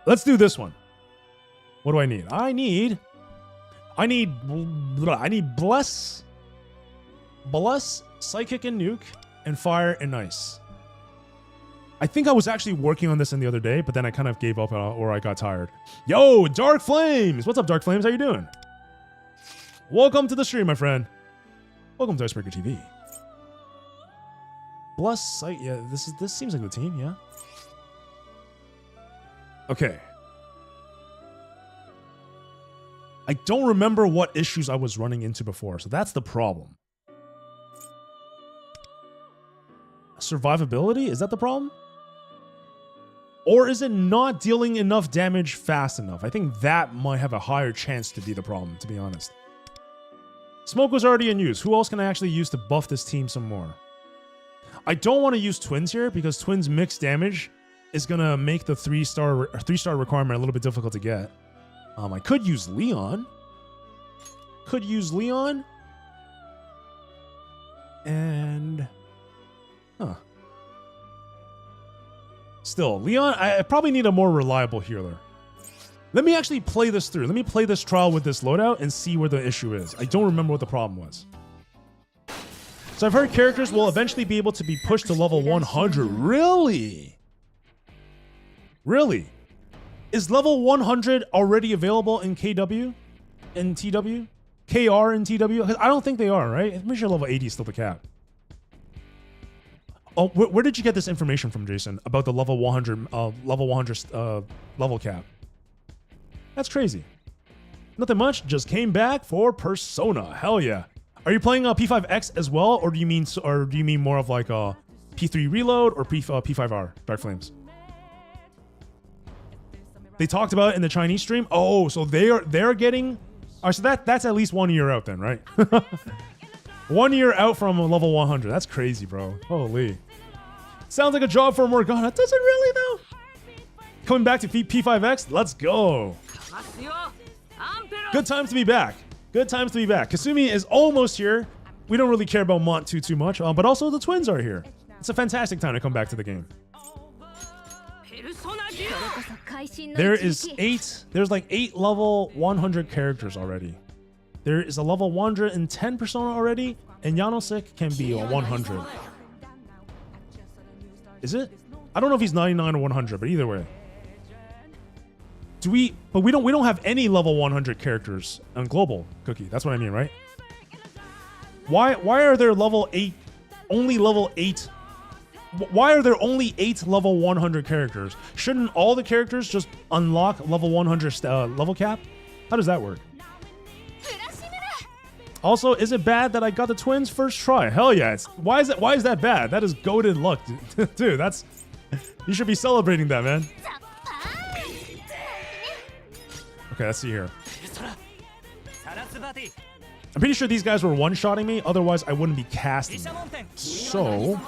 Let's do this one. What do I need? I need Bless, Psychic and Nuke, and Fire and Ice. I think I was actually working on this in the other day, but then I kind of gave up or I got tired. Yo, Dark Flames! What's up, Dark Flames? How you doing? Welcome to the stream, my friend. Welcome to Icebreaker TV. Bless, Psych. Yeah, this seems like the team. Yeah. Okay. I don't remember what issues I was running into before, so that's the problem. Survivability? Is that the problem? Or is it not dealing enough damage fast enough? I think that might have a higher chance to be the problem, to be honest. Smoke was already in use. Who else can I actually use to buff this team some more? I don't want to use Twins here because Twins mixed damage is going to make the 3-star requirement a little bit difficult to get. I could use Leon. And... Huh. Still, Leon, I probably need a more reliable healer. Let me actually play this through. Let me play this trial with this loadout and see where the issue is. I don't remember what the problem was. So I've heard characters will eventually be able to be pushed to level 100. Really? Really? Is level 100 already available in KW? In TW? KR and TW? I don't think they are, right? I'm pretty sure level 80 is still the cap. Oh, where did you get this information from, Jason? About the level 100 level cap? That's crazy. Nothing much. Just came back for Persona. Hell yeah. Are you playing P5X as well, or do you mean more of like a P3 Reload or P5R Dark Flames? They talked about it in the Chinese stream. Oh, so they're getting. All right, so that's at least 1 year out then, right? 1 year out from level 100. That's crazy, bro. Holy. Sounds like a job for Morgana. Does it really, though? Coming back to P5X? Let's go. Good times to be back. Good times to be back. Kasumi is almost here. We don't really care about Mont too much, but also the twins are here. It's a fantastic time to come back to the game. There's like 8 level 100 characters already. There is a level 110 Persona already, and Yanosek can be a 100. Is it? I don't know if he's 99 or 100, but either way. But we don't have any level 100 characters on global, Cookie. That's what I mean, right? Why are there level 8 only level 8? Why are there only 8 level 100 characters? Shouldn't all the characters just unlock level 100 level cap? How does that work? Also, is it bad that I got the twins first try? Hell yeah! Why is that bad? That is goated luck, dude. That's you should be celebrating that, man. Okay, let's see here. I'm pretty sure these guys were one-shotting me. Otherwise, I wouldn't be casting them. So,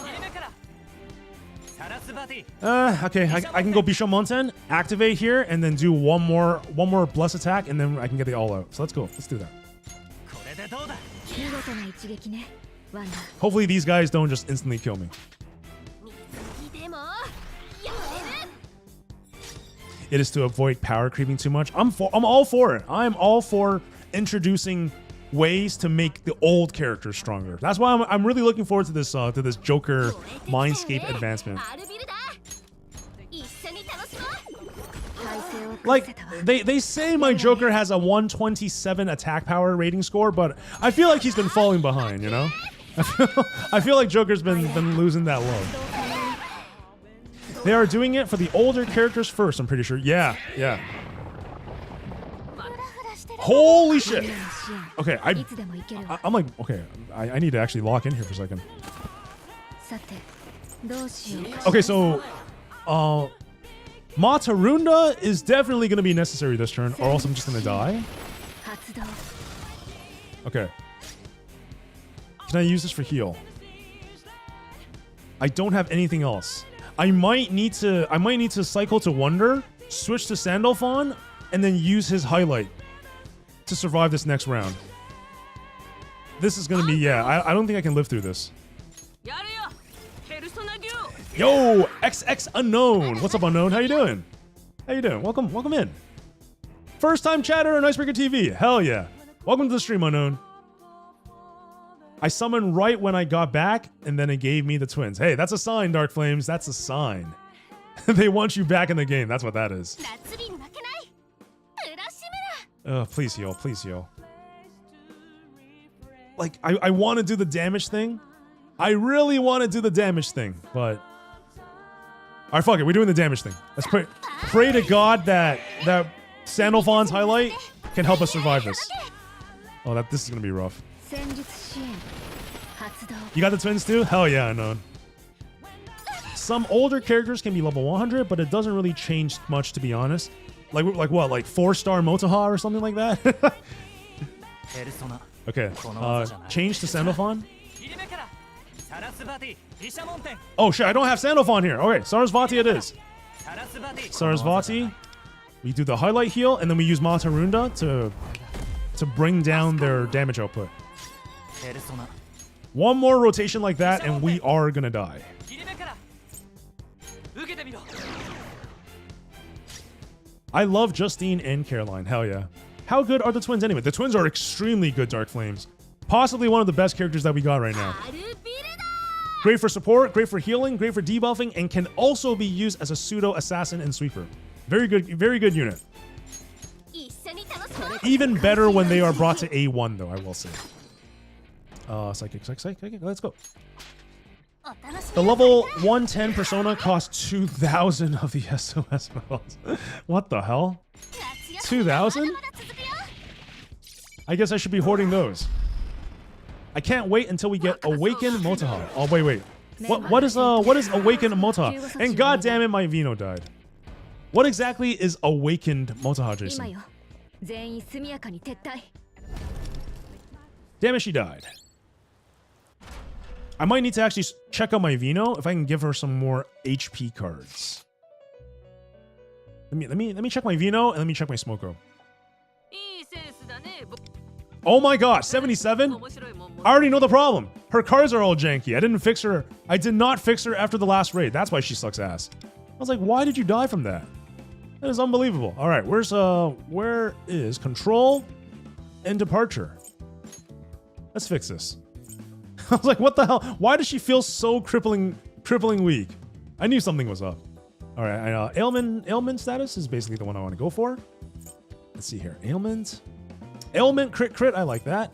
okay, I can go Bishomonten, activate here, and then do one more bless attack, and then I can get the all out. So let's go. Let's do that. Hopefully these guys don't just instantly kill me. It is to avoid power creeping too much. I'm all for it. I'm all for introducing ways to make the old characters stronger. That's why I'm really looking forward to this Joker Mindscape advancement. Like, they say my Joker has a 127 attack power rating score, but I feel like he's been falling behind, you know? I feel like Joker's been losing that low. They are doing it for the older characters first, I'm pretty sure. Yeah, yeah. Holy shit! Okay, I'm like, okay, I need to actually lock in here for a second. Okay, so, Matarunda is definitely going to be necessary this turn, or else I'm just going to die. Okay. Can I use this for heal? I don't have anything else. I might need to cycle to Wonder, switch to Sandalphon, and then use his highlight to survive this next round. This is gonna be, yeah, I don't think I can live through this. Yo, XX Unknown. What's up, Unknown? How you doing? How you doing? Welcome in. First time chatter on Icebreaker TV. Hell yeah. Welcome to the stream, Unknown. I summoned right when I got back, and then it gave me the twins. Hey, that's a sign, Dark Flames. That's a sign. They want you back in the game. That's what that is. Please heal. Please heal. Like, I want to do the damage thing. I really want to do the damage thing, but... Alright, fuck it. We're doing the damage thing. Let's pray to God that Sandalphon's highlight can help us survive this. Oh, this is going to be rough. You got the twins too? Hell yeah, I know. Some older characters can be level 100, but it doesn't really change much, to be honest. Like what? Like 4-star Motoha or something like that? Okay. Change to Sandalphon. Oh shit, I don't have Sandalphon here. Okay, Sarasvati it is. Sarasvati. We do the highlight heal, and then we use Matarunda to bring down their damage output. One more rotation like that, and we are gonna die. I love Justine and Caroline. Hell yeah. How good are the twins anyway? The twins are extremely good, Dark Flames. Possibly one of the best characters that we got right now. Great for support, great for healing, great for debuffing, and can also be used as a pseudo assassin and sweeper. Very good unit. Even better when they are brought to A1 though, I will say. Psychic, let's go. The level 110 persona costs 2,000 of the SOS medals. What the hell? 2,000? I guess I should be hoarding those. I can't wait until we get Awakened Motoha. Oh wait. What is Awakened Motoha? And god damn it, my Vino died. What exactly is Awakened Motoha, Jason? Damn it, she died. I might need to actually check out my Vino if I can give her some more HP cards. Let me check my Vino and let me check my Smoko. Oh my gosh, 77? I already know the problem. Her cards are all janky. I didn't fix her. I did not fix her after the last raid. That's why she sucks ass. I was like, why did you die from that? That is unbelievable. All right, where is control and departure? Let's fix this. I was like, what the hell? Why does she feel so crippling weak? I knew something was up. All right, ailment status is basically the one I want to go for. Let's see here, ailment crit. I like that.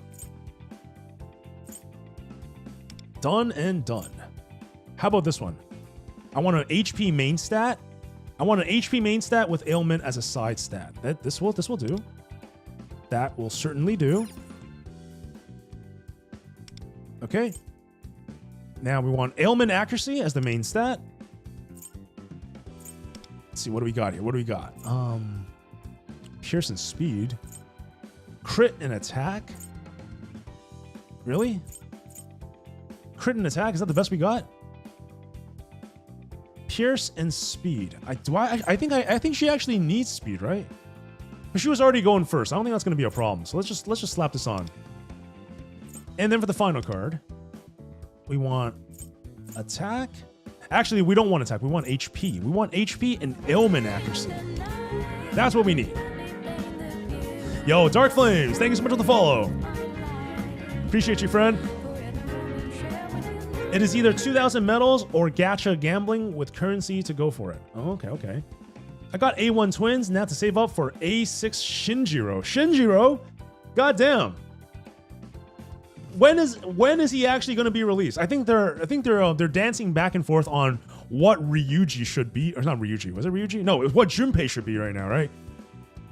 Done and done. How about this one? I want an HP main stat. I want an HP main stat with ailment as a side stat. This will do. That will certainly do. Okay. Now we want ailment accuracy as the main stat. Let's see, what do we got here? What do we got? Pierce and speed. Crit and attack? Really? Crit and attack? Is that the best we got? Pierce and speed. I think she actually needs speed, right? But she was already going first. I don't think that's going to be a problem. So let's just slap this on. And then for the final card, we want attack. Actually, we don't want attack. We want HP. We want HP and ailment accuracy. That's what we need. Yo, Dark Flames, thank you so much for the follow. Appreciate you, friend. It is either 2,000 medals or gacha gambling with currency to go for it. Oh, okay. I got A1 twins, now to save up for A6 Shinjiro. Shinjiro? Goddamn. When is he actually going to be released? I think they're dancing back and forth on what Ryuji should be, or not Ryuji, was it Ryuji? No, what Junpei should be right now, right?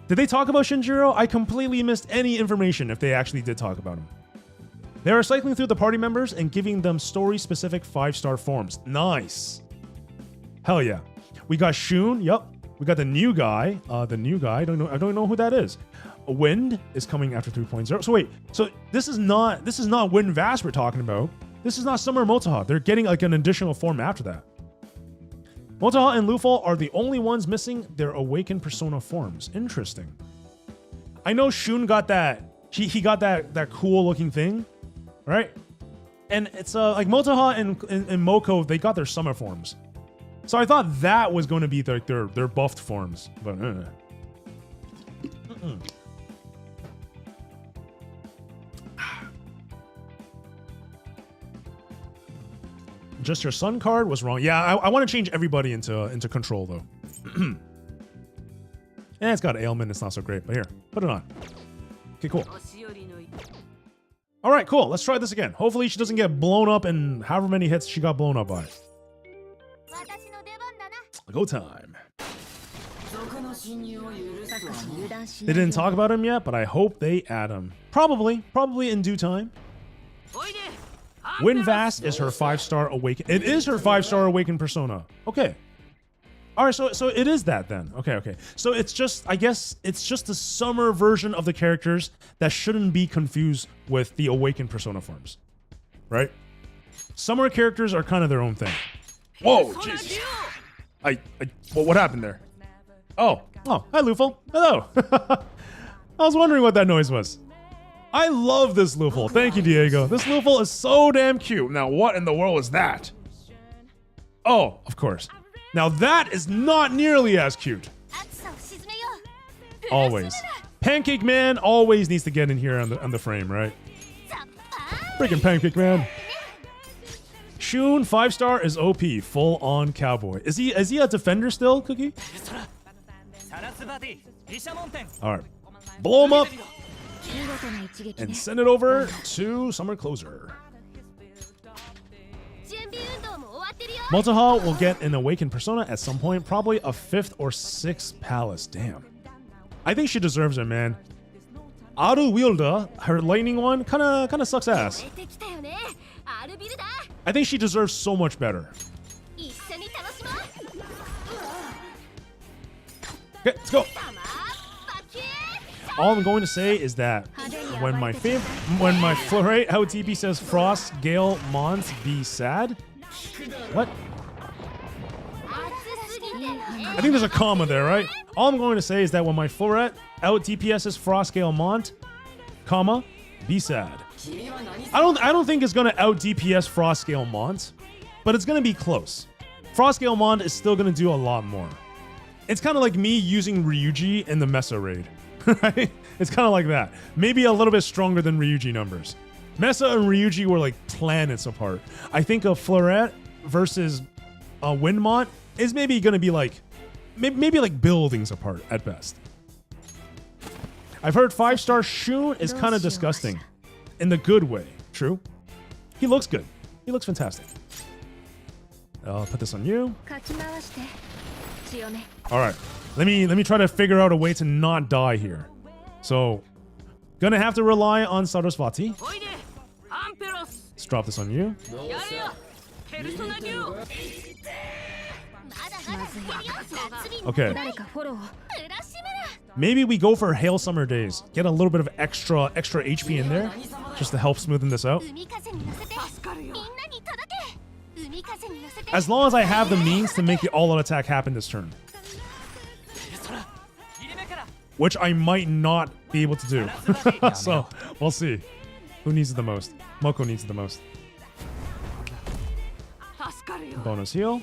Did they talk about Shinjiro? I completely missed any information if they actually did talk about him. They are cycling through the party members and giving them story-specific 5-star forms. Nice. Hell yeah. We got Shun, yup. We got the new guy. I don't know who that is. Wind is coming after 3.0. So wait, so this is not Wind Vast we're talking about. This is not Summer Motoha. They're getting like an additional form after that. Motoha and Lufal are the only ones missing their awakened persona forms. Interesting. I know Shun got that. He got that cool looking thing, right? And it's like Motoha and Moko, they got their summer forms. So I thought that was going to be their buffed forms, but Just your sun card was wrong. Yeah, I want to change everybody into control though. And it's got ailment. It's not so great, but here, put it on. Okay, cool. All right, cool. Let's try this again. Hopefully she doesn't get blown up in however many hits she got blown up by. Go time. They didn't talk about him yet, but I hope they add him. Probably in due time. Wind Vast is her 5-star awaken. It is her 5-star awakened persona. Okay. All right, so it is that then. Okay. So it's just, I guess, it's just the summer version of the characters that shouldn't be confused with the awakened persona forms, right? Summer characters are kind of their own thing. Whoa, Jesus. Well, what happened there? Oh, hi, Lufal. Hello. I was wondering what that noise was. I love this Lufal. Thank you, Diego. This Lufal is so damn cute. Now, what in the world is that? Oh, of course. Now, that is not nearly as cute. Always. Pancake Man always needs to get in here on the frame, right? Freaking Pancake Man. Shun 5-star is OP, full on cowboy. Is he a defender still, Cookie? All right, blow him up and send it over to Summer Closer. Motoha will get an awakened persona at some point, probably a 5th or 6th palace. Damn, I think she deserves it, man. Aru Wielda, her lightning one, kind of sucks ass. I think she deserves so much better. Okay, let's go. All I'm going to say is that when my Florate how TP says Frost, Gale, Mons be sad. What? I think there's a comma there, right? All I'm going to say is that when my Florette out DPS is Frost, Gale, Mont, comma, be sad. I don't think it's gonna out DPS Frost, Gale, Mont, but it's gonna be close. Frost, Gale, Mont is still gonna do a lot more. It's kind of like me using Ryuji in the Mesa raid, right? It's kind of like that. Maybe a little bit stronger than Ryuji numbers. Mesa and Ryuji were like planets apart. I think a Florette versus a Windmont is maybe gonna be like, maybe like buildings apart at best. I've heard 5-star Shun is kind of disgusting. In the good way. True. He looks good. He looks fantastic. I'll put this on you. All right. Let me try to figure out a way to not die here. So, gonna have to rely on Sarasvati. Let's drop this on you. Okay. Maybe we go for Hail Summer Days. Get a little bit of extra HP in there, just to help smoothen this out. As long as I have the means to make the all-out attack happen this turn. Which I might not be able to do. So, we'll see. Who needs it the most? Moko needs it the most. Bonus heal.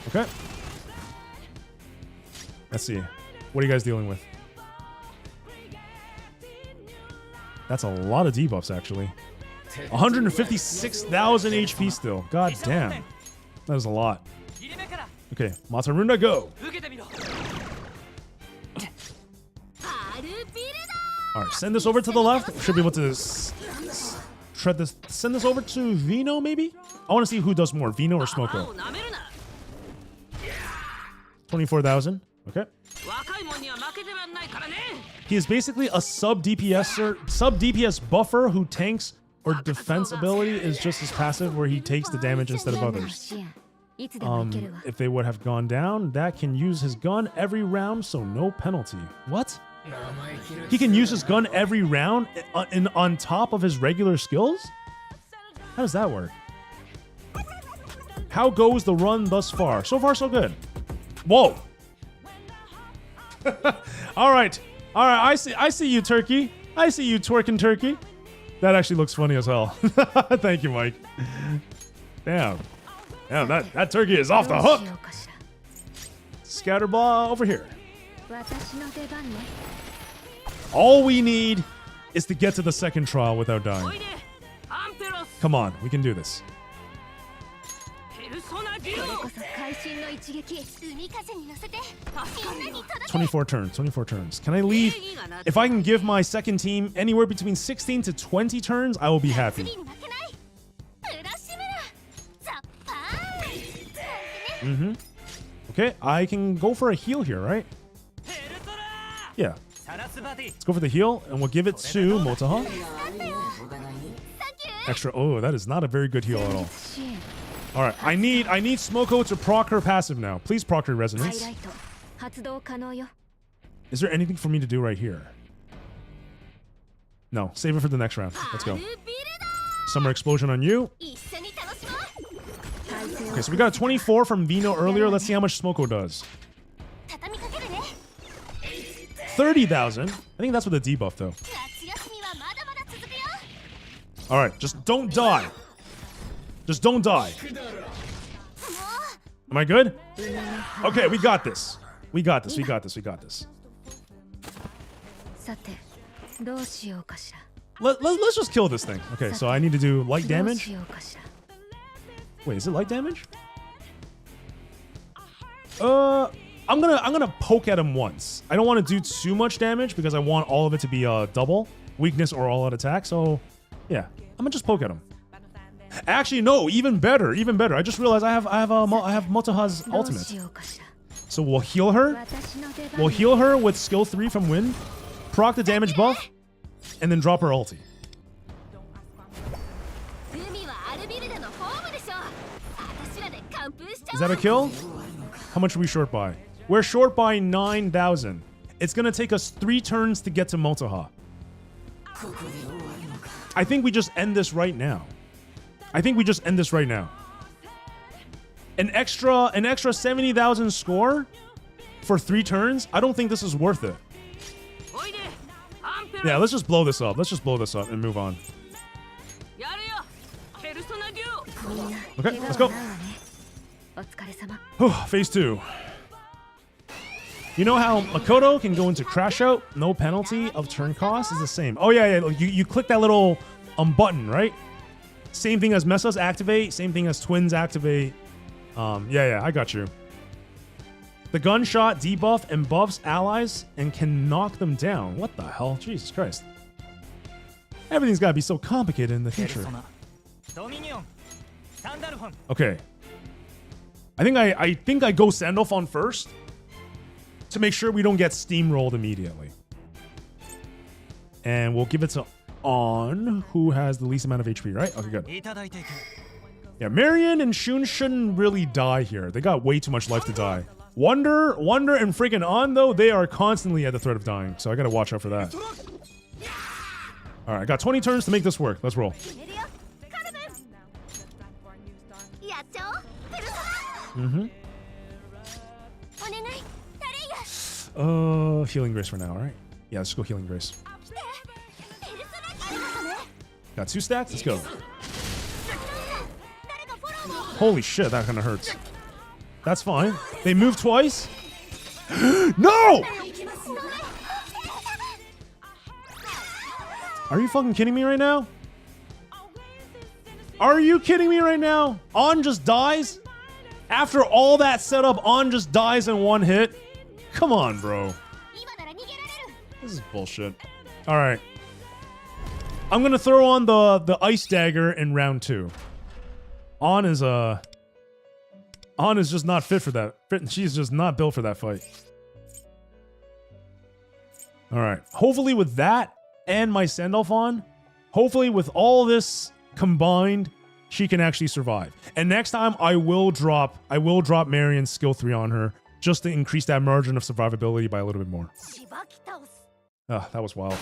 Okay. Let's see. What are you guys dealing with? That's a lot of debuffs, actually. 156,000 HP still. God damn. That is a lot. Okay, Matarunda, go. Alright, send this over to the left. Should be able to shred this. Send this over to Vino, maybe? I want to see who does more, Vino or Smoko. 24,000. Okay. He is basically a sub DPS buffer who tanks or defense ability is just his passive where he takes the damage instead of others. If they would have gone down, that can use his gun every round, so no penalty. What? He can use his gun every round on top of his regular skills? How does that work? How goes the run thus far? So far, so good. Whoa. All right. I see you, Turkey. I see you twerking, Turkey. That actually looks funny as hell. Thank you, Mike. Damn, that turkey is off the hook. Scatterball over here. All we need is to get to the second trial without dying. Come on, we can do this. 24 turns, 24 turns. Can I leave? If I can give my second team anywhere between 16 to 20 turns, I will be happy. Okay, I can go for a heal here, right? Yeah. Let's go for the heal, and we'll give it to Motaha. Extra. Oh, that is not a very good heal at all. All right, I need Smoko to proc her passive now. Please proc her resonance. Is there anything for me to do right here? No, save it for the next round. Let's go. Summer explosion on you. Okay, so we got a 24 from Vino earlier. Let's see how much Smoko does. 30,000. I think that's with a debuff though. All right, just don't die. Just don't die. Am I good? Okay, we got this. We got this. We got this. We got this. Let's just kill this thing. Okay, so I need to do light damage. Wait, is it light damage? I'm gonna poke at him once. I don't want to do too much damage because I want all of it to be double weakness or all out attack. So yeah, I'm gonna just poke at him. Actually, no, even better, even better. I just realized I have Motaha's ultimate. So we'll heal her. We'll heal her with skill 3 from Wind, proc the damage buff, and then drop her ulti. Is that a kill? How much are we short by? We're short by 9,000. It's gonna take us 3 turns to get to Motaha. I think we just end this right now. I think we just end this right now. An extra 70,000 score for 3 turns? I don't think this is worth it. Yeah, let's just blow this up. Let's just blow this up and move on. Okay, let's go. Phase 2. You know how Makoto can go into crash out, no penalty of turn cost is the same. Oh yeah, you click that little button, right? Same thing as Messa's activate, same thing as Twins activate. Yeah, I got you. The gunshot debuff and buffs allies and can knock them down. What the hell? Jesus Christ. Everything's gotta be so complicated in the future. Okay. I think I go Sandalf on first to make sure we don't get steamrolled immediately. And we'll give it to On, who has the least amount of HP, right? Okay, good. Yeah, Marion and Shun shouldn't really die here. They got way too much life to die. Wonder, and freaking On, though, they are constantly at the threat of dying. So I gotta watch out for that. Alright, I got 20 turns to make this work. Let's roll. Healing Grace for now, alright? Yeah, let's go Healing Grace. Got 2 stacks? Let's go. Holy shit, that kind of hurts. That's fine. They move twice? No! Are you fucking kidding me right now? Are you kidding me right now? On just dies? After all that setup, On just dies in 1 hit? Come on, bro. This is bullshit. Alright. I'm gonna throw on the Ice Dagger in round 2. On is just not fit for that. She's just not built for that fight. All right. Hopefully with that and my send-off on, hopefully with all this combined, she can actually survive. And next time I will drop Marion's skill 3 on her just to increase that margin of survivability by a little bit more. That was wild.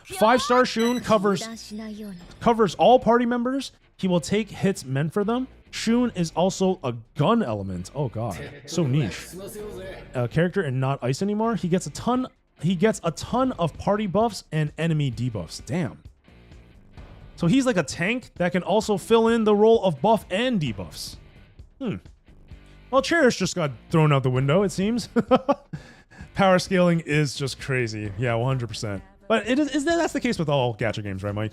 5-star Shun covers all party members. He will take hits meant for them. Shun is also a gun element. Oh god, so niche. Character and not ice anymore. He gets a ton of party buffs and enemy debuffs. Damn. So he's like a tank that can also fill in the role of buff and debuffs. Well, Cherish just got thrown out the window, it seems. Power scaling is just crazy. Yeah, 100%. But that's the case with all gacha games, right, Mike?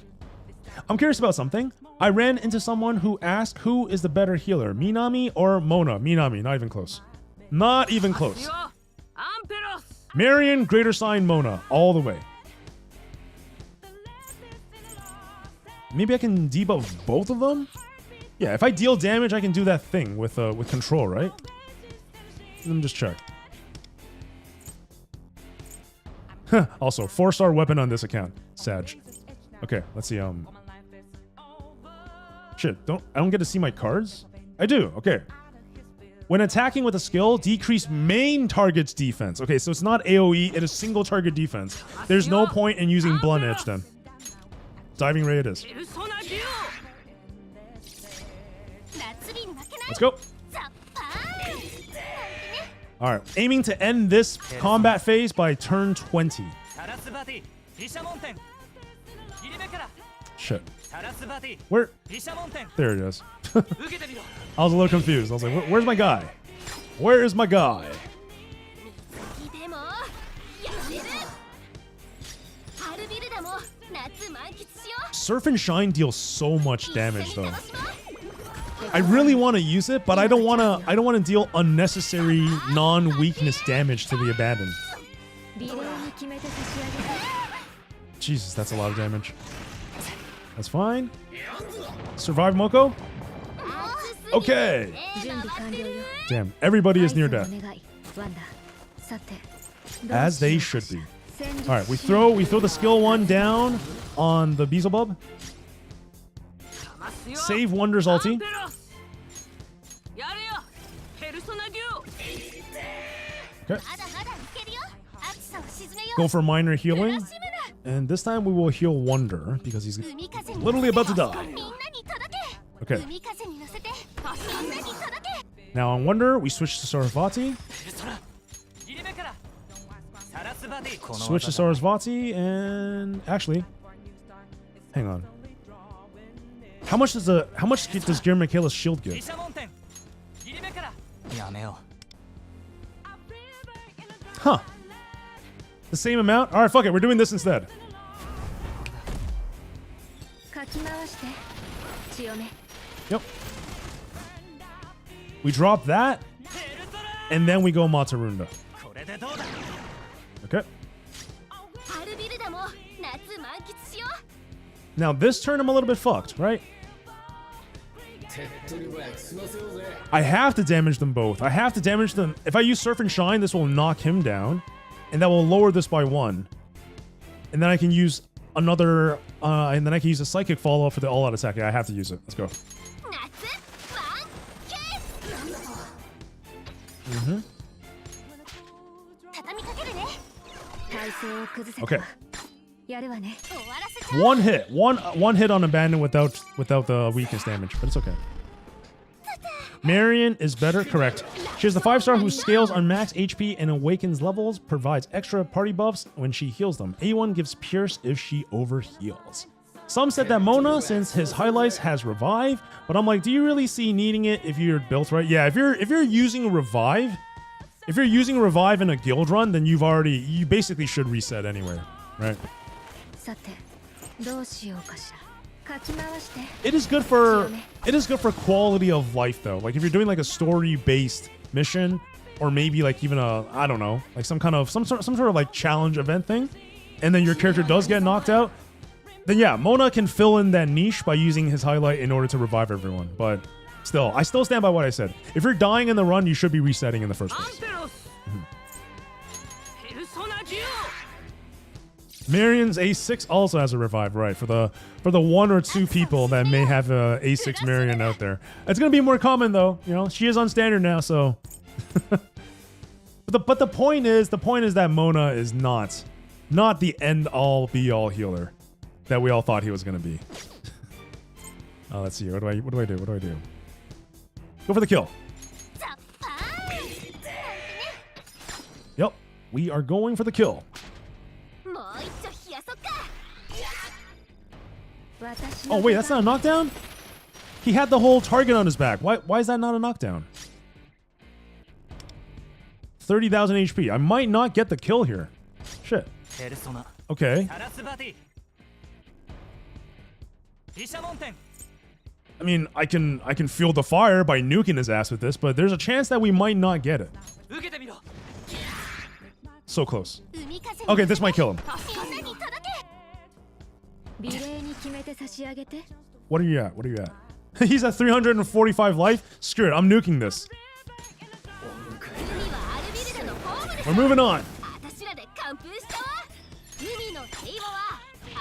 I'm curious about something. I ran into someone who asked who is the better healer, Minami or Mona? Minami, not even close. Not even close. Marion, greater sign, Mona, all the way. Maybe I can debuff both of them? Yeah, if I deal damage, I can do that thing with control, right? Let me just check. Also, 4-star weapon on this account. Sag. Okay, let's see. Shit, I don't get to see my cards? I do, okay. When attacking with a skill, decrease main target's defense. Okay, so it's not AoE, it is single target defense. There's no point in using Blunt Edge then. Diving Ray it is. Let's go. Alright, aiming to end this combat phase by turn 20. Shit. Where? There it is. I was a little confused. I was like, where's my guy? Where is my guy? Surf and Shine deals so much damage though. I really want to use it, but I don't want to deal unnecessary non-weakness damage to the abandoned. Jesus, that's a lot of damage. That's fine. Survive, Moko? Okay. Damn, everybody is near death. As they should be. Alright, we throw the skill 1 down on the Beelzebub. Save Wonder's ulti. Okay. Go for minor healing. And this time we will heal Wonder because he's literally about to die. Okay. Now on Wonder, we switch to Sarasvati. Switch to Sarasvati and actually, hang on. How much does Gear Michaela's shield give? Huh. The same amount? Alright, fuck it, we're doing this instead. Yep. We drop that, and then we go Matarunda. Okay. Now this turn I'm a little bit fucked, right? I have to damage them both. I have to damage them. If I use Surf and Shine, this will knock him down. And that will lower this by 1. And then I can use another... and then I can use a Psychic follow-up for the all-out attack. Yeah, I have to use it. Let's go. Okay. One hit. One hit on Abandon without the weakness damage. But it's okay. Marion is better, correct. She has the 5-star who scales on max HP and awakens levels, provides extra party buffs when she heals them. A1 gives Pierce if she overheals. Some said that Mona, since his highlights, has Revive, but I'm like, do you really see needing it if you're built right? Yeah, if you're using Revive, in a guild run, then you basically should reset anyway, right? It is good for quality of life though. Like if you're doing like a story-based mission, or maybe like even I don't know, like some sort of like challenge event thing, and then your character does get knocked out, then yeah, Mona can fill in that niche by using his highlight in order to revive everyone. But still, I still stand by what I said. If you're dying in the run, you should be resetting in the first place. Marion's A6 also has a revive, right? For the one or two people that may have a A6 Marion out there. It's gonna be more common though. You know, she is on standard now, so. but the point is that Mona is not the end all be all healer that we all thought he was gonna be. Let's see. What do I do? Go for the kill. Yep, we are going for the kill. Oh wait, that's not a knockdown? He had the whole target on his back. Why is that not a knockdown? 30,000 HP. I might not get the kill here. Shit. Okay. I mean, I can feel the fire by nuking his ass with this, but there's a chance that we might not get it. So close. Okay, this might kill him. What are you at? He's at 345 life. Screw it, I'm nuking this. We're moving on.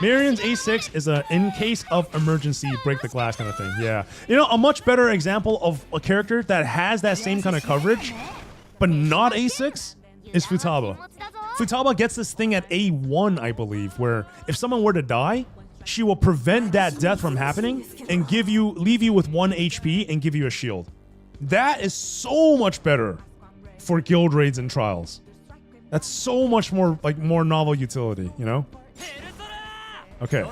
Marion's A6 is a in case of emergency break the glass kind of thing. Yeah. You know, a much better example of a character that has that same kind of coverage, but not A6, is Futaba. Futaba gets this thing at A1, I believe, where if someone were to die, she will prevent that death from happening and leave you with 1 HP and give you a shield. That is so much better for guild raids and trials. That's so much more novel utility, you know? Okay.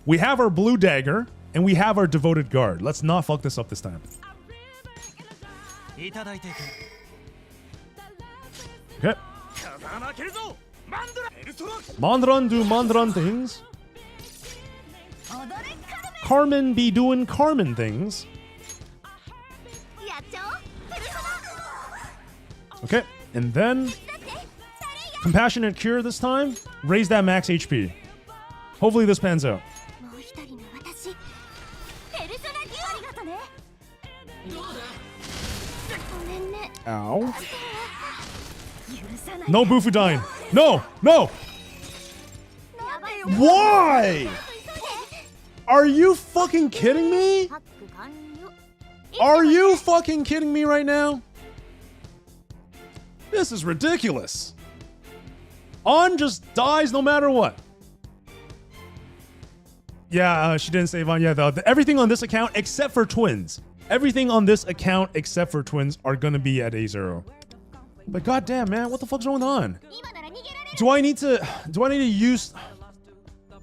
We have our blue dagger and we have our devoted guard. Let's not fuck this up this time. Okay. Mandran do Mandran things. Carmen be doing Carmen things. Okay, and then Compassionate Cure this time. Raise that max HP. Hopefully this pans out. Ow. No Bufudyne. No! Why? Are you fucking kidding me? Are you fucking kidding me right now? This is ridiculous. On just dies no matter what. Yeah, she didn't save on. Yeah, everything on this account except for twins. Everything on this account except for twins are gonna be at A0. But goddamn, man, what the fuck's going on? Do I need to use?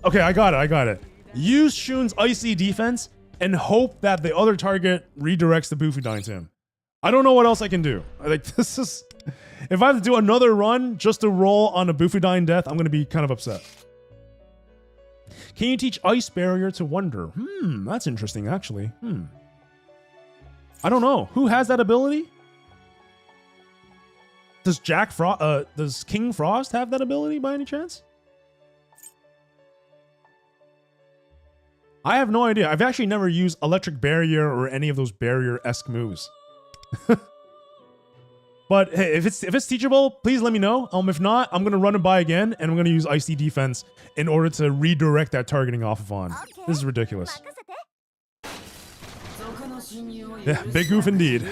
Okay, I got it. Use Shun's icy defense and hope that the other target redirects the Bufudyne to him. I don't know what else I can do. Like, this is... If I have to do another run just to roll on a Bufudyne death, I'm going to be kind of upset. Can you teach Ice Barrier to Wonder? That's interesting, actually. I don't know. Who has that ability? Does does King Frost have that ability by any chance? I have no idea. I've actually never used Electric Barrier or any of those barrier-esque moves. But hey, if it's teachable, please let me know. If not, I'm gonna run it by again, and I'm gonna use Icy Defense in order to redirect that targeting off of On. This is ridiculous. Yeah, big goof indeed.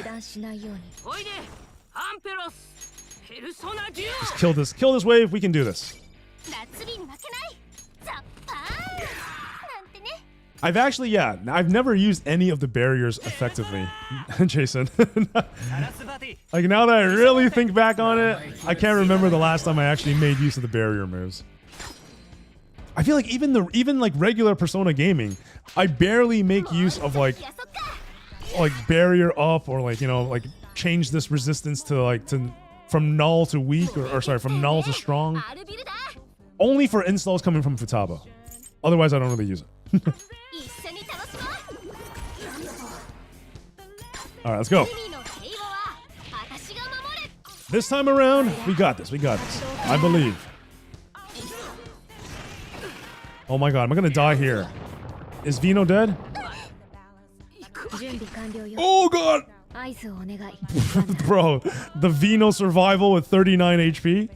Just kill this wave. We can do this. I've never used any of the barriers effectively, Jason. Like, now that I really think back on it, I can't remember the last time I actually made use of the barrier moves. I feel like even like regular Persona gaming, I barely make use of like barrier up or like, you know, like change this resistance to from null to weak or sorry, from null to strong. Only for installs coming from Futaba. Otherwise, I don't really use it. All right, let's go. This time around, we got this. I believe. Oh my god, am I gonna die here? Is Vino dead? 準備完了よ Oh god! 合図をお願い Bro, the Vino survival with 39 HP?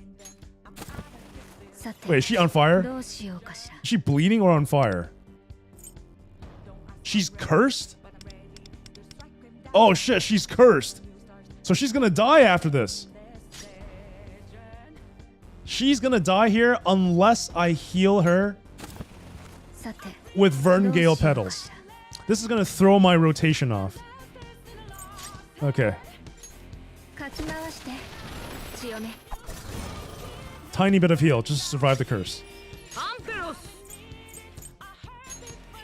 さて Wait, is she on fire? どうしようかしら Is she bleeding or on fire? She's cursed? Oh shit, she's cursed. So she's gonna die after this. She's gonna die here unless I heal her さて with Verngale どうしようか petals. しら This is gonna throw my rotation off. Okay. かき回して強め Tiny bit of heal, just to survive the curse. アンペロス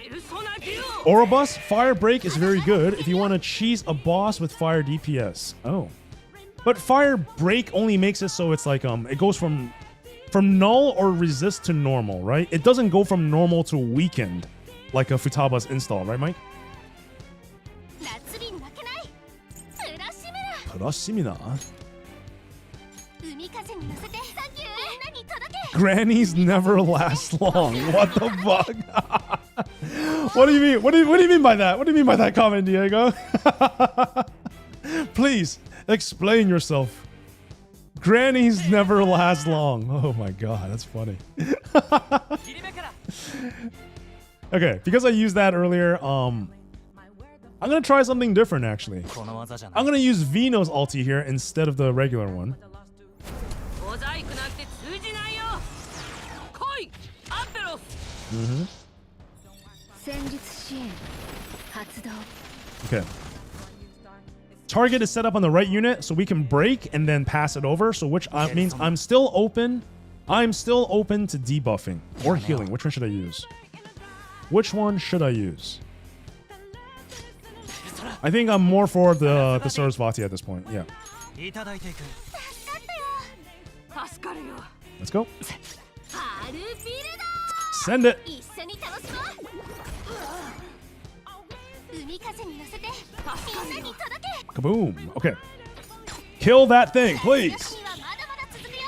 ペルソナデュオ Orobus, Fire Break is very good if you want to cheese a boss with Fire DPS. Oh. But Fire Break only makes it so it's like, it goes from null or resist to normal, right? It doesn't go from normal to weakened like a Futaba's install, right, Mike? 夏日に負けないプラシメラ Kurashimina. 海風に乗せてサンキューみんなに届け Grannies never last long. What the fuck? What do you mean? What do you mean by that? What do you mean by that comment, Diego? Please explain yourself. Grannies never last long. Oh my god, that's funny. 切り目から Okay, because I used that earlier, I'm gonna try something different actually. この技じゃない I'm gonna use Vino's ulti here instead of the regular one. モザイクなんて通じないよ来いアンペロス 戦術支援発動 Okay. Target is set up on the right unit, so we can break and then pass it over. So which means I'm still open. I'm still open to debuffing or healing. Which one should I use? Which one should I use? I think I'm more for the Sarasvati at this point. Yeah. いただいていく助かるよ Let's go. パルビルダ Send it. 一緒に楽しもう海風に乗せてみんなに届け Kaboom. Okay. Kill that thing, ラ please. ッキーはまだまだ続くよ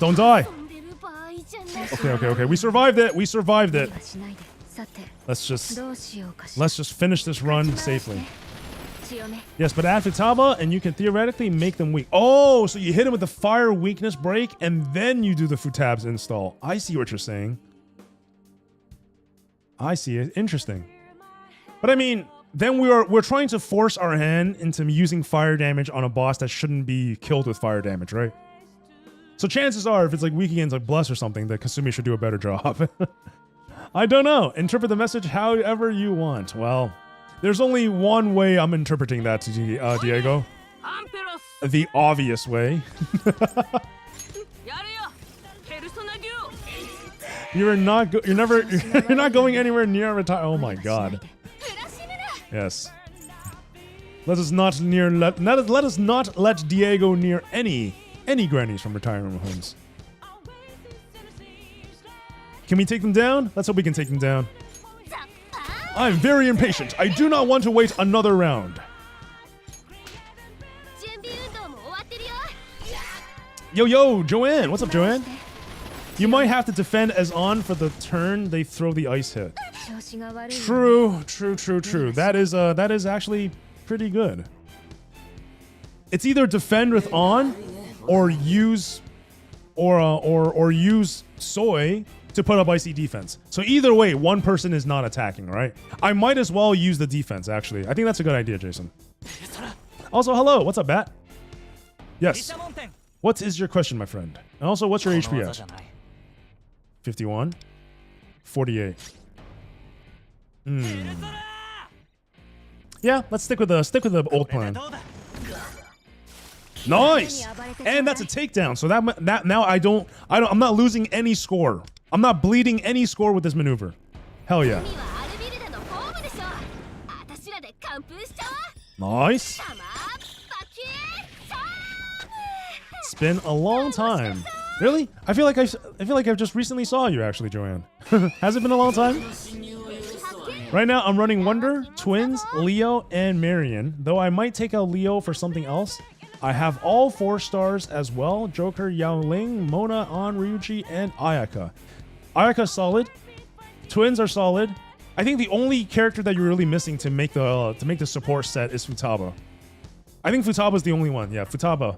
Don't die. 飛んでる場合じゃない Okay. We survived it. We survived 無 it. 理はしないでさて Let's just どうしようかしら let's just finish this run safely. 強め Yes, but add Futaba and you can theoretically make them weak. Oh, so you hit him with the fire weakness break and then you do the Futabs install. I see what you're saying. I see it. Interesting. But I mean, then we're trying to force our hand into using fire damage on a boss that shouldn't be killed with fire damage, right? So chances are, if it's like weak against like Bless or something, that Kasumi should do a better job. I don't know. Interpret the message however you want. Well, there's only one way I'm interpreting that to Diego. アンペロス The obvious way. やるよペルソナデュオ You're not going anywhere near retire. Oh my god. プラシメラ Yes. Let us not let Diego near any grannies from retirement homes. Can we take them down? Let's hope we can take them down. ザッパー I'm very impatient. I do not want to wait another round. 準備運動も終わってるよ Yo, Joanne. What's up, Joanne? You might have to defend as on for the turn they throw the ice hit. 調子が悪いよ True. That is actually pretty good. It's either defend with on or use or use soy to put up icy defense. So either way, one person is not attacking, right? I might as well use the defense, actually. I think that's a good idea, Jason. Also, hello. What's up, Bat? Yes. 門店 What is your question, my friend? And also, what's your この技 HP じゃ at? ない 51? 48. Yeah, let's stick with the old plan. どうだ Nice! And that's a takedown. So that now I'm not losing any score. I'm not bleeding any score with this maneuver. Hell yeah. 海はアルビルダのホームでしょ私らで完封しちゃおう Nice. たまバキューサー It's been a long time. Really? I feel like I've just recently saw you actually, Joanne. Has it been a long time? Right now I'm running Wonder, Twins, Leo, and Marion. Though I might take out Leo for something else. I have all 4 stars as well. Joker, Yao Ling, Mona, An, Ryuji, and Ayaka. Ayaka's solid. Twins are solid. I think the only character that you're really missing to make the support set is Futaba. I think Futaba's the only one. Yeah, Futaba.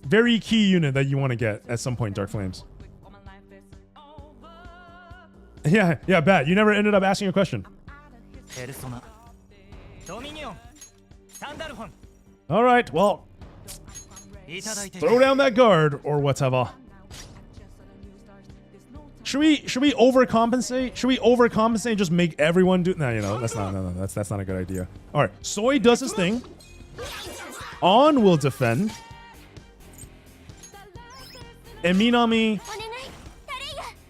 Very key unit that you want to get at some point, Dark Flames. Yeah, Bat. You never ended up asking a question. All right, well, throw down that guard or whatever. Should we overcompensate? Should we overcompensate and just make everyone do? No, you know, that's not a good idea. All right, Soy does his thing. On will defend. And Minami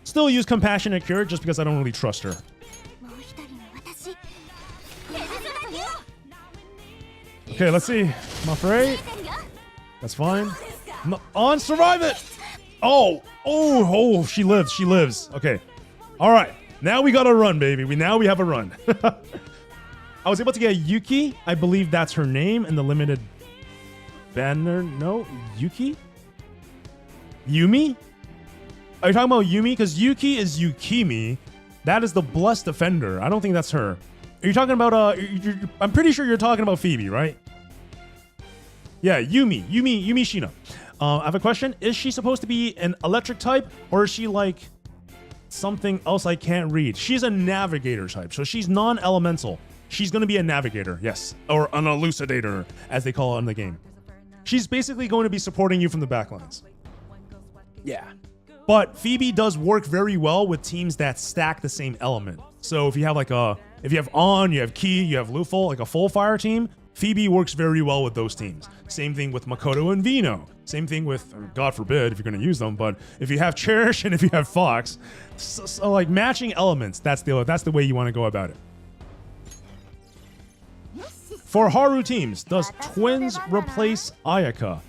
still use Compassionate Cure just because I don't really trust her. Okay, let's see. I'm afraid. That's fine. No, On, survive it! Oh, she lives. Okay. All right. Now we got a run, baby. Now we have a run. I was able to get Yuki. I believe that's her name in the limited banner. No, Yuki? Yumi? Are you talking about Yumi? Because Yuki is Yukimi. That is the Blessed Defender. I don't think that's her. Are you talking about, I'm pretty sure you're talking about Phoebe, right? Yeah, Yumi Shina. I have a question. Is she supposed to be an electric type, or is she like something else I can't read? She's a navigator type, so she's non-elemental. She's going to be a navigator, yes. Or an elucidator, as they call it in the game. She's basically going to be supporting you from the backlines. Yeah. But Phoebe does work very well with teams that stack the same element. So if you have if you have On, you have Ki, you have Luful, like a full fire team, Phoebe works very well with those teams. Same thing with Makoto and Vino. Same thing with, God forbid, if you're going to use them, but if you have Cherish and if you have Fox, so like matching elements, that's the way you want to go about it. For Haru teams, does Twins replace Ayaka?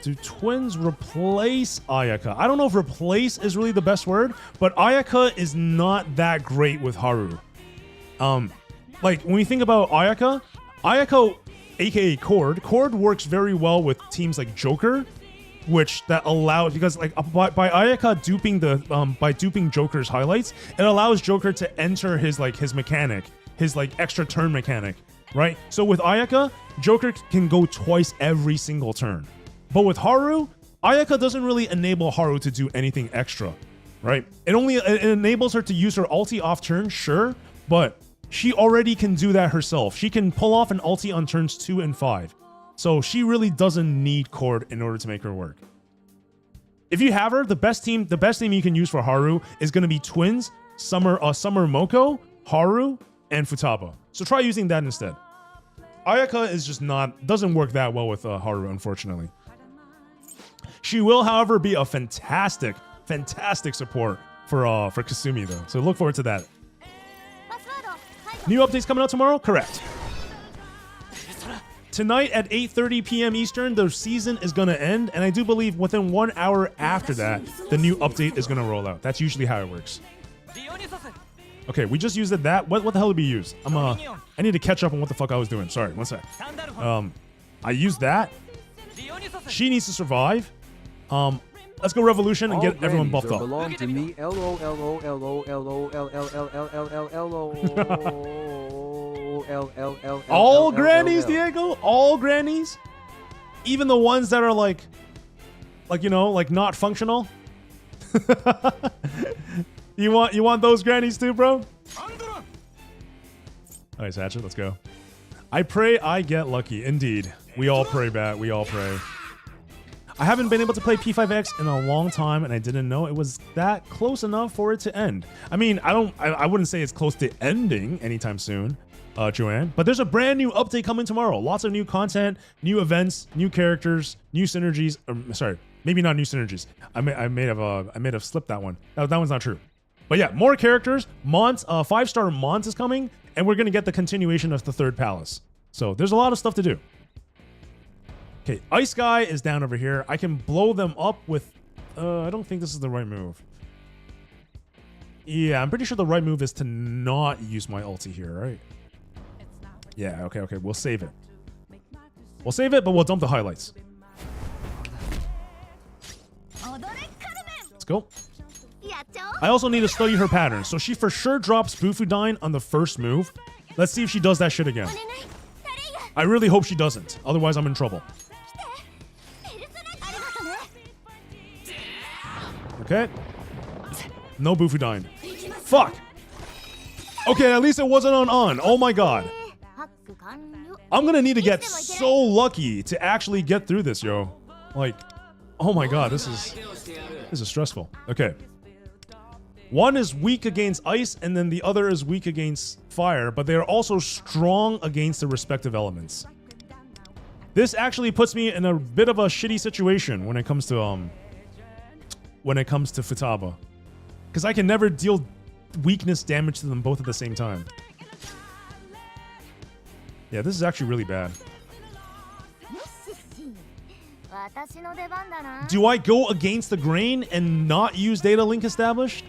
Do Twins replace Ayaka? I don't know if replace is really the best word, but Ayaka is not that great with Haru. Like when we think about Ayaka, aka Cord works very well with teams like Joker, which that allows, because like by Ayaka duping by duping Joker's highlights, it allows Joker to enter his mechanic, his like extra turn mechanic, right? So with Ayaka, Joker can go twice every single turn. But with Haru, Ayaka doesn't really enable Haru to do anything extra, right? It enables her to use her ulti off turn, sure, but she already can do that herself. She can pull off an ulti on turns 2 and 5. So she really doesn't need Cord in order to make her work. If you have her, the best team you can use for Haru is going to be Twins, Summer Moko, Haru, and Futaba. So try using that instead. Ayaka is just doesn't work that well with Haru, unfortunately. She will, however, be a fantastic support for Kasumi though. So look forward to that. New updates coming out tomorrow? Correct. Tonight at 8:30 p.m. Eastern, the season is going to end, and I do believe within 1 hour after that, the new update is going to roll out. That's usually how it works. Okay, we just used that. What the hell did we use? I need to catch up on what the fuck I was doing. Sorry, one sec. I used that. She needs to survive. Let's go Revolution and get everyone buffed up. Belong to me. All grannies, Diego? All grannies? Even the ones that are like not functional? You want those grannies too, bro? Alright, Satchet, let's go. I pray I get lucky. Indeed. We all pray, Bat. We all pray. I haven't been able to play P5X in a long time, and I didn't know it was that close enough for it to end. I mean, I wouldn't say it's close to ending anytime soon, Joanne, but there's a brand new update coming tomorrow. Lots of new content, new events, new characters, new synergies. Sorry, maybe not new synergies. I may have slipped that one. That one's not true. But yeah, more characters. 5-star Mont is coming, and we're gonna get the continuation of the third palace. So there's a lot of stuff to do. Okay, Ice Guy is down over here. I can blow them up with... I don't think this is the right move. Yeah, I'm pretty sure the right move is to not use my ulti here, right? Yeah, okay, we'll save it. We'll save it, but we'll dump the highlights. Let's go. I also need to study her pattern. So she for sure drops Bufudyne on the first move. Let's see if she does that shit again. I really hope she doesn't. Otherwise, I'm in trouble. Okay. No Bufudyne. Fuck. Okay, at least it wasn't on. Oh my god. I'm gonna need to get so lucky to actually get through this, yo. Like, oh my god, this is stressful. Okay. One is weak against ice, and then the other is weak against fire, but they are also strong against the respective elements. This actually puts me in a bit of a shitty situation when it comes to Futaba, because I can never deal weakness damage to them both at the same time. Yeah, this is actually really bad. Do I go against the grain and not use data link established?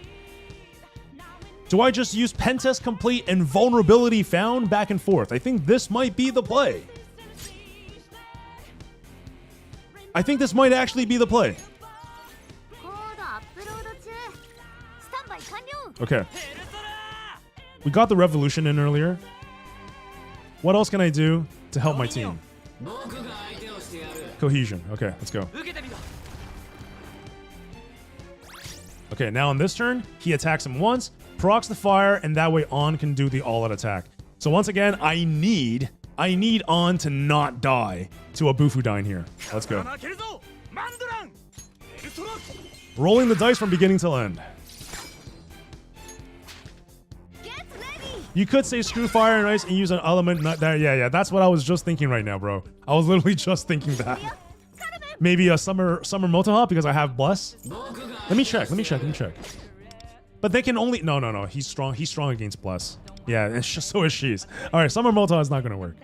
Do I just use pen test complete and vulnerability found back and forth? I think this might be the play. I think this might actually be the play. Okay. We got the revolution in earlier. What else can I do to help my team? Cohesion. Okay, let's go. Okay, now on this turn, he attacks him once, procs the fire, and that way On can do the all-out attack. So once again, I need On to not die to a Bufudyne here. Let's go. Rolling the dice from beginning till end. You could say screw fire and ice and use an element not there. Yeah, that's what I was just thinking right now, bro. I was literally just thinking that. Maybe a summer Motohop because I have bless. Let me check. But they can only no. He's strong against bless. Yeah, it's just so is she's. All right, summer Motohop is not gonna work.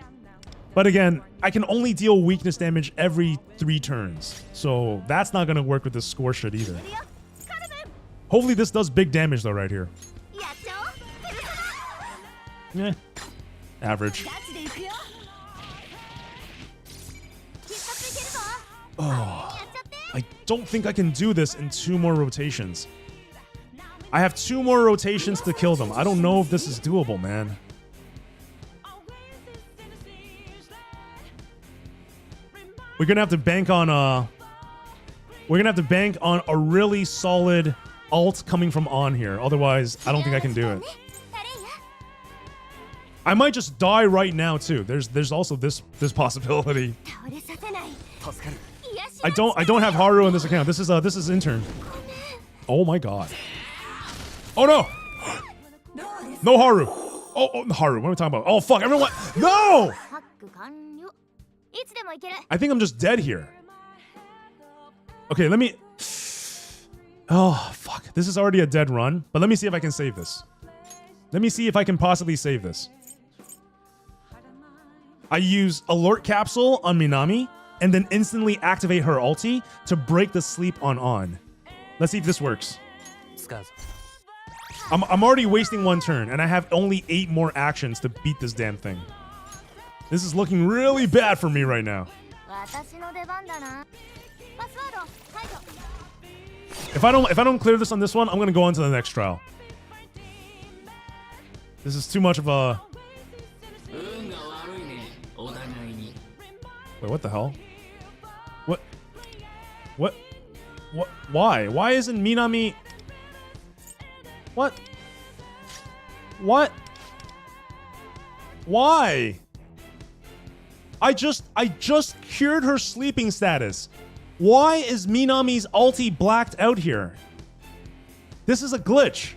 But again, I can only deal weakness damage every 3 turns, so that's not gonna work with this score shit either. Hopefully this does big damage though right here. Yeah, average. Oh, I don't think I can do this in 2 more rotations. I have 2 more rotations to kill them. I don't know if this is doable, man. We're gonna have to bank on a really solid ult coming from On here. Otherwise, I don't think I can do it. I might just die right now too. There's also this possibility. I don't have Haru on this account. This is intern. Oh my god. Oh no. No Haru. Oh Haru. What am I talking about? Oh fuck everyone. No. I think I'm just dead here. Okay, let me. Oh fuck. This is already a dead run. But let me see if I can save this. Let me see if I can possibly save this. I use Alert Capsule on Minami, and then instantly activate her ulti to break the sleep on. Let's see if this works. I'm already wasting 1 turn, and I have only 8 more actions to beat this damn thing. This is looking really bad for me right now. If I don't clear this on this one, I'm gonna go on to the next trial. This is too much of a. Wait, what the hell? What? Why? Why isn't Minami? What? Why? I just cured her sleeping status. Why is Minami's ulti blacked out here? This is a glitch.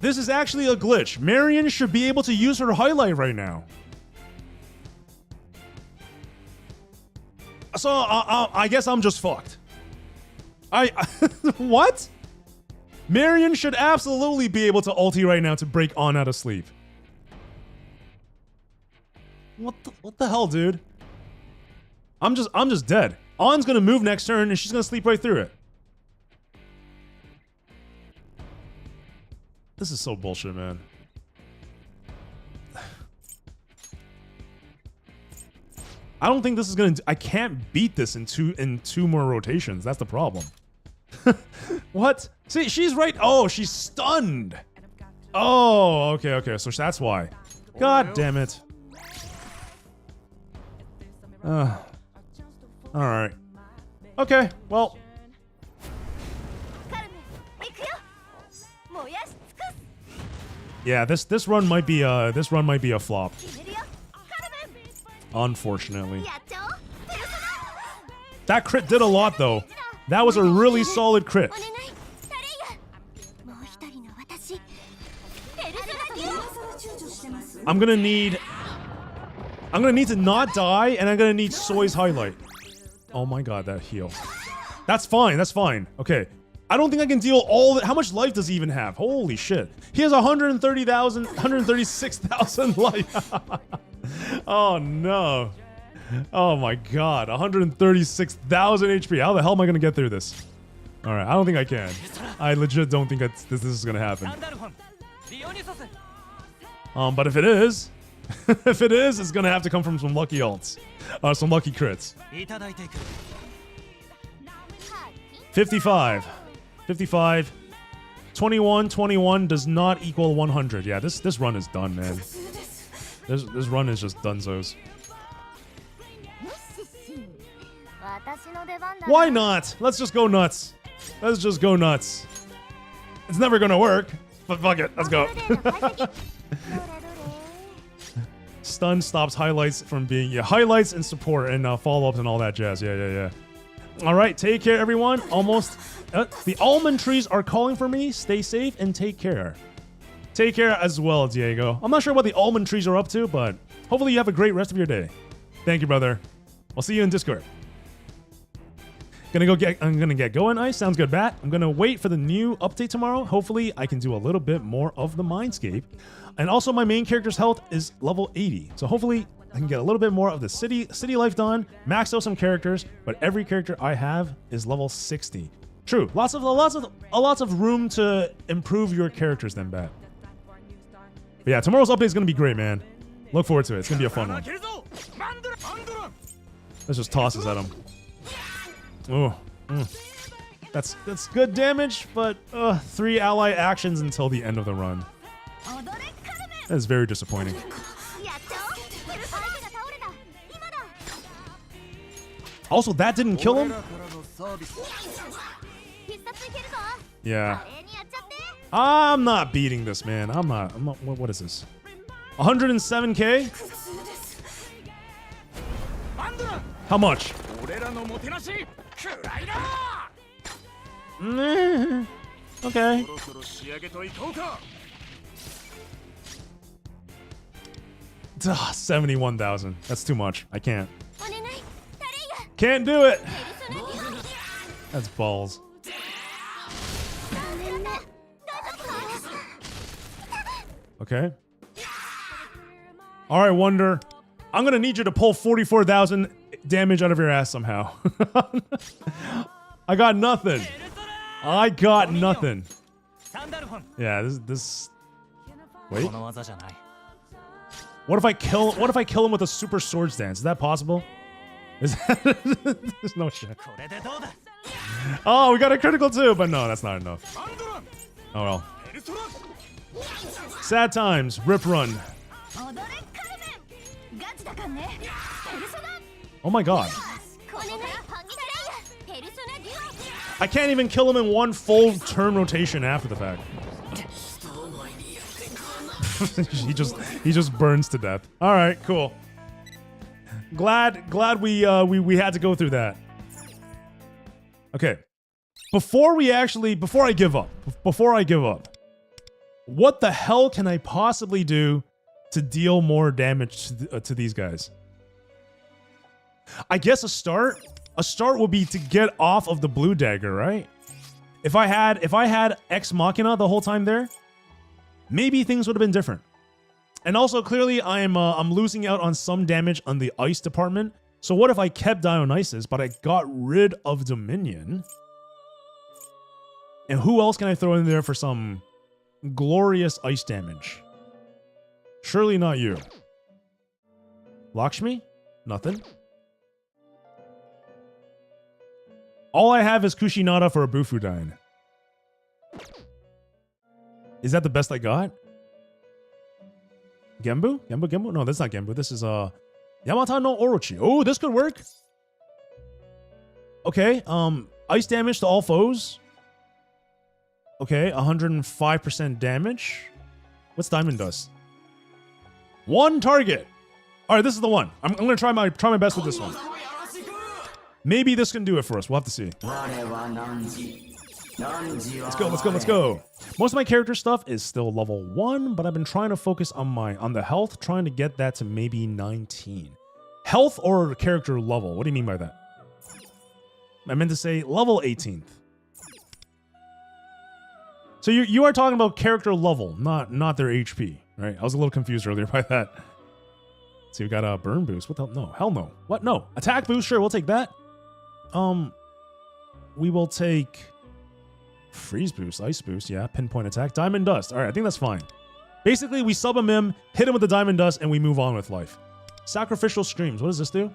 This is actually a glitch. Marion should be able to use her highlight right now. So I guess I'm just fucked. What? Marion should absolutely be able to ulti right now to break On out of sleep. What the hell, dude? I'm just dead. On's gonna move next turn and she's gonna sleep right through it. This is so bullshit, man. I don't think this is gonna. I can't beat this in two more rotations. That's the problem. What? See, she's right. Oh, she's stunned. Oh, okay. So that's why. God damn it. All right. Okay. Well. Yeah, this run might be a flop. Unfortunately. That crit did a lot though. That was a really solid crit. I'm gonna need to not die, and I'm gonna need Soy's highlight. Oh my god, that heal. That's fine, that's fine. Okay. I don't think I can deal all that. How much life does he even have? Holy shit. He has 136,000 life. Oh no. Oh my god. 136,000 HP. How the hell am I gonna get through this? Alright, I don't think I can. I legit don't think this is gonna happen. But if it is, it's gonna have to come from some lucky ults. Some lucky crits. 55. 21 does not equal 100. Yeah, this run is done, man. This run is just dunzos. Why not? Let's just go nuts. Let's just go nuts. It's never gonna work, but fuck it. Let's go. Stun stops highlights from being highlights and support and follow-ups and all that jazz. Yeah. All right, take care, everyone. Almost. The almond trees are calling for me. Stay safe and take care. Take care as well, Diego. I'm not sure what the almond trees are up to, but hopefully you have a great rest of your day. Thank you, brother. I'll see you in Discord. I'm gonna get going, Ice. Sounds good, Bat. I'm gonna wait for the new update tomorrow. Hopefully, I can do a little bit more of the Mindscape. And also, my main character's health is level 80. So hopefully, I can get a little bit more of the city life done, max out some characters, but every character I have is level 60. True, lots of room to improve your characters then, Bat. But yeah, tomorrow's update is gonna be great, man. Look forward to it. It's gonna be a fun one. Let's just toss this at him. Oh, that's good damage, but 3 ally actions until the end of the run. That is very disappointing. Also, that didn't kill him? Yeah. I'm not beating this, man. I'm not. What is this? 107k? How much? Okay. 71,000. That's too much. I can't. Can't do it. That's balls. Okay. All right, Wonder. I'm gonna need you to pull 44,000 damage out of your ass somehow. I got nothing. I got nothing. Yeah, this. Wait. What if I kill him with a super swords dance? Is that possible? Is that there's no shit. Oh, we got a critical too, but no, that's not enough. Oh well. Sad times. Rip run. Oh my god. I can't even kill him in one full turn rotation after the fact. he just burns to death. All right, cool. Glad we had to go through that. Okay. Before I give up, what the hell can I possibly do to deal more damage to these guys? I guess a start would be to get off of the blue dagger, right? If I had Ex Machina the whole time there, maybe things would have been different. And also, clearly, I'm losing out on some damage on the ice department. So what if I kept Dionysus, but I got rid of Dominion? And who else can I throw in there for some glorious ice damage? Surely not you. Lakshmi? Nothing. All I have is Kushinada for a Bufudyne. Is that the best I got? Genbu? Genbu? No, that's not Genbu. This is Yamata no Orochi. Oh, this could work. Okay, ice damage to all foes. Okay, 105% damage. What's Diamond Dust? One target. All right, this is the one. I'm gonna try my best with this one. Maybe this can do it for us. We'll have to see. Let's go. Most of my character stuff is still level 1, but I've been trying to focus on the health, trying to get that to maybe 19. Health or character level? What do you mean by that? I meant to say level 18th. So you are talking about character level, not their HP, right? I was a little confused earlier by that. So we got a burn boost. What the hell? No, hell no. What? No. Attack boost, sure, we'll take that. We will take freeze boost, ice boost, yeah, pinpoint attack, diamond dust. All right, I think that's fine. Basically, we sub him in, hit him with the diamond dust, and we move on with life. Sacrificial screams. What does this do?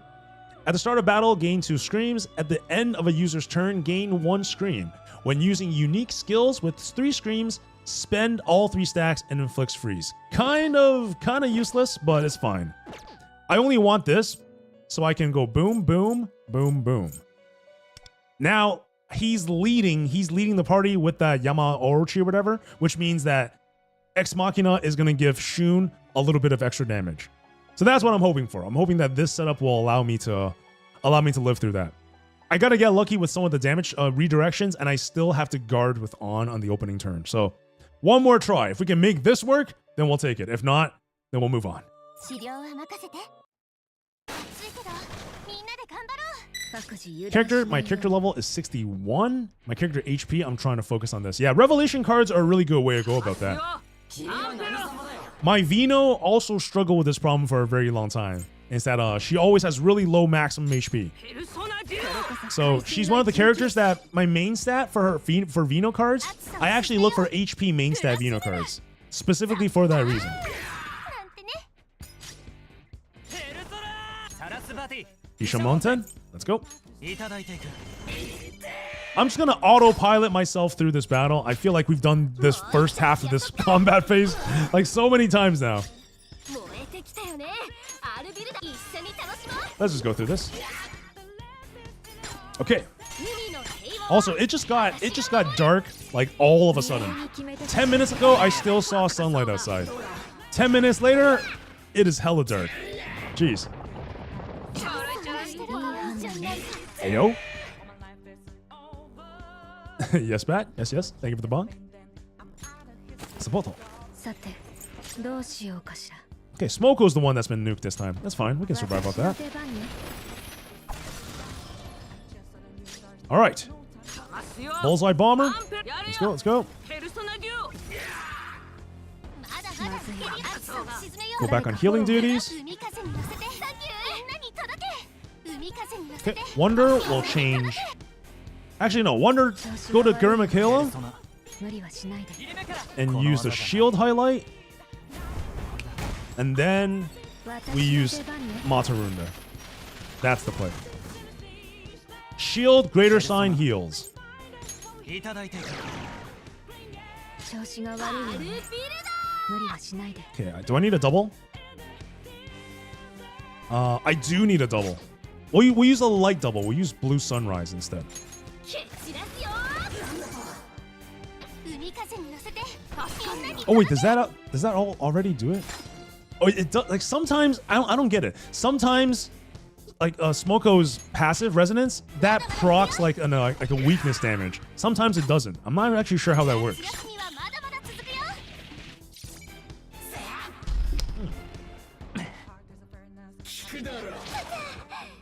At the start of battle, gain 2 screams. At the end of a user's turn, gain 1 scream. When using unique skills with 3 screams, spend all 3 stacks and inflicts freeze. Kind of useless, but it's fine. I only want this so I can go boom, boom, boom, boom. Now, he's leading the party with that Yama Orochi or whatever, which means that Ex Machina is going to give Shun a little bit of extra damage. So that's what I'm hoping for. I'm hoping that this setup will allow me to live through that. I got to get lucky with some of the damage redirections, and I still have to guard with on the opening turn. So one more try. If we can make this work, then we'll take it. If not, then we'll move on. My character level is 61. My character HP, I'm trying to focus on this. Yeah, revelation cards are a really good way to go about that. My Vino also struggled with this problem for a very long time. Is that she always has really low maximum HP. So she's one of the characters that my main stat for Vino cards, I actually look for HP main stat Vino cards. Specifically for that reason. Ishamonten, let's go. I'm just gonna autopilot myself through this battle. I feel like we've done this first half of this combat phase like so many times now. Let's just go through this. Okay. Also, it just got dark like all of a sudden. 10 minutes ago, I still saw sunlight outside. 10 minutes later, it is hella dark. Jeez. Hey, yo. Yes, Bat. Yes, yes. Thank you for the bonk. Sapoto. Okay, Smoko's the one that's been nuked this time. That's fine. We can survive off that. All right. Bullseye Bomber. Let's go, let's go. Go back on healing duties. Okay, Wonder will change. Actually, no. Wonder, go to Gurmakela and use the shield highlight. And then we use Matarunda. That's the play. Shield, greater sign, heals. Okay, do I need a double? I do need a double. We'll use a light double. We'll use Blue Sunrise instead. Oh wait, does that all already do it? Oh, it does. Like sometimes I don't get it. Sometimes, like Smoko's passive resonance that procs like a weakness damage. Sometimes it doesn't. I'm not actually sure how that works.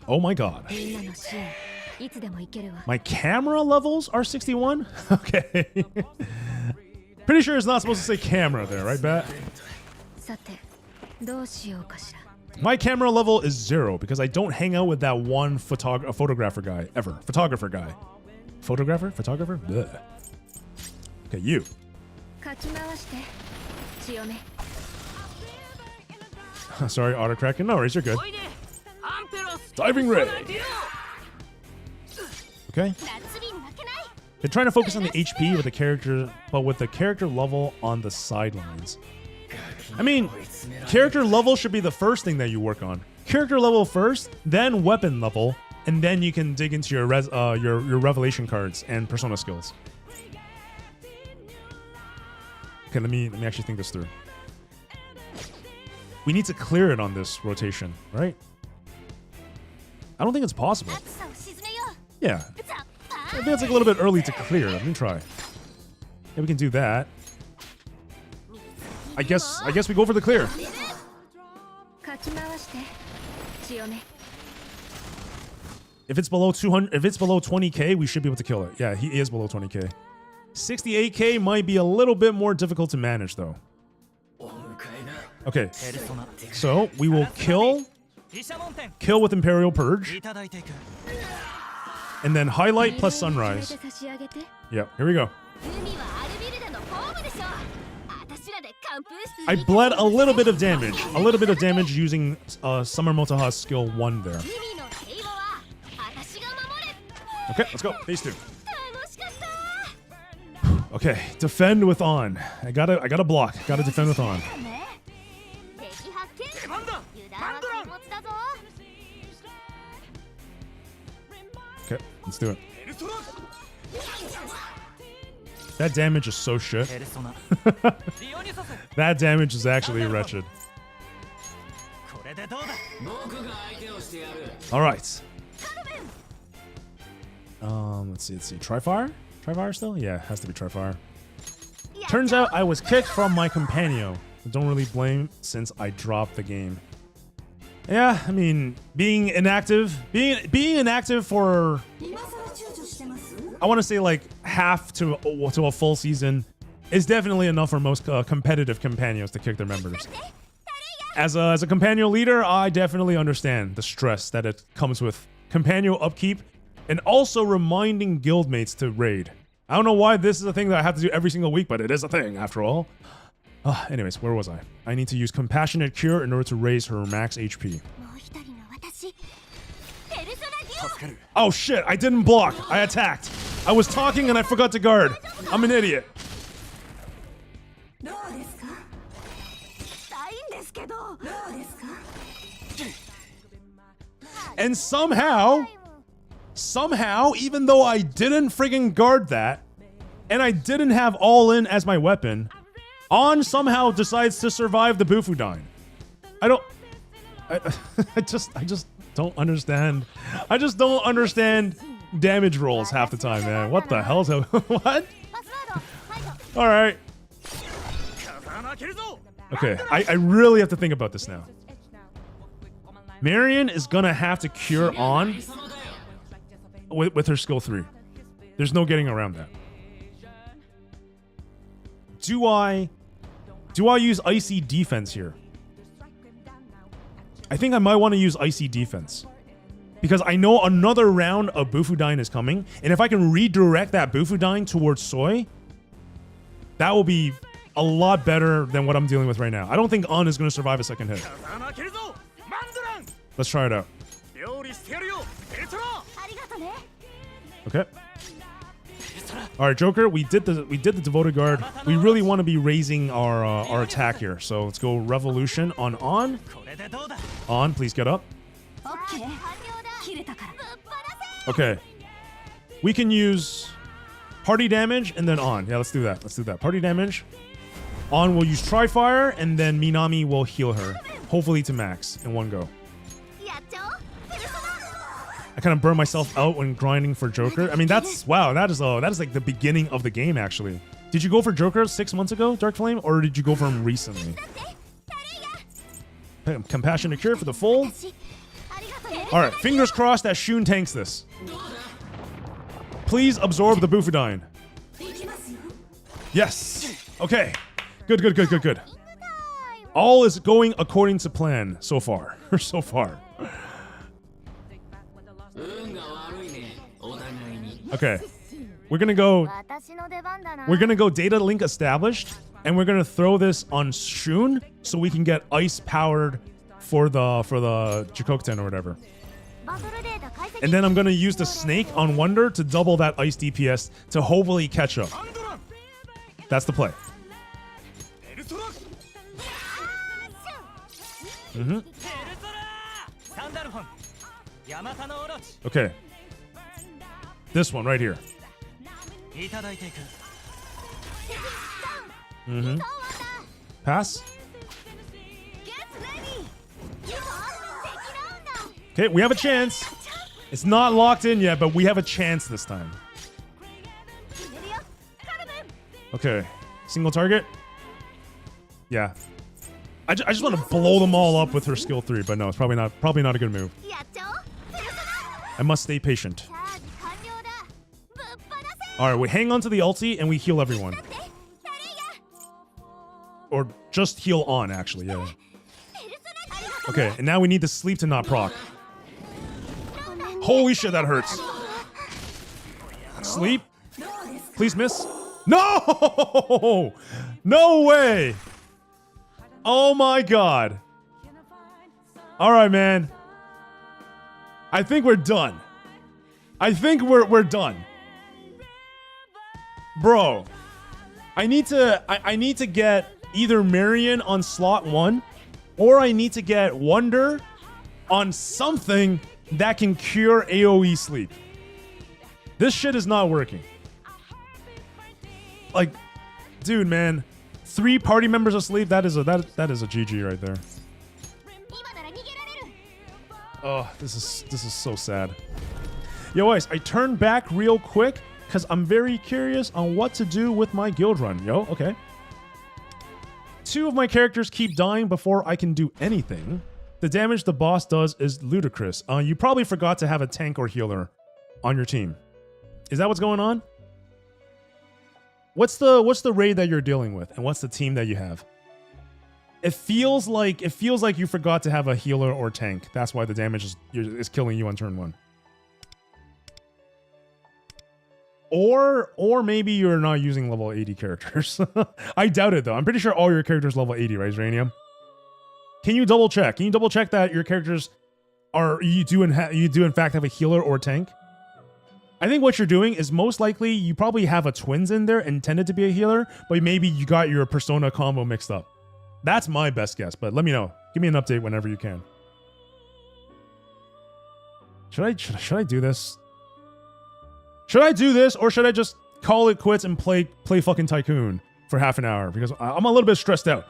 Oh my god. My camera levels are 61? Okay. Pretty sure it's not supposed to say camera there, right, Bat? My camera level is 0 because I don't hang out with that one photographer guy ever. Photographer guy. Photographer? Blech. Okay, you. Sorry, autocracking. No worries, you're good. Diving Ray. Okay. 夏に負けない They're trying to focus on the HP with the character, but with the character level on the sidelines. I mean, character level should be the first thing that you work on. Character level first, then weapon level, and then you can dig into your your revelation cards and persona skills. Okay, let me actually think this through. We need to clear it on this rotation, right? I don't think it's possible. 暑さを鎮めよ Yeah, うザッ I think it's like a little bit early to clear. Let me try. Yeah, we can do that. I guess we go for the clear. かき回して強め If it's below 200, if it's below 20k, we should be able to kill it. Yeah, he is below 20k. 68k might be a little bit more difficult to manage though. Okay, so we will kill with Imperial Purge, and then highlight plus Sunrise. 差し上げて Yep, here we go. 海はアルビルダのホームでしょ私らで完封して I bled a little bit of damage using Summer Motoha's skill 1 there. 海の平和は私が守れ Okay, let's go. Phase 2. 楽しかった Okay, defend with on. I gotta block. Gotta defend with on. ね敵発見油断は禁物だぞ Okay, let's do it. That damage is so shit. That damage is actually wretched. All right. Let's see. Trifire? Trifire still? Yeah, it has to be Trifire. Turns out I was kicked from my companion. Don't really blame since I dropped the game. Yeah, I mean, being inactive for I want to say like half to a full season is definitely enough for most competitive companions to kick their members. As a companion leader, I definitely understand the stress that it comes with companion upkeep and also reminding guildmates to raid. I don't know why this is a thing that I have to do every single week, but it is a thing after all. Anyways, where was I? I need to use Compassionate Cure in order to raise her max HP. もう一人の私ペルソナデュオ Oh shit, I didn't block. I attacked. I was talking and I forgot to guard. I'm an idiot. どうですかしたいんですけどどうですか And somehow, even though I didn't friggin' guard that, and I didn't have all in as my weapon, On somehow decides to survive the Bufudyne. I just don't understand. I just don't understand damage rolls half the time, man. What the hell's what? All right. Okay, I really have to think about this now. Marion is gonna have to cure on with her skill 3. There's no getting around that. Do I use Icy Defense here? I think I might want to use Icy Defense. Because I know another round of Bufudyne is coming, and if I can redirect that Bufudyne towards Soy, that will be a lot better than what I'm dealing with right now. I don't think Un is going to survive a second hit. Let's try it out. Okay. All right, Joker. We did the Devoted Guard. We really want to be raising our attack here. So let's go Revolution on On. On, please get up. Okay. We can use party damage and then On. Yeah, let's do that. Let's do that. Party damage. On will use Trifire and then Minami will heal her, hopefully to max in one go. I kind of burned myself out when grinding for Joker. I mean, that's wow. That is like the beginning of the game, actually. Did you go for Joker 6 months ago, Dark Flame, or did you go for him recently? Compassionate Cure for the full. All right, fingers crossed that Shun tanks this. Please absorb the Bufudyne. Yes. Okay. Good. All is going according to plan so far. So far. Okay. We're gonna go data link established, and we're gonna throw this on Shun so we can get ice powered for the Jikokuten or whatever. And then I'm going to use the snake on Wonder to double that ice DPS to hopefully catch up. That's the play. Okay. This one right here. Pass. Okay, we have a chance. It's not locked in yet, but we have a chance this time. Okay. Single target. Yeah. I just want to blow them all up with her skill 3, but no, it's probably not a good move. I must stay patient. Alright, we hang on to the ulti and we heal everyone. Or just heal on, actually, yeah. Okay, and now we need the sleep to not proc. Holy shit, that hurts. Sleep? Please miss. No! No way! Oh my god. Alright, man. I think we're done. I think we're done. Bro. I need to get either Marion on slot 1, or I need to get Wonder on something that can cure AoE sleep. This shit is not working. Like, dude, man. 3 party members asleep, that is a GG right there. Oh, this is so sad. Yo, guys, I turned back real quick because I'm very curious on what to do with my guild run. Yo, okay. 2 of my characters keep dying before I can do anything. The damage the boss does is ludicrous. You probably forgot to have a tank or healer on your team. Is that what's going on? What's the raid that you're dealing with, and what's the team that you have? It feels like you forgot to have a healer or tank. That's why the damage is killing you on turn 1. Or maybe you're not using level 80 characters. I doubt it though. I'm pretty sure all your characters level 80, right, Zranium? Can you double check? Can you double check that your characters you do in fact have a healer or tank? I think what you're doing is most likely you probably have a twins in there intended to be a healer, but maybe you got your persona combo mixed up. That's my best guess, but let me know. Give me an update whenever you can. Should I do this? Should I do this, or should I just call it quits and play fucking Tycoon for half an hour? Because I'm a little bit stressed out.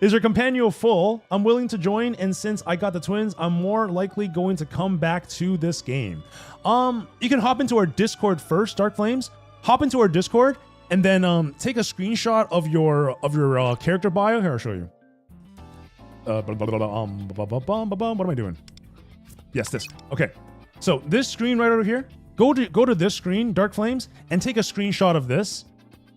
Is your companion full? I'm willing to join, and since I got the twins, I'm more likely going to come back to this game. You can hop into our Discord first, Dark Flames. Hop into our Discord, and then take a screenshot of your character bio. Here, I'll show you. What am I doing? Yes, this. Okay. So this screen right over here, go to this screen, Dark Flames, and take a screenshot of this,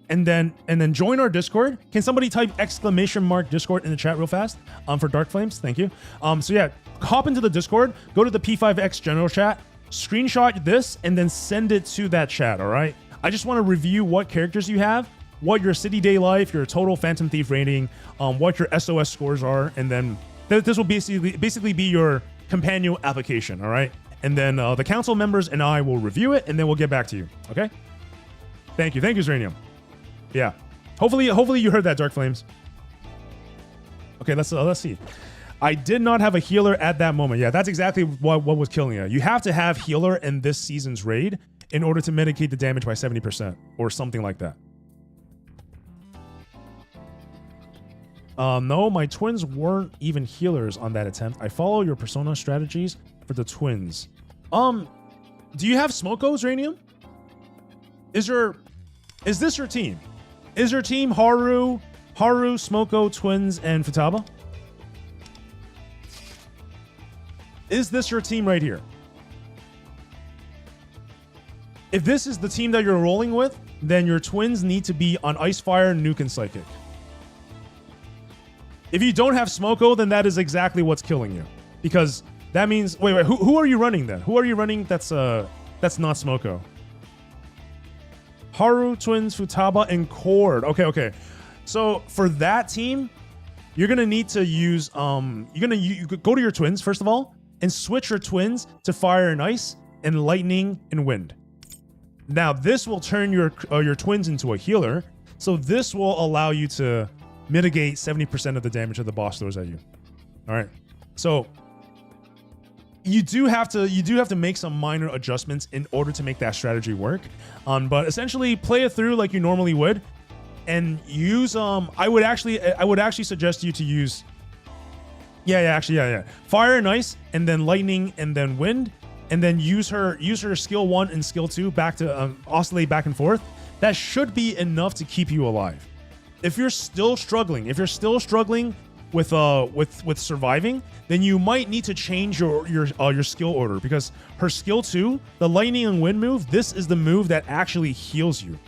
and then join our Discord. Can somebody type !Discord in the chat real fast? For Dark Flames, thank you. So yeah, hop into the Discord, go to the P5X general chat, screenshot this, and then send it to that chat. All right. I just want to review what characters you have, what your City Day Life, your total Phantom Thief rating, what your SOS scores are, and then this will basically be your companion application. All right. And then the council members and I will review it, and then we'll get back to you. Okay? Thank you, Zranium. Yeah. Hopefully you heard that, Dark Flames. Okay, let's see. I did not have a healer at that moment. Yeah, that's exactly what was killing you. You have to have healer in this season's raid in order to mitigate the damage by 70% or something like that. No, my twins weren't even healers on that attempt. I follow your persona strategies for the twins. Do you have Smoko, Zranium? Is this your team? Is your team Haru, Smoko, Twins, and Futaba? Is this your team right here? If this is the team that you're rolling with, then your twins need to be on Icefire, Nuke, and Psychic. If you don't have Smoko, then that is exactly what's killing you. Because that means... Wait, who are you running then? Who are you running that's not Smoko? Haru, Twins, Futaba, and Cord. Okay. So for that team, you're gonna need to use you go to your twins first of all, and switch your twins to fire and ice and lightning and wind. Now this will turn your twins into a healer, so this will allow you to mitigate 70% of the damage that the boss throws at you. All right, so you do have to make some minor adjustments in order to make that strategy work. But essentially, play it through like you normally would, and use I would actually suggest you to use fire and ice, and then lightning, and then wind, and then use her skill 1 and skill 2 back to oscillate back and forth. That should be enough to keep you alive. If you're still struggling with surviving, then you might need to change your skill order, because her skill 2, the lightning and wind move, this is the move that actually heals you.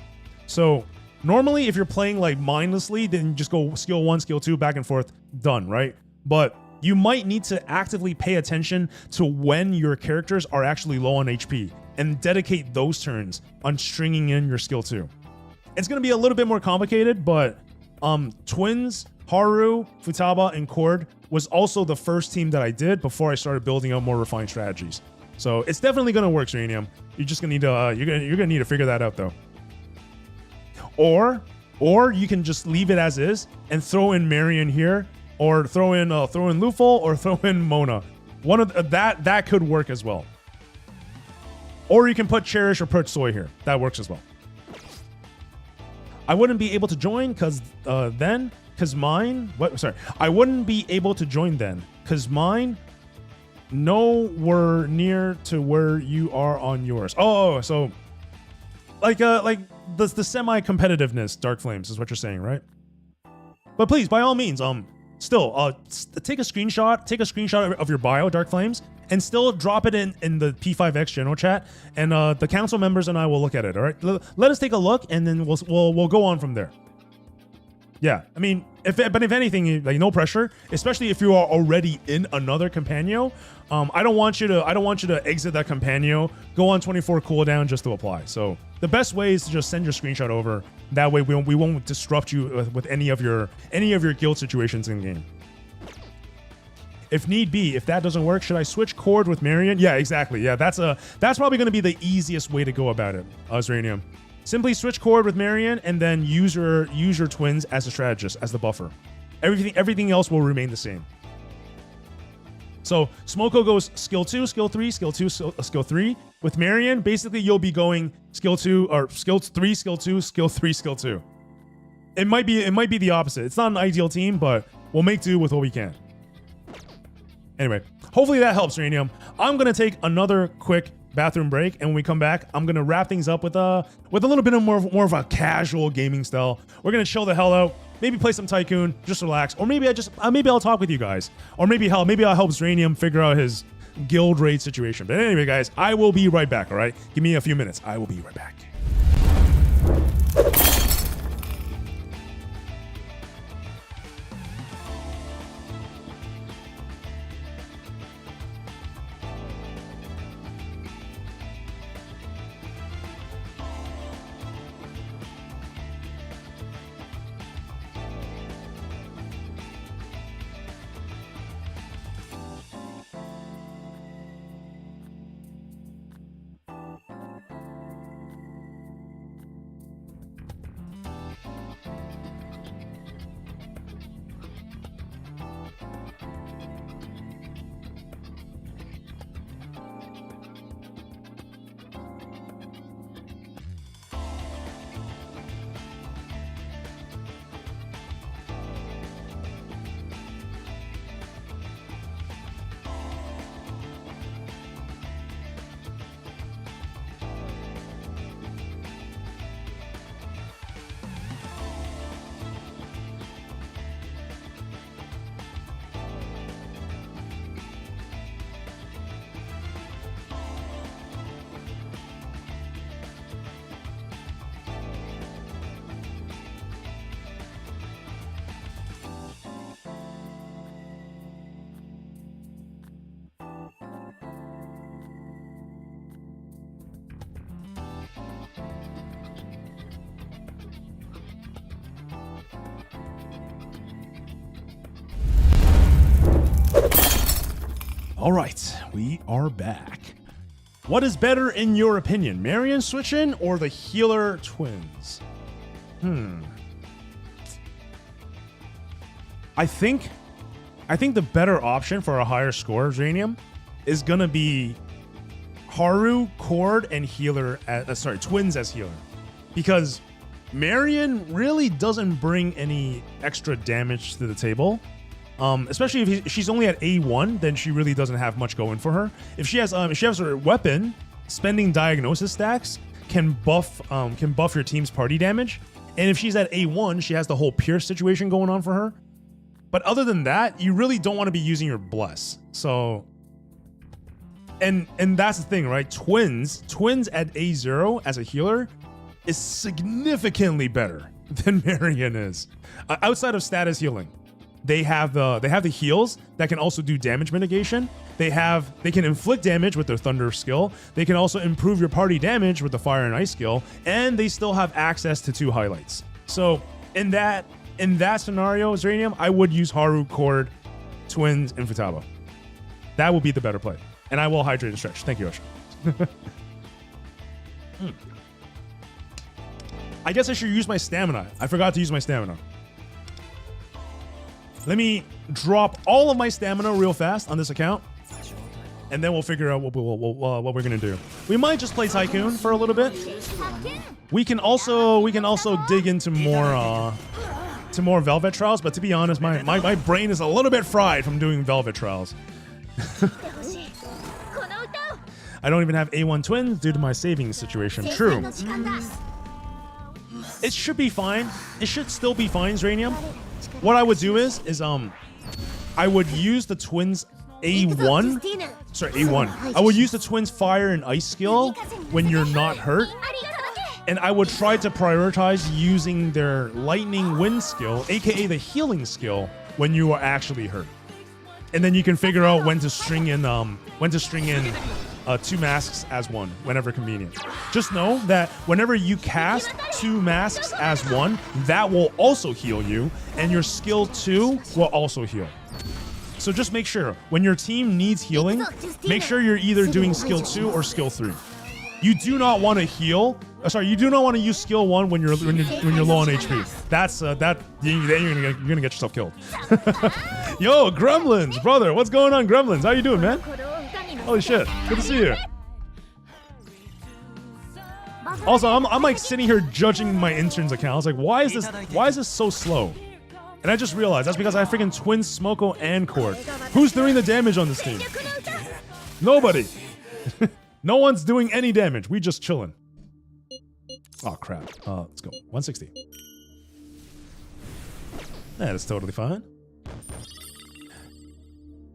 So normally if you're playing like mindlessly, then just go skill 1, skill 2, back and forth, done, right? But you might need to actively pay attention to when your characters are actually low on HP and dedicate those turns on stringing in your skill 2. It's going to be a little bit more complicated, but Twins, Haru, Futaba, and Cord was also the first team that I did before I started building out more refined strategies. So it's definitely going to work, Serenium. You're just going to need to you're gonna need to figure that out though. Or you can just leave it as is and throw in Marion here, or throw in Lufel, or throw in Mona. One of that could work as well. Or you can put Cherish or put Soy here. That works as well. I wouldn't be able to join I wouldn't be able to join then, because mine nowhere near to where you are on yours. Oh, so like the semi-competitiveness, Dark Flames, is what you're saying, right? But please, by all means, still take a screenshot of your bio, Dark Flames, and still drop it in the P5X general chat, and the council members and I will look at it. All right, let us take a look, and then we'll go on from there. Yeah, I mean, if anything, like, no pressure, especially if you are already in another Companion. I don't want you to exit that Companion, go on 24 cooldown just to apply. So the best way is to just send your screenshot over. That way we won't disrupt you with any of your guild situations in game. If need be, if that doesn't work, should I switch Cord with Marion? Yeah, exactly. Yeah, that's probably going to be the easiest way to go about it, Zranium. Simply switch Cord with Marion, and then use your twins as a strategist, as the buffer. Everything else will remain the same. So Smoko goes skill 2, skill 3, skill 2, skill 3. With Marion, basically you'll be going skill 2 or skill 3, skill 2, skill 3, skill 2. It might be the opposite. It's not an ideal team, but we'll make do with what we can. Anyway, hopefully that helps, Uranium. I'm gonna take another quick bathroom break, and when we come back, I'm gonna wrap things up with a little bit of more of a casual gaming style. We're gonna chill the hell out, maybe play some Tycoon, just relax, or maybe I'll talk with you guys, or maybe I'll help Zranium figure out his guild raid situation. But anyway, guys, I will be right back. All right, give me a few minutes. I will be right back. All right, we are back. What is better in your opinion, Marion switch-in or the healer twins? I think the better option for a higher score, Zranium, is gonna be Haru, Cord, and healer. Twins as healer, because Marion really doesn't bring any extra damage to the table. Especially if she's only at A1, then she really doesn't have much going for her. If she has her weapon, spending diagnosis stacks can buff your team's party damage. And if she's at A1, she has the whole Pierce situation going on for her. But other than that, you really don't want to be using your Bless. So, and that's the thing, right? Twins at A0 as a healer is significantly better than Marion is. Outside of status healing, they have the heals that can also do damage mitigation. They can inflict damage with their Thunder skill. They can also improve your party damage with the Fire and Ice skill, and they still have access to 2 highlights. So in that scenario, Zranium, I would use Haru, Cord, Twins, and Futaba. That will be the better play. And I will hydrate and stretch. Thank you, Yoshi. I guess I should use my stamina. I forgot to use my stamina. Let me drop all of my stamina real fast on this account, and then we'll figure out what we're gonna do. We might just play Tycoon for a little bit. We can also dig into more Velvet Trials, but to be honest, my brain is a little bit fried from doing Velvet Trials. I don't even have A1 twins due to my savings situation. True. It should be fine. It should still be fine, Zranium. What I would do is I would use the twins A1. I would use the twins Fire and Ice skill when you're not hurt. And I would try to prioritize using their Lightning Wind skill, aka the healing skill, when you are actually hurt. And then you can figure out when to string in 2 masks as one, whenever convenient. Just know that whenever you cast 2 masks as one, that will also heal you, and your skill 2 will also heal. So just make sure, when your team needs healing, make sure you're either doing skill 2 or skill 3. You do not want to heal. You do not want to use skill 1 when you're low on HP. You're gonna get yourself killed. Yo, Gremlins, brother, what's going on, Gremlins? How you doing, man? Holy shit, good to see you. Also, I'm like sitting here judging my intern's account. I was like, why is this so slow? And I just realized that's because I have freaking Twins, Smoko, and Cord. Who's doing the damage on this team? Nobody. No one's doing any damage. We just chilling. Oh crap. Let's go. 160. That's totally fine.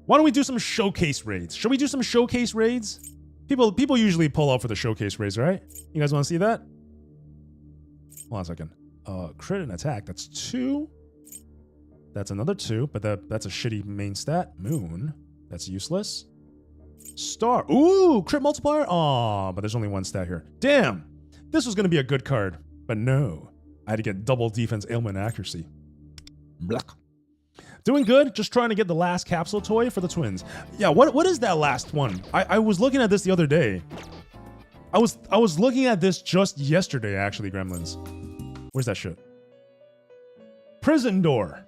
Why don't we do some showcase raids? Should we do some showcase raids? People usually pull out for the showcase raids, right? You guys want to see that? Hold on a second. Crit and attack. That's 2. That's another 2, but that's a shitty main stat. Moon. That's useless. Star. Ooh, crit multiplier. Aw, but there's only 1 stat here. Damn. This was gonna be a good card, but no. I had to get double defense, ailment, and accuracy. Blah. Doing good, just trying to get the last capsule toy for the twins. Yeah, what is that last one? I was looking at this the other day. I was looking at this just yesterday, actually, Gremlins. Where's that shit? Prison door.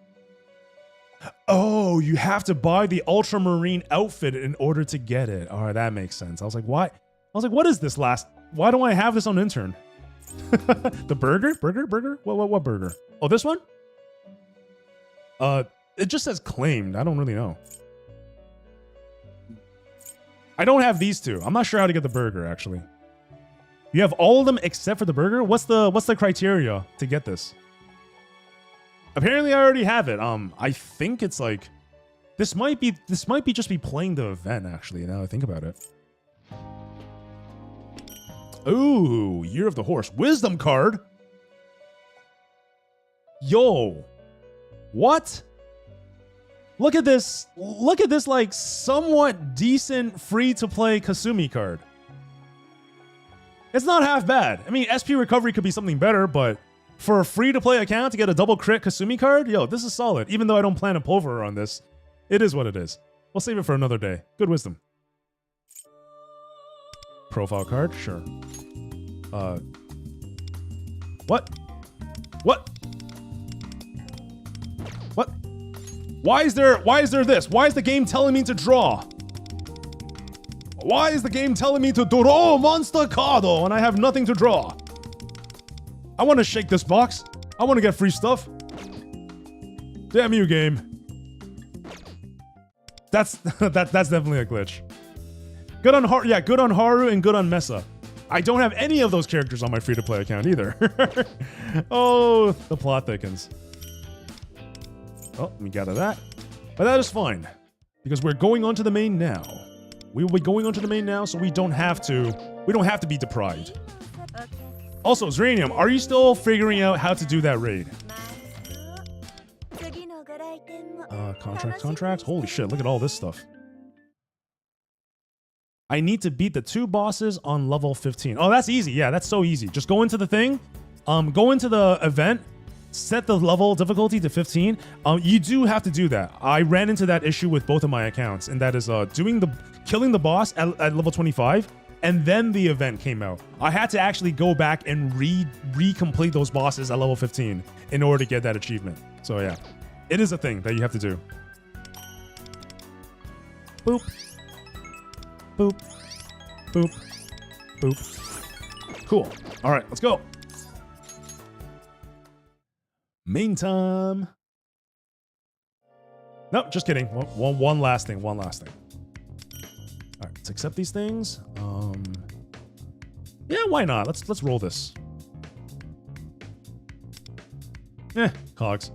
Oh, you have to buy the ultramarine outfit in order to get it. All right, that makes sense. I was like, why? I was like, what is this last? Why don't I have this on intern? The burger? Burger? What burger? Oh, this one? It just says claimed. I don't really know. I don't have these 2. I'm not sure how to get the burger, actually. You have all of them except for the burger? What's the criteria to get this? Apparently, I already have it. I think it's like this might be just be playing the event, actually, now I think about it. Ooh, Year of the Horse. Wisdom card. Yo. What? Look at this. Look at this, like, somewhat decent free-to-play Kasumi card. It's not half bad. I mean, SP recovery could be something better, but for a free-to-play account to get a double crit Kasumi card, yo, this is solid. Even though I don't plan to pull for her on this, it is what it is. We'll save it for another day. Good wisdom. Profile card, sure. What? What? What? Why is there this? Why is the game telling me to draw? Why is the game telling me to draw monster card and I have nothing to draw? I want to shake this box. I want to get free stuff. Damn you, game. That's definitely a glitch. Good on Haru and good on Mesa. I don't have any of those characters on my free-to-play account either. Oh, the plot thickens. Oh, we got that. But that is fine. Because we're going on to the main now. We will be going on to the main now, so we don't have to be deprived. Also, Zranium, are you still figuring out how to do that raid? Contracts? Holy shit, look at all this stuff. I need to beat the 2 bosses on level 15. Oh, that's easy. Yeah, that's so easy. Just go into the thing, go into the event, set the level difficulty to 15. You do have to do that. I ran into that issue with both of my accounts, and that is killing the boss at level 25, and then the event came out. I had to actually go back and re-complete those bosses at level 15 in order to get that achievement. So yeah, it is a thing that you have to do. Boop. Boop. Boop. Boop. Cool. All right, let's go. Main time. No, just kidding. One last thing. All right, let's accept these things. Yeah, why not? Let's roll this. Cogs.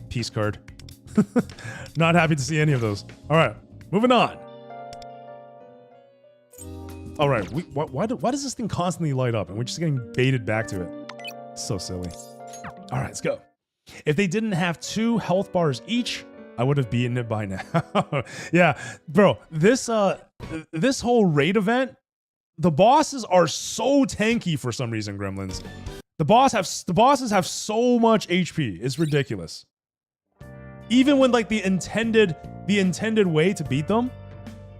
Peace card. Not happy to see any of those. All right, moving on. All right, why does this thing constantly light up and we're just getting baited back to it? So silly. All right, let's go. If they didn't have 2 health bars each, I would have beaten it by now. Yeah, bro, this whole raid event, the bosses are so tanky for some reason, Gremlins. The bosses have so much HP. It's ridiculous. Even when like the intended way to beat them,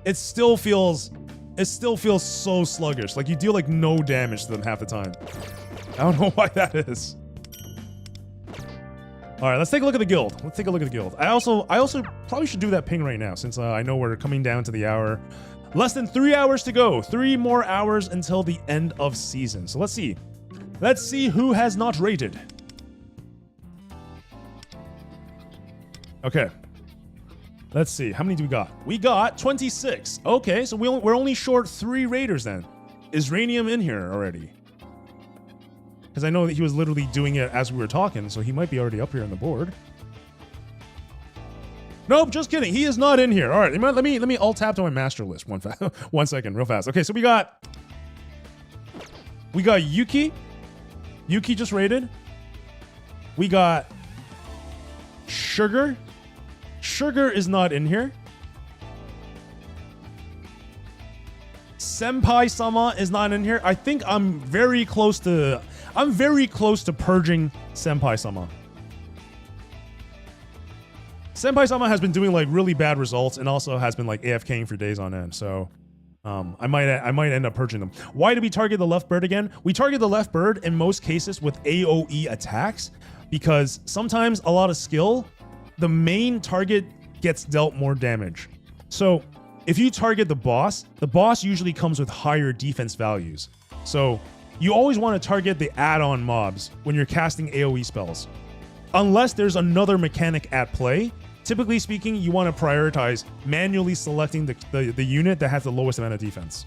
it still feels so sluggish. Like you deal like no damage to them half the time. I don't know why that is. All right, let's take a look at the guild. I also probably should do that ping right now since I know we're coming down to the hour. Less than 3 hours to go. 3 more hours until the end of season. So let's see. Let's see who has not rated. Okay. Let's see. How many do we got? We got 26. Okay, so we're only short 3 raiders then. Is Ranium in here already? Because I know that he was literally doing it as we were talking, so he might be already up here on the board. Nope, just kidding. He is not in here. All right, let me alt tab to my master list. One second, real fast. Okay, so we got Yuki. Yuki just raided. We got Sugar. Sugar is not in here. Senpai-sama is not in here. I think I'm very close to purging Senpai-sama. Senpai-sama has been doing like really bad results and also has been like AFKing for days on end. So I might end up purging them. Why do we target the left bird again? We target the left bird in most cases with AoE attacks because sometimes a lot of skill, the main target gets dealt more damage. So if you target the boss usually comes with higher defense values. So you always want to target the add-on mobs when you're casting AoE spells. Unless there's another mechanic at play, typically speaking, you want to prioritize manually selecting the unit that has the lowest amount of defense.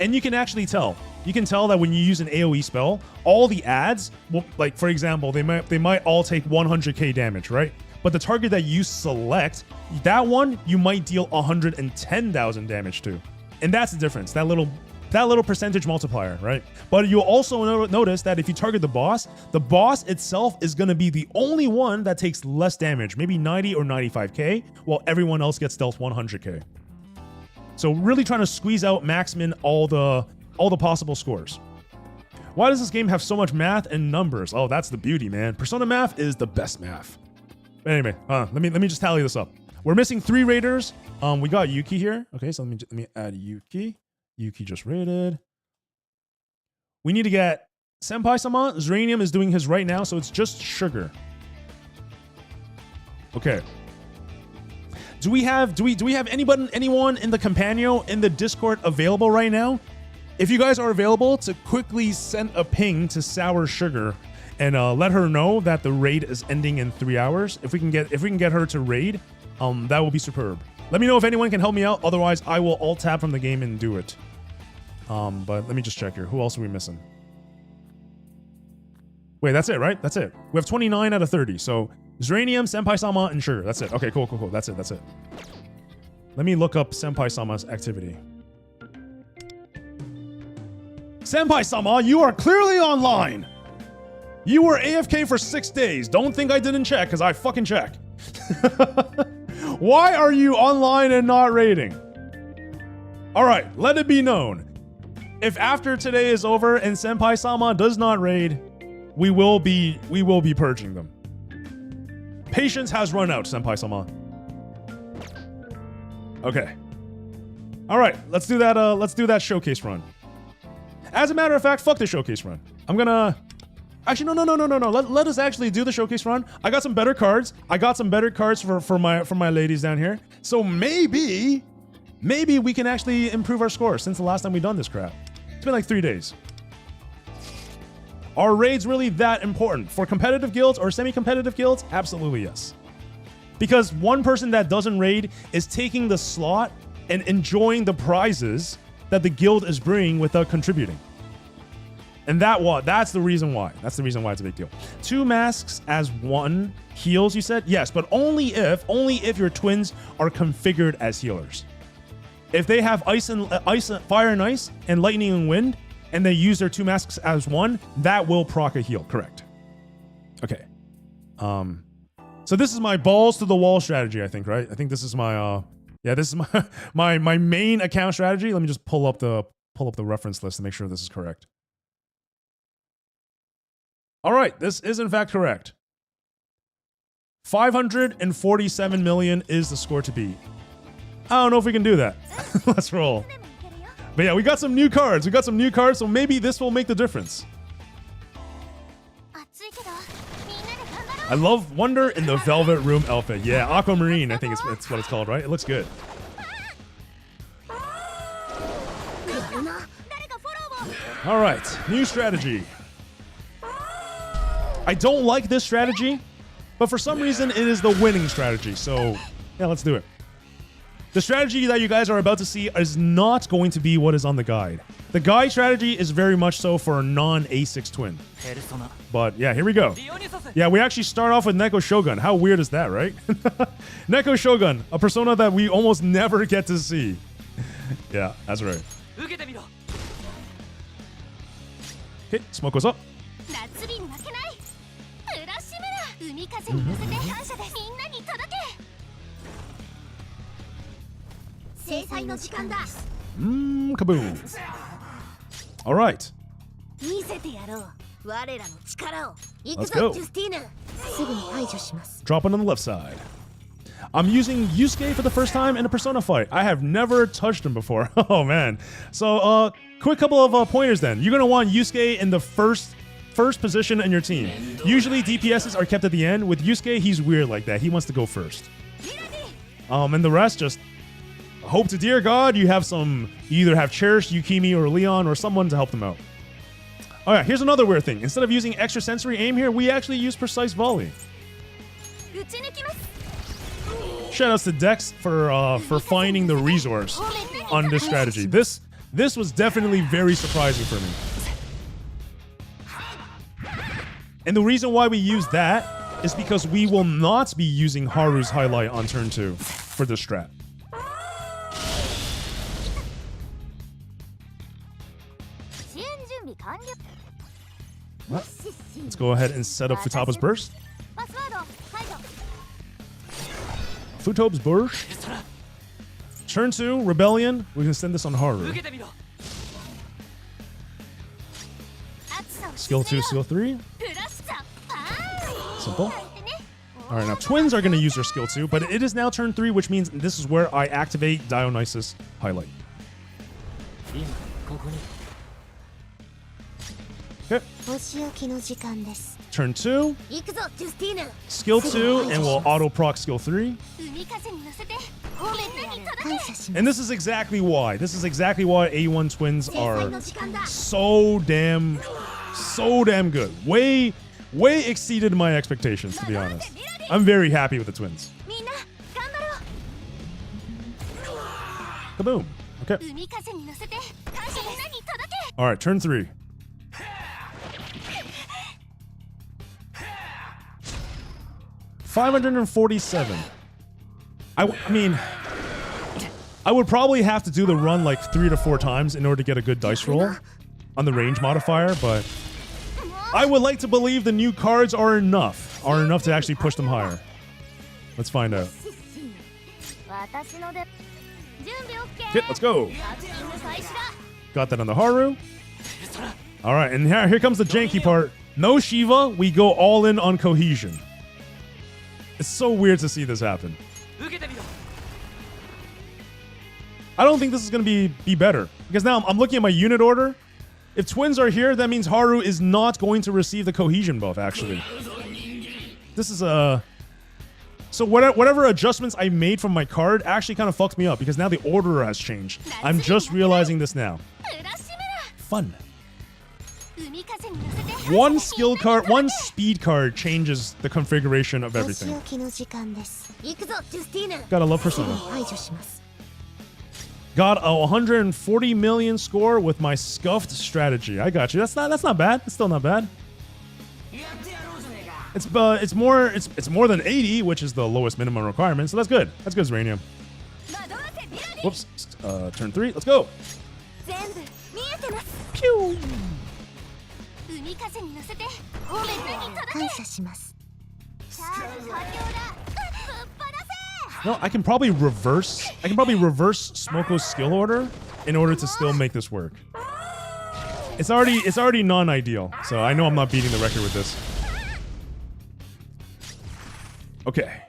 And you can actually tell. You can tell that when you use an AoE spell, all the adds, will, like for example, they might all take 100k damage, right? But the target that you select, that one you might deal 110,000 damage to. And that's the difference, that little percentage multiplier, right? But you'll also notice that if you target the boss itself is going to be the only one that takes less damage, maybe 90 or 95k, while everyone else gets dealt 100k. So really trying to squeeze out maximum all the possible scores. Why does this game have so much math and numbers? Oh, that's the beauty, man. Persona math is the best math. But anyway, let me just tally this up. We're missing 3 raiders. We got Yuki here. Okay, so let me add Yuki. Yuki just raided. We need to get Senpai-sama. Zranium is doing his right now, so it's just Sugar. Okay. Do we have anyone in the Companion in the Discord available right now? If you guys are available to quickly send a ping to Sour Sugar and let her know that the raid is ending in 3 hours. If we can get her to raid, that will be superb. Let me know if anyone can help me out. Otherwise, I will alt tab from the game and do it. But let me just check here. Who else are we missing? Wait, that's it, right? That's it. We have 29 out of 30. So Zranium, Senpai-sama, and Sugar. That's it. Okay, cool. That's it. Let me look up Senpai-sama's activity. Senpai-sama, you are clearly online. You were AFK for 6 days. Don't think I didn't check, because I fucking check. Why are you online and not raiding? All right, let it be known. If after today is over and Senpai-sama does not raid, we will be purging them. Patience has run out, Senpai-sama. Okay. All right, let's do that showcase run. As a matter of fact, fuck the showcase run. I'm gonna... Actually, no. Let us actually do the showcase run. I got some better cards. For my ladies down here. So maybe we can actually improve our score since the last time we done this crap. It's been like 3 days. Are raids really that important? For competitive guilds or semi-competitive guilds? Absolutely yes. Because one person that doesn't raid is taking the slot and enjoying the prizes that the guild is bringing without contributing. And that's the reason why. That's the reason why it's a big deal. 2 masks as 1 heals, you said? Yes, but only if your twins are configured as healers. If they have fire and ice, and lightning and wind, and they use their 2 masks as 1, that will proc a heal. Correct. Okay. So this is my balls to the wall strategy, I think, right? I think this is my this is my main account strategy. Let me just pull up the reference list to make sure this is correct. All right, this is in fact correct. 547 million is the score to beat. I don't know if we can do that. Let's roll. But yeah, we got some new cards. So maybe this will make the difference. I love Wonder in the Velvet Room outfit. Yeah, Aquamarine, I think it's what it's called, right? It looks good. All right, new strategy. I don't like this strategy, but for some reason it is the winning strategy. So yeah, let's do it. The strategy that you guys are about to see is not going to be what is on the guide. The guide strategy is very much so for a non-A6 twin. But yeah, here we go. Yeah, we actually start off with Neko Shogun. How weird is that, right? Neko Shogun, a persona that we almost never get to see. Yeah, that's right. Okay, smoke goes up. Kaboom. All right. Let's go. Dropping on the left side. I'm using Yusuke for the first time in a Persona fight. I have never touched him before. Oh man. So quick couple of pointers then. You're gonna want Yusuke in the first position in your team. Usually DPSs are kept at the end. With Yusuke, he's weird like that. He wants to go first. And the rest, just hope to dear God you either have Cherish, Yukimi, or Leon, or someone to help them out. All right, here's another weird thing. Instead of using extrasensory aim here, we actually use precise volley. Shoutouts to Dex for finding the resource on this strategy. This was definitely very surprising for me. And the reason why we use that is because we will not be using Haru's highlight on turn 2 for this strat. Let's go ahead and set up Futaba's Burst. Futaba's Burst. Turn 2, Rebellion. We can send this on Haru. Skill 2, Skill 3. Simple. All right, now twins are going to use their skill 2, but it is now turn 3, which means this is where I activate Dionysus Highlight. Okay. お仕置きの時間です Turn 2, 行くぞジュスティーヌ skill 2, and we'll auto proc skill 3. 海風に乗せて方面に感謝しま And this is exactly why. This is exactly why A1 twins す制裁 are の時間だ so damn good. Way exceeded my expectations, to be honest. I'm very happy with the twins. みんな頑張ろ Kaboom. Okay. う海風に乗せて感謝みんなに届け All right, turn 3. $547. I mean, I would probably have to do the run like 3 to 4 times in order to get a good dice roll on the range modifier, but I would like to believe the new cards are enough to actually push them higher. Let's find out. 私ので準備 OK Okay, let's go. バッティング開始だ Got that on the Haru. All right, and here comes the janky part. No Shiva, we go all in on cohesion. It's so weird to see this happen. 受けてみろ I don't think this is going to be better. Because now I'm looking at my unit order. If twins are here, that means Haru is not going to receive the cohesion buff, actually. This is a... So whatever adjustments I made from my card actually kind of fucked me up because now the order has changed. I'm just realizing this now. 浦島だ Fun. 海風に乗せて One skill card, one speed card changes the configuration of お仕 everything. 置きの時間です行くぞジュスティーヌ Gotta love Persona. 排除します Got a 140 million score with my scuffed strategy. I got you. That's not bad. It's still not bad. It's more than 80, which is the lowest minimum requirement. So that's good. That's good, Zranium. 惑わせビラディ Whoops. Turn 3. Let's go. 全部見えてます Pew. 海風に乗せて方面に届け感謝しますさあ完了だぶっ放せ No, I can probably reverse Smoko's skill order in order to still make this work. It's already non-ideal, so I know I'm not beating the record with this. Okay.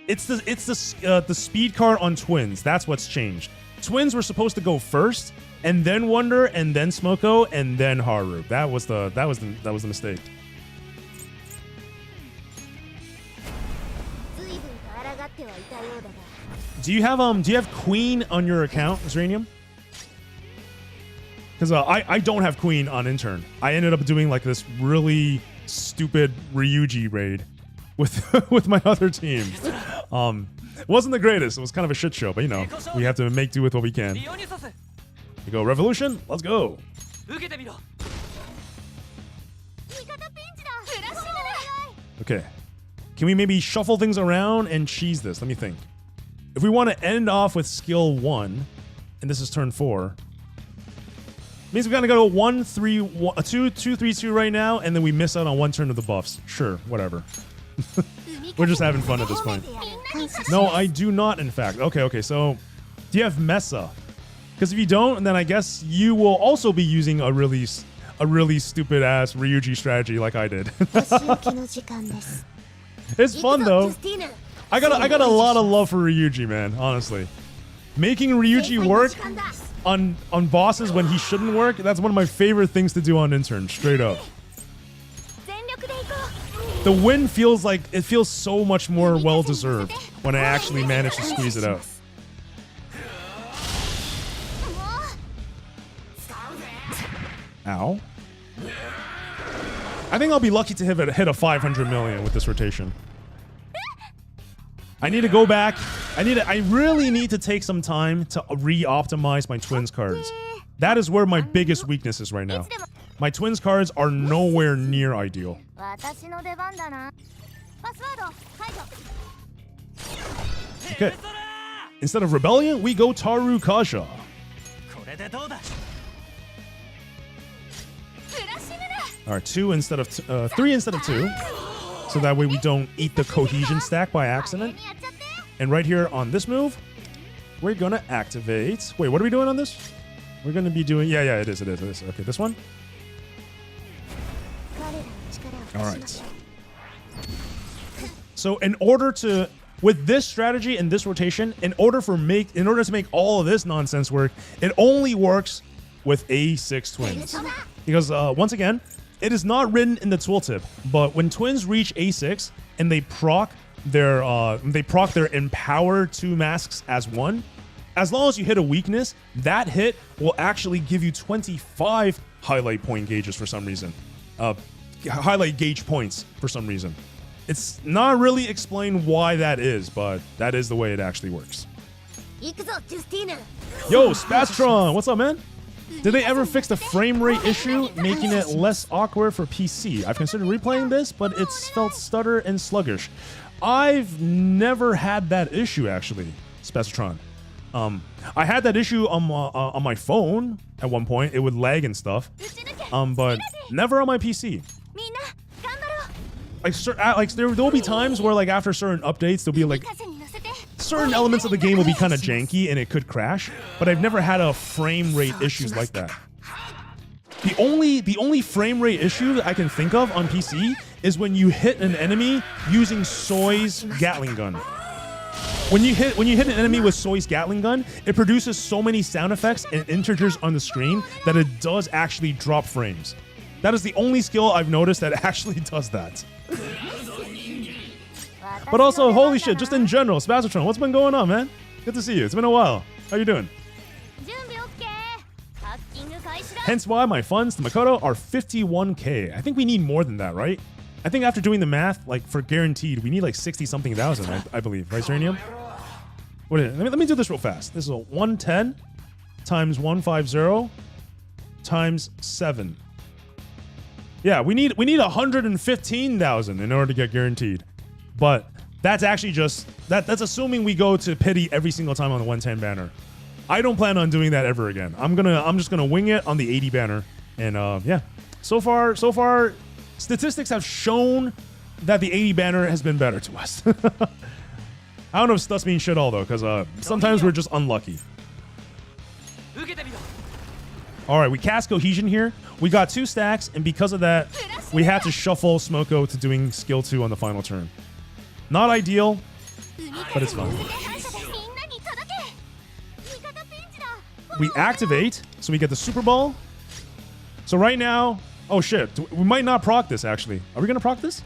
It's the speed card on twins. That's what's changed. Twins were supposed to go first, and then Wonder, and then Smoko, and then Haru. That was the mistake. 随分と抗ってはいたようだが Do you have Queen on your account, Zranium? Because I don't have Queen on intern. I ended up doing like this really stupid Ryuji raid with my other team. It wasn't the greatest. It was kind of a shit show, but you know, we have to make do with what we can. リオニュサス You go Revolution. Let's go. 受けてみろ味方ピンチだ浦島だ Okay. Can we maybe shuffle things around and cheese this? Let me think. If we want to end off with skill 1, and this is turn 4, means we gotta go 1, 3, 1, 2, 2, 3, 2 right now, and then we miss out on one turn of the buffs. Sure, whatever. We're just having fun at this point. 感謝し No, I do not, in fact. Okay, so do you have Mesa? Because if you don't, then I guess you will also be using a really stupid ass Ryuji strategy like I did. お仕置きの時間です It's 行 fun くぞ though. ジュスティーヌ I got a lot of love for Ryuji, man, honestly. Making Ryuji work on bosses when he shouldn't work, that's one of my favorite things to do on intern, straight up. 全力で行こ The win feels so much more well deserved when I actually manage to squeeze it out. うもう Ow. I think I'll be lucky to hit a 500 million with this rotation. I need to go back. I really need to take some time to re-optimize my twins cards. That is where my biggest weakness is right now. My twins cards are nowhere near ideal. 私の出番だなパスワード解除 Okay. Instead of Rebellion, we go Taru Kasha. これでどうだ 浦島だ All right, 3 instead of 2. So that way we don't eat the cohesion stack by accident. やっちゃって And right here on this move, we're gonna activate. Wait, what are we doing on this? We're gonna be doing. Yeah, it is. Okay, this one. 彼らの力を All 貸しましょ right. So with this strategy and this rotation, in order to make all of this nonsense work, it only works with A6 twins. Because once again, it is not written in the tooltip, but when twins reach A6 and they proc their empower 2 masks as one, as long as you hit a weakness, that hit will actually give you 25 highlight point gauges for some reason. Highlight gauge points for some reason. It's not really explained why that is, but that is the way it actually works. Yo, Spaztron, what's up, man? Did they ever fix the frame rate issue, making it less awkward for PC? I've considered replaying this, but it's felt stutter and sluggish. I've never had that issue, actually, Spaztron. I had that issue on my phone at one point. It would lag and stuff, but never on my PC. Like there will be times where, like, after certain updates, there'll be like certain elements of the game will be kind of janky and it could crash, but I've never had a frame rate issues like that. The only frame rate issue that I can think of on PC is when you hit an enemy using Soy's Gatling gun. When you hit an enemy with Soy's Gatling gun, it produces so many sound effects and integers on the screen that it does actually drop frames. That is the only skill I've noticed that actually does that. But also, holy shit, just in general, Spaztron, what's been going on, man? Good to see you. It's been a while. How you doing? Hence why my funds to Makoto are 51k. I think we need more than that, right? I think after doing the math, like for guaranteed, we need like 60-something thousand, I believe. Right, Serenium? Let me do this real fast. This is a 110 times 150 times 7. Yeah, we need 115,000 in order to get guaranteed. But that's actually just that's assuming we go to pity every single time on the 110 banner. I don't plan on doing that ever again. I'm just gonna wing it on the 80 banner. And yeah. So far, statistics have shown that the 80 banner has been better to us. I don't know if stuff's mean shit all though, because sometimes we're just unlucky. Alright, we cast Cohesion here. We got 2 stacks, and because of that, we had to shuffle Smoko to doing skill 2 on the final turn. Not ideal, but it's fine. We activate, so we get the Super Ball. So right now, oh shit, we might not proc this actually. Are we gonna proc this?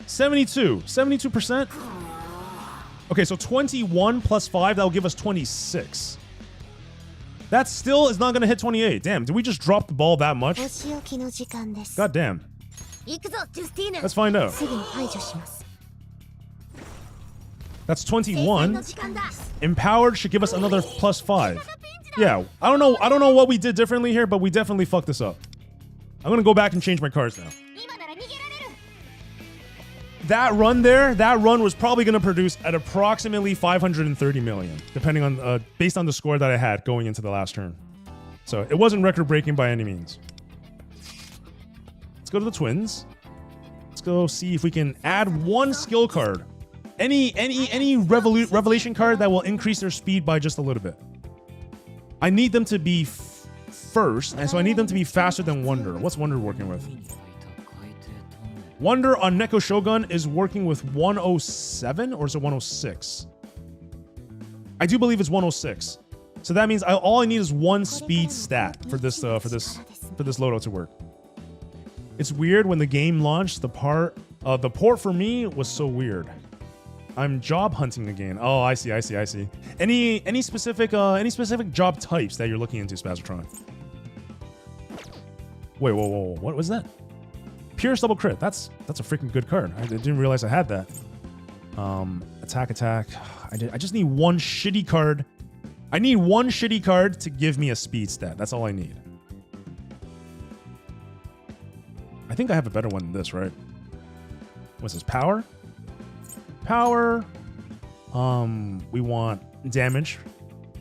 72%. Okay, so 21 plus 5, that'll give us 26. That still is not gonna hit 28. Damn, did we just drop the ball that much? God damn. Let's find out. That's 21. Empowered should give us another plus 5. Yeah, I don't know what we did differently here, but we definitely fucked this up. I'm gonna go back and change my cards now. That run was probably gonna produce at approximately 530 million, depending on based on the score that I had going into the last turn. So it wasn't record breaking by any means. Let's go to the twins. Let's go see if we can add 1 skill card. Any revelation card that will increase their speed by just a little bit. I need them to be first, and so I need them to be faster than Wonder. What's Wonder working with? Wonder on Neko Shogun is working with 107, or is it 106? I do believe it's 106. So that means all I need is 1 speed stat for this loadout to work. It's weird when the game launched. The port for me was so weird. I'm job hunting again. Oh, I see. Any specific job types that you're looking into, Spaztron? Wait, whoa. What was that? Pierce double crit. That's a freaking good card. I didn't realize I had that. Attack. I just need 1 shitty card. I need 1 shitty card to give me a speed stat. That's all I need. I think I have a better one than this, right? What's this? Power? Power. We want damage.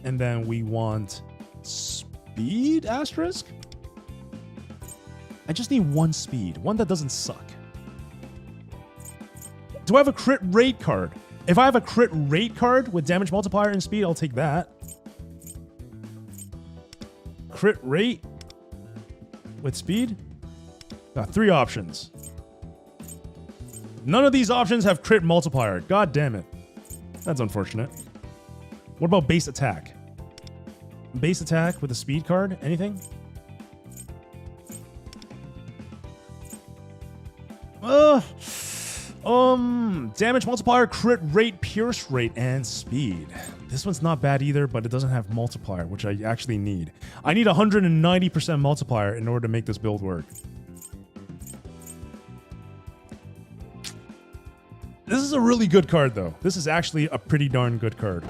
And then we want speed asterisk? I just need 1 speed. One that doesn't suck. Do I have a crit rate card? If I have a crit rate card with damage multiplier and speed, I'll take that. Crit rate with speed? Got 3 options. None of these options have crit multiplier. God damn it. That's unfortunate. What about base attack? Base attack with a speed card? Anything? Damage multiplier, crit rate, pierce rate, and speed. This one's not bad either, but it doesn't have multiplier, which I actually need. I need 190% multiplier in order to make this build work. This is a really good card, though. This is actually a pretty darn good card.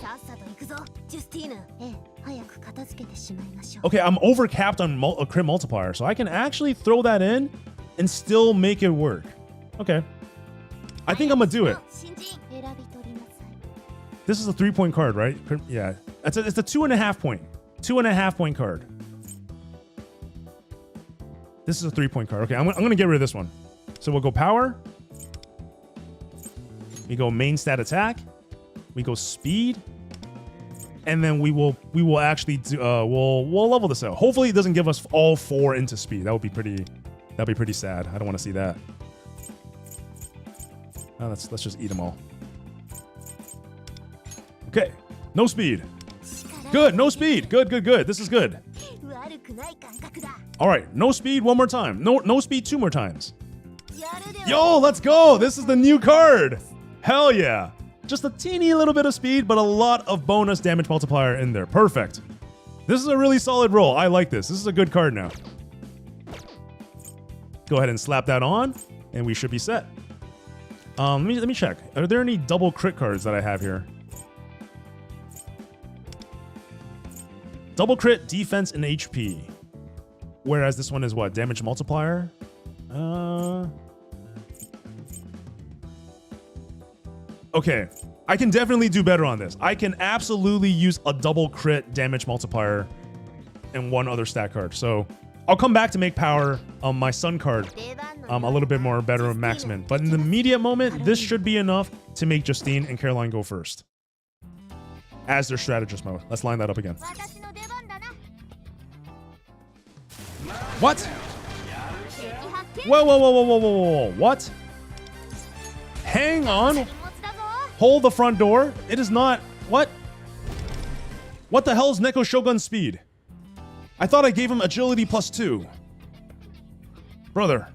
さっさと行くぞジュスティーヌええ早く片付けてしまいましょう Okay, I'm overcapped on a crit multiplier, so I can actually throw that in and still make it work. Okay. I think I'm gonna do it. 新人選び取りなさい This is a 3-point card, right? Yeah. It's a 2.5 point. 2.5 point card. This is a 3-point card. Okay, I'm gonna get rid of this one. So we'll go power. We go main stat attack. We go speed. And then we will actually do we'll level this out. Hopefully it doesn't give us all 4 into speed. That'd be pretty sad. I don't want to see that. Oh, let's just eat them all. Okay. No speed. Good, no speed. Good. This is good. 悪くない感覚だ All right, no speed one more time. No speed 2 more times. やるでは Yo, let's go. This is the new card. Hell yeah. Just a teeny little bit of speed, but a lot of bonus damage multiplier in there. Perfect. This is a really solid roll. I like this. This is a good card now. Go ahead and slap that on, and we should be set. Let me check. Are there any double crit cards that I have here? Double crit, defense, and HP. Whereas this one is what? Damage multiplier? Okay, I can definitely do better on this. I can absolutely use a double crit damage multiplier and one other stat card. So I'll come back to make power on my sun card 出番の a little bit more better of maximum. But in the immediate moment, this should be enough to make Justine and Caroline go first. As their strategist mode. Let's line that up again. 私の出番だな What? 敵発見 Whoa. What? Hang on. 持ちだぞ Hold the front door. It is not. What? What the hell is Neko Shogun's speed? I thought I gave him agility +2. Brother.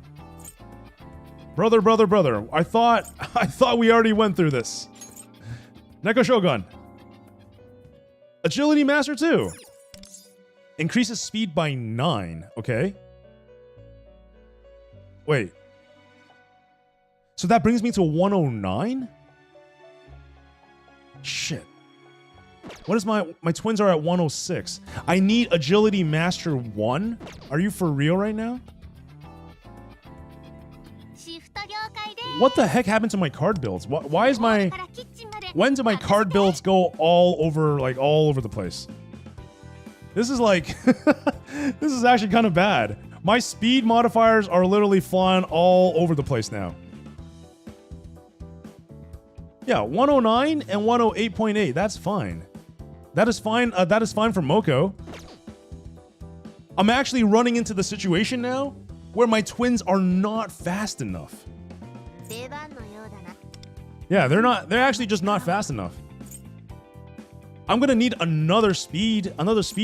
I thought we already went through this. Neko Shogun. Agility master 2. Increases speed by 9. Okay. Wait. So that brings me to 109? Shit. What is my twins are at 106. I need agility master 1? Are you for real right now? シフト了解で What the heck happened to my card builds? Why is my からキッチンまで when do my card builds go all over the place? This is like this is actually kind of bad. My speed modifiers are literally flying all over the place now. Yeah, 109 and 108.8. That's fine. That is fine. That is fine for Moko. I'm actually running into the situation now where my twins are not fast enough. 出番のようだな Yeah, they're not. They're actually just not fast enough. I'm gonna need another speed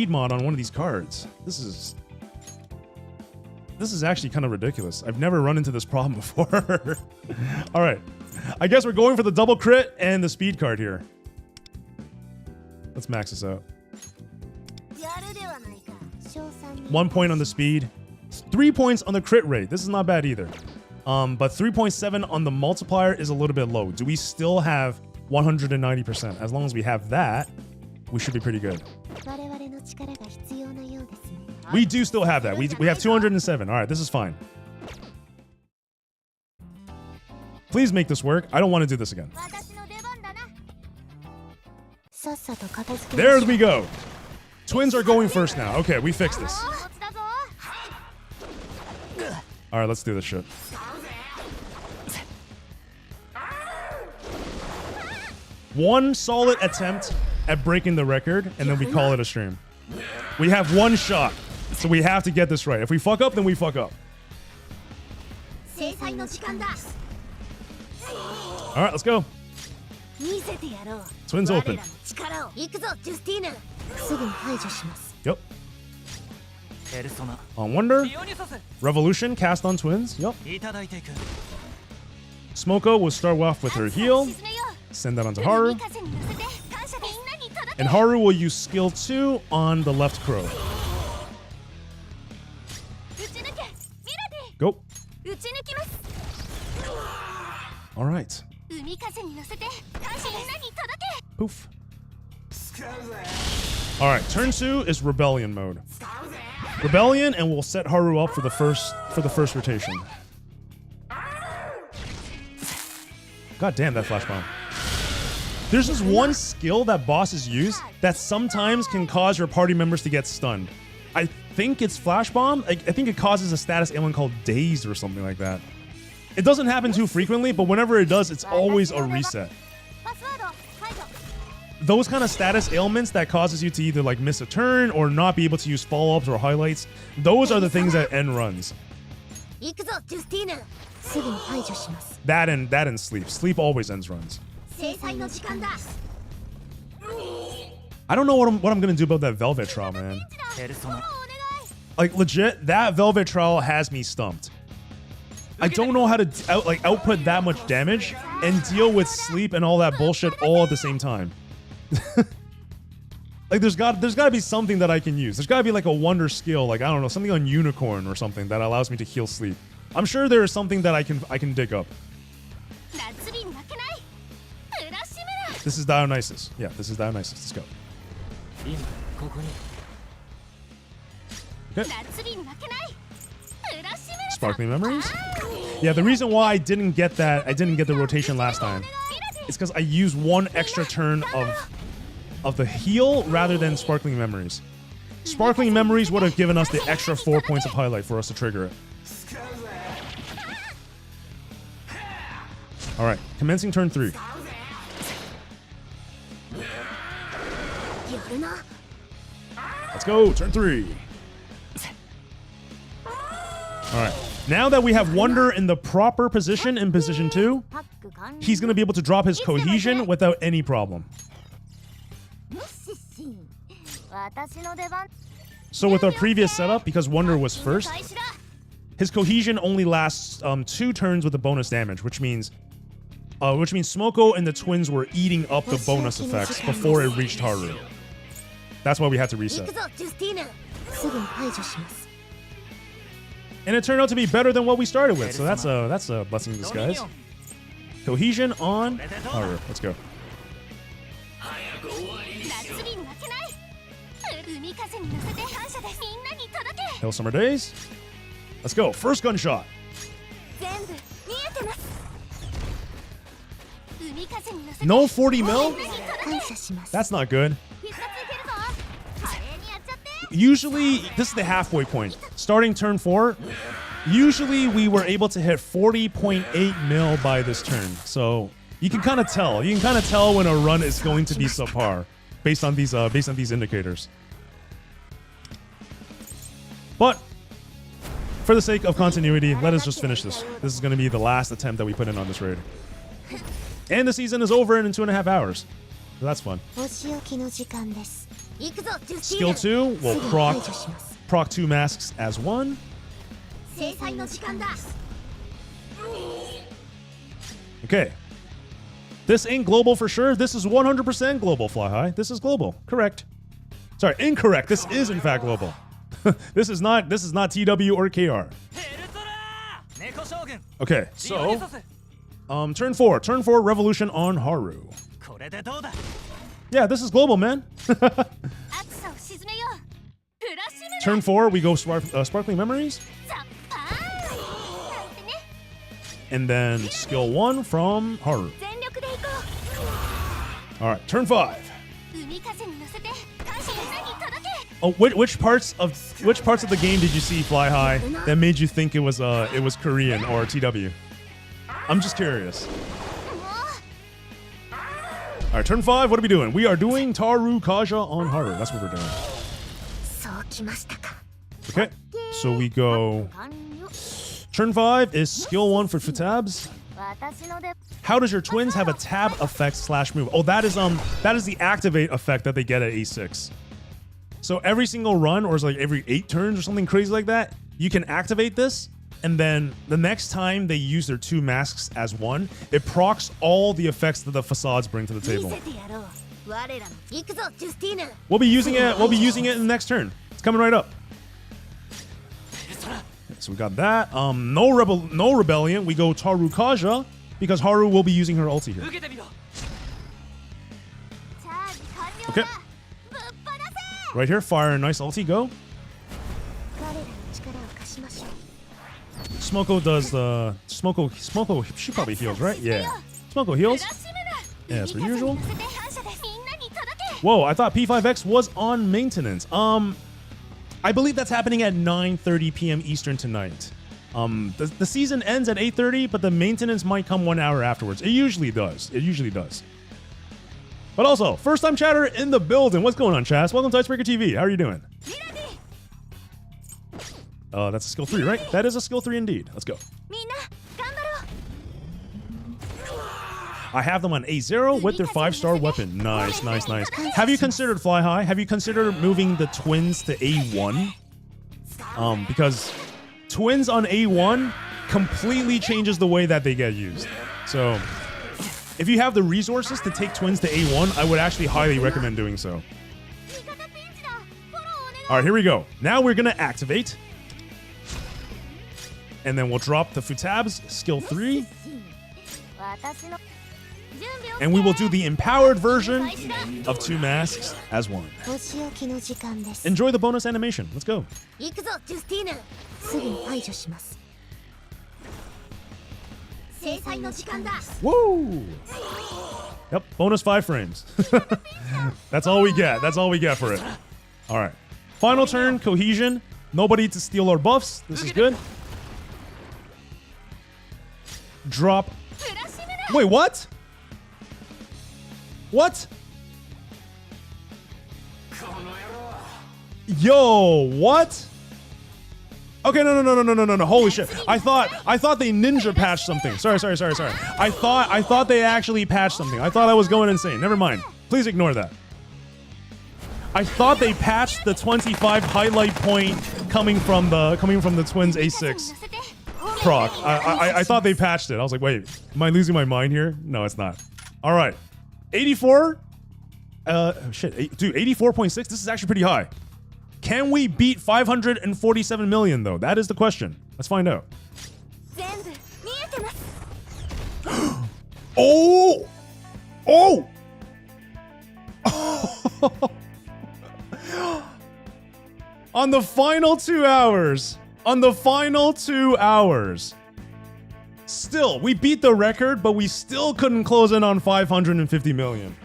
mod on one of these cards. This is actually kind of ridiculous. I've never run into this problem before. All right, I guess we're going for the double crit and the speed card here. Let's max this out. やるではないか賞賛に 1 point on the speed, 3 points on the crit rate. This is not bad either. But 3.7 on the multiplier is a little bit low. Do we still have 190%? As long as we have that, we should be pretty good. 我々の力が必要なようですね We do still have that. We have 207. All right, this is fine. Please make this work. I don't want to do this again. 私の出番だなさっさと片付け There we go. Twins are going first now. Okay, we fixed this. 持ちだぞ All right, let's do this shit. One solid attempt at breaking the record, and then we call it a stream. We have one shot, so we have to get this right. If we fuck up, then we fuck up. 拙 All right, let's go. Twins open. Yep. ペルソナ On Wonder. ディオニソス Revolution cast on Twins. Yep. いただいていく Smoko will start off with her heal. Send that onto Haru. And Haru will use skill 2 on the left crow. Go. All right. Poof. All right, turn 2 is Rebellion mode. Rebellion, and we'll set Haru up for the first rotation. God damn that flash bomb. There's this one skill that bosses use that sometimes can cause your party members to get stunned. I think it's flash bomb. I think it causes a status ailment called dazed or something like that. It doesn't happen too frequently, but whenever it does, it's always a reset. Those kind of status ailments that causes you to either like miss a turn or not be able to use follow-ups or highlights, those are the things that end runs. That and sleep. Sleep always ends runs. I don't know what I'm gonna do about that Velvet Trial, man. ペルソナ Like legit, that Velvet Trial has me stumped. I don't know how to output that much damage and deal with sleep and all that bullshit all at the same time. Like there's got to be something that I can use. There's got to be like a wonder skill, like I don't know, something on Unicorn or something that allows me to heal sleep. I'm sure there is something that I can dig up. This is Dionysus. Yeah, this is Dionysus. Let's go. 今ここに Okay. Sparkling memories. Yeah, the reason why I didn't get the rotation last time is because I used one extra turn of the heal rather than sparkling memories. Sparkling memories would have given us the extra 4 points of highlight for us to trigger it. All right, commencing turn 3. Let's go, turn 3. All right, now that we have Wonder in the proper position in position 2, he's going to be able to drop his cohesion without any problem. So with our previous setup, because Wonder was first, his cohesion only lasts 2 turns with the bonus damage, which means Smoko and the twins were eating up the bonus effects before it reached Haru. That's why we had to reset. And it turned out to be better than what we started with, so that's a blessing in disguise. Cohesion on Haru. Let's go. Hail Summer Days. Let's go. First gunshot. No 40 mil? That's not good. Usually, this is the halfway point. Starting turn 4, usually we were able to hit 40.8 mil by this turn. So you can kind of tell. You can kind of tell when a run is going to be subpar based on these indicators. But for the sake of continuity, let us just finish this. This is going to be the last attempt that we put in on this raid. And the season is over in 2.5 hours. So that's fun. Skill 2 will proc 2 masks as 1. Okay. This ain't global for sure. This is 100% global, Fly High. This is global. Correct. Sorry, incorrect. This is in fact global. This is not TW or KR. Okay, so turn 4 revolution on Haru. Yeah, this is global, man. Turn 4 we go sparkling memories. And then skill 1 from Haru. All right, turn 5. Oh, which parts of the game did you see, Fly High, that made you think it was Korean or TW? I'm just curious. All right, turn 5. What are we doing? We are doing Taru Kaja on Haru. That's what we're doing. Okay, so we go Turn 5 is skill 1 for tabs. 私ので How does your twins have a tab effect slash move? Oh, that is the activate effect that they get at A6. So every single run, or it's like every 8 turns or something crazy like that, you can activate this, and then the next time they use their 2 masks as one, it procs all the effects that the facades bring to the 見 table. せてやろう我らの行くぞジュスティーヌ We'll be using it. We'll be using it in the next turn. It's coming right up. So we got that. No rebellion. We go Taru Kaja because Haru will be using her ulti here. 受けてみろ。チャージ完了 Okay. だぶっ放せ Right here, fire a nice ulti. Go. 彼らの力を貸しましょう Smoko does the Smoko. She probably heals, right? Yeah. Smoko heals. ラッシュメナ Yeah, as per usual. 乗せて感謝ですみんなに届け Whoa, I thought P5X was on maintenance. I believe that's happening at 9:30 p.m. Eastern tonight. The season ends at 8:30, but the maintenance might come 1 hour afterwards. It usually does. It usually does. But also, first time chatter in the building. What's going on, Chaz? Welcome to Icebreaker TV. How are you doing? ミラディ That's a skill 3, right? That is a skill 3 indeed. Let's go. みんな頑張ろう I have them on A0 with their 5-star weapon. Nice, nice, nice. Have you considered fly high? Have you considered moving the twins to A1? Because twins on A1 completely changes the way that they get used. So if you have the resources to take twins to A1, I would actually highly recommend doing so. 味方ピンチだフォローお願い All right, here we go. Now we're going to activate. And then we'll drop the Futabs, skill 3. 私の準備を And we will do the empowered version of 2 masks as 1. お仕置きの時間です Enjoy the bonus animation. Let's go. 行くぞジュスティーヌすぐに排除します制裁の時間だ Woo! Yep, bonus 5 frames. That's all we get. That's all we get for it. All right. Final turn, cohesion. Nobody to steal our buffs. This is good. Drop. フラッシュメナ Wait, what? What? Yo, what? Okay, no. Holy shit. I thought they ninja patched something. Sorry. I thought they actually patched something. I thought I was going insane. Never mind. Please ignore that. I thought they patched the 25 highlight point coming from the twins A6 proc. I thought they patched it. I was like, wait, am I losing my mind here? No, it's not. All right. 84. Dude, 84.6. This is actually pretty high. Can we beat 547 million though? That is the question. Let's find out. 全部見えてます Oh! On the final 2 hours. Still, we beat the record, but we still couldn't close in on 550 million.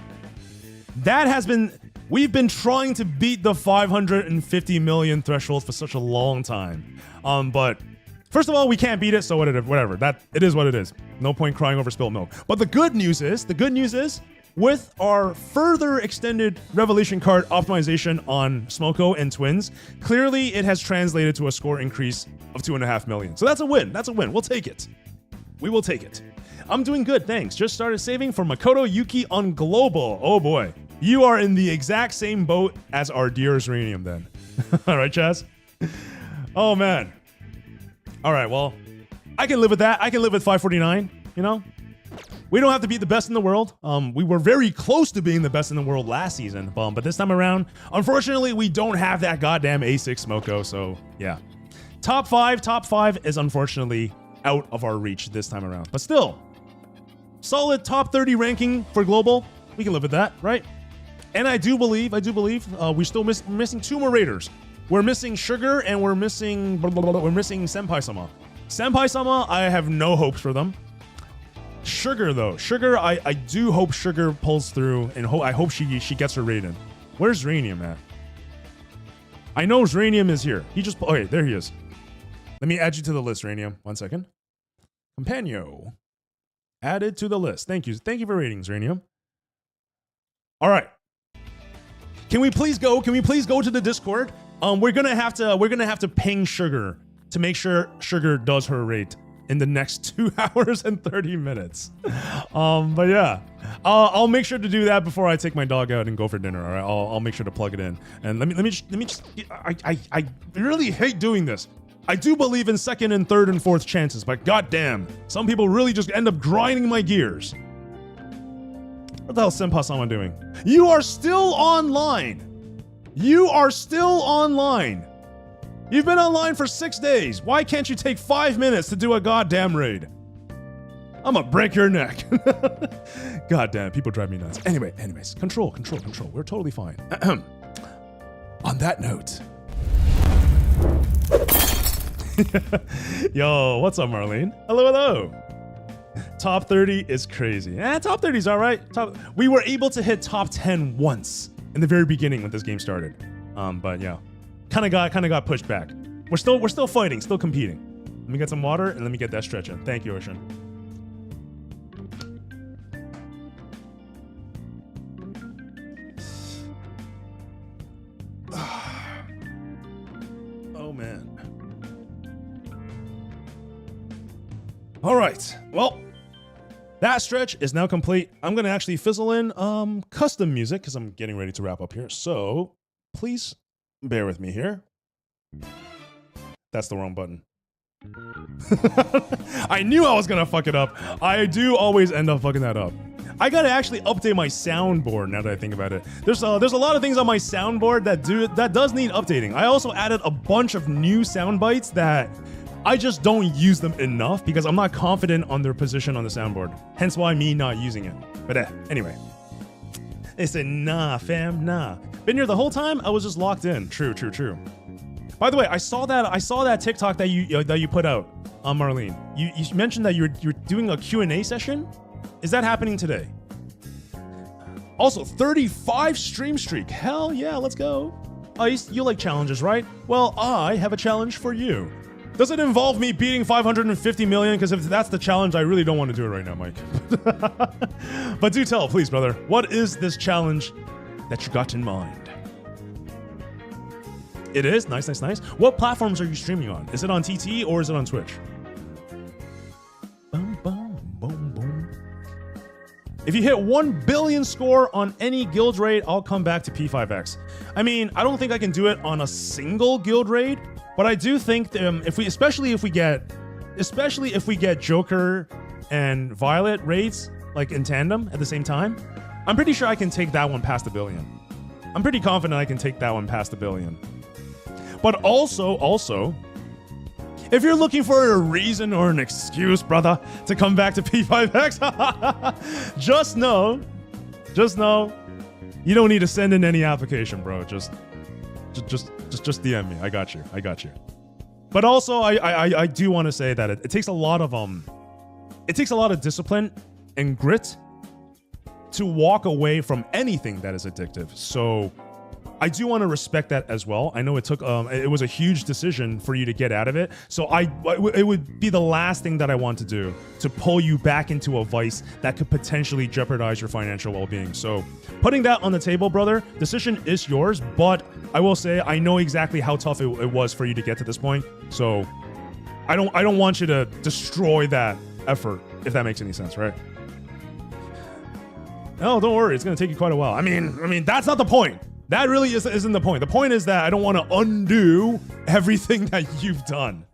We've been trying to beat the 550 million threshold for such a long time. But first of all, we can't beat it, so whatever. That it is what it is. No point crying over spilled milk. But the good news is, with our further extended revelation card optimization on Smoko and Twins, clearly it has translated to a score increase of 2.5 million. So that's a win. We'll take it. We will take it. I'm doing good, thanks. Just started saving for Makoto Yuki on Global. Oh boy. You are in the exact same boat as our dear Uranium then. All right, Chaz? Oh, man. All right, well, I can live with that. I can live with 549, you know? We don't have to be the best in the world. We were very close to being the best in the world last season, but this time around, unfortunately, we don't have that goddamn A6 Smoko, so yeah. Top 5 is unfortunately out of our reach this time around. But still, solid top 30 ranking for Global. We can live with that, right? And I do believe we're still missing 2 more raiders. We're missing Sugar and we're missing Senpai-sama. Senpai-sama, I have no hopes for them. Sugar though, I do hope Sugar pulls through, and I hope she gets her raid in. Where's Uranium at? I know Uranium is here. Okay, there he is. Let me add you to the list, Uranium. 1 second. Companio. Added to the list. Thank you for ratings, Uranium. All right. Can we please go to the Discord? We're gonna have to ping Sugar to make sure Sugar does her rate in the next 2 hours and 30 minutes. But yeah, I'll make sure to do that before I take my dog out and go for dinner. All right, I'll make sure to plug it in. And let me just. I really hate doing this. I do believe in second and third and fourth chances, but goddamn, some people really just end up grinding my gears. What the hell is Senpa-sama doing? You are still online. You are still online. You've been online for 6 days. Why can't you take 5 minutes to do a goddamn raid? I'm gonna break your neck. Goddamn, people drive me nuts. Anyways, control. We're totally fine. On that note. Yo, what's up, Marlene? Hello. Top 30 is crazy. Top 30's all right. We were able to hit top 10 once in the very beginning when this game started. But yeah, kind of got pushed back. We're still fighting, still competing. Let me get some water and let me get that stretch in. Thank you, Ocean. Oh man. All right. Well, that stretch is now complete. I'm gonna actually fizzle in custom music because I'm getting ready to wrap up here. So please bear with me here. That's the wrong button. I knew I was gonna fuck it up. I do always end up fucking that up. I gotta actually update my soundboard now that I think about it. There's a lot of things on my soundboard that does need updating. I also added a bunch of new sound bites that I just don't use them enough because I'm not confident on their position on the soundboard. Hence why me not using it. But anyway. They said, nah, fam, nah. Been here the whole time? I was just locked in. True. By the way, I saw that TikTok that you put out, Marlene. You mentioned that you're doing a Q&A session? Is that happening today? Also, 35 stream streak. Hell yeah, let's go. Ice, you like challenges, right? Well, I have a challenge for you. Does it involve me beating 550 million? Because if that's the challenge, I really don't want to do it right now, Mike. But do tell, please, brother. What is this challenge that you got in mind? It is? Nice. What platforms are you streaming on? Is it on TT or is it on Twitch? Boom. If you hit 1 billion score on any guild raid, I'll come back to P5X. I mean, I don't think I can do it on a single guild raid, but I do think especially if we get Joker and Violet raids like in tandem at the same time, I'm pretty sure I can take that one past the billion. I'm pretty confident I can take that one past the billion. But also, if you're looking for a reason or an excuse, brother, to come back to P5X, just know, you don't need to send in any application, bro. Just DM me. I got you. But also, I do want to say that it takes a lot of discipline and grit to walk away from anything that is addictive. So I do want to respect that as well. I know it took it was a huge decision for you to get out of it. So it would be the last thing that I want to do to pull you back into a vice that could potentially jeopardize your financial well-being. So putting that on the table, brother, decision is yours, but I will say I know exactly how tough it was for you to get to this point. So I don't want you to destroy that effort, if that makes any sense, right? No, don't worry, it's gonna take you quite a while. I mean that's not the point. That really isn't the point. The point is that I don't want to undo everything that you've done.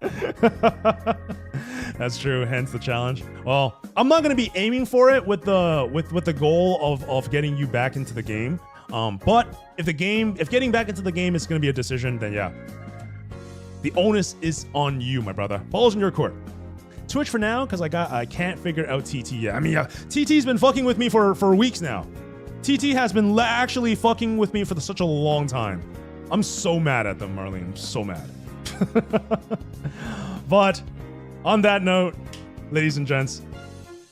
That's true, hence the challenge. Well, I'm not going to be aiming for it with the goal of getting you back into the game. But if getting back into the game is going to be a decision, then yeah. The onus is on you, my brother. Ball's in your court. Twitch for now, because I can't figure out TT yet. I mean, TT's been fucking with me for weeks now. TT has been actually fucking with me for such a long time. I'm so mad at them, Marlene. I'm so mad. But on that note, ladies and gents,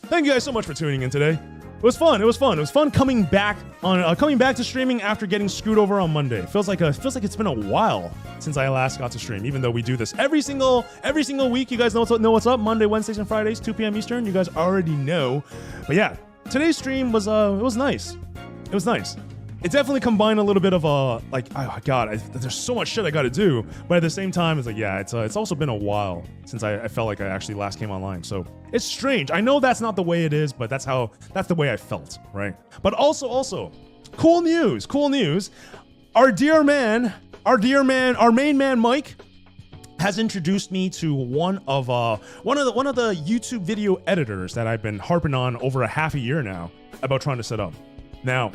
thank you guys so much for tuning in today. It was fun. It was fun coming back to streaming after getting screwed over on Monday. It feels like it's been a while since I last got to stream. Even though we do this every single week, you guys know what's up. Monday, Wednesdays, and Fridays, 2 p.m. Eastern. You guys already know. But yeah, today's stream was nice. It was nice. it definitely combined a little bit of a like, oh god, there's so much shit I got to do, but at the same time, it's like, yeah, it's also been a while since I felt like I actually last came online. So it's strange. I know that's not the way it is, but that's the way I felt, right? But also, cool news. Our main man Mike has introduced me to one of the YouTube video editors that I've been harping on over a half a year now about trying to set up. Now,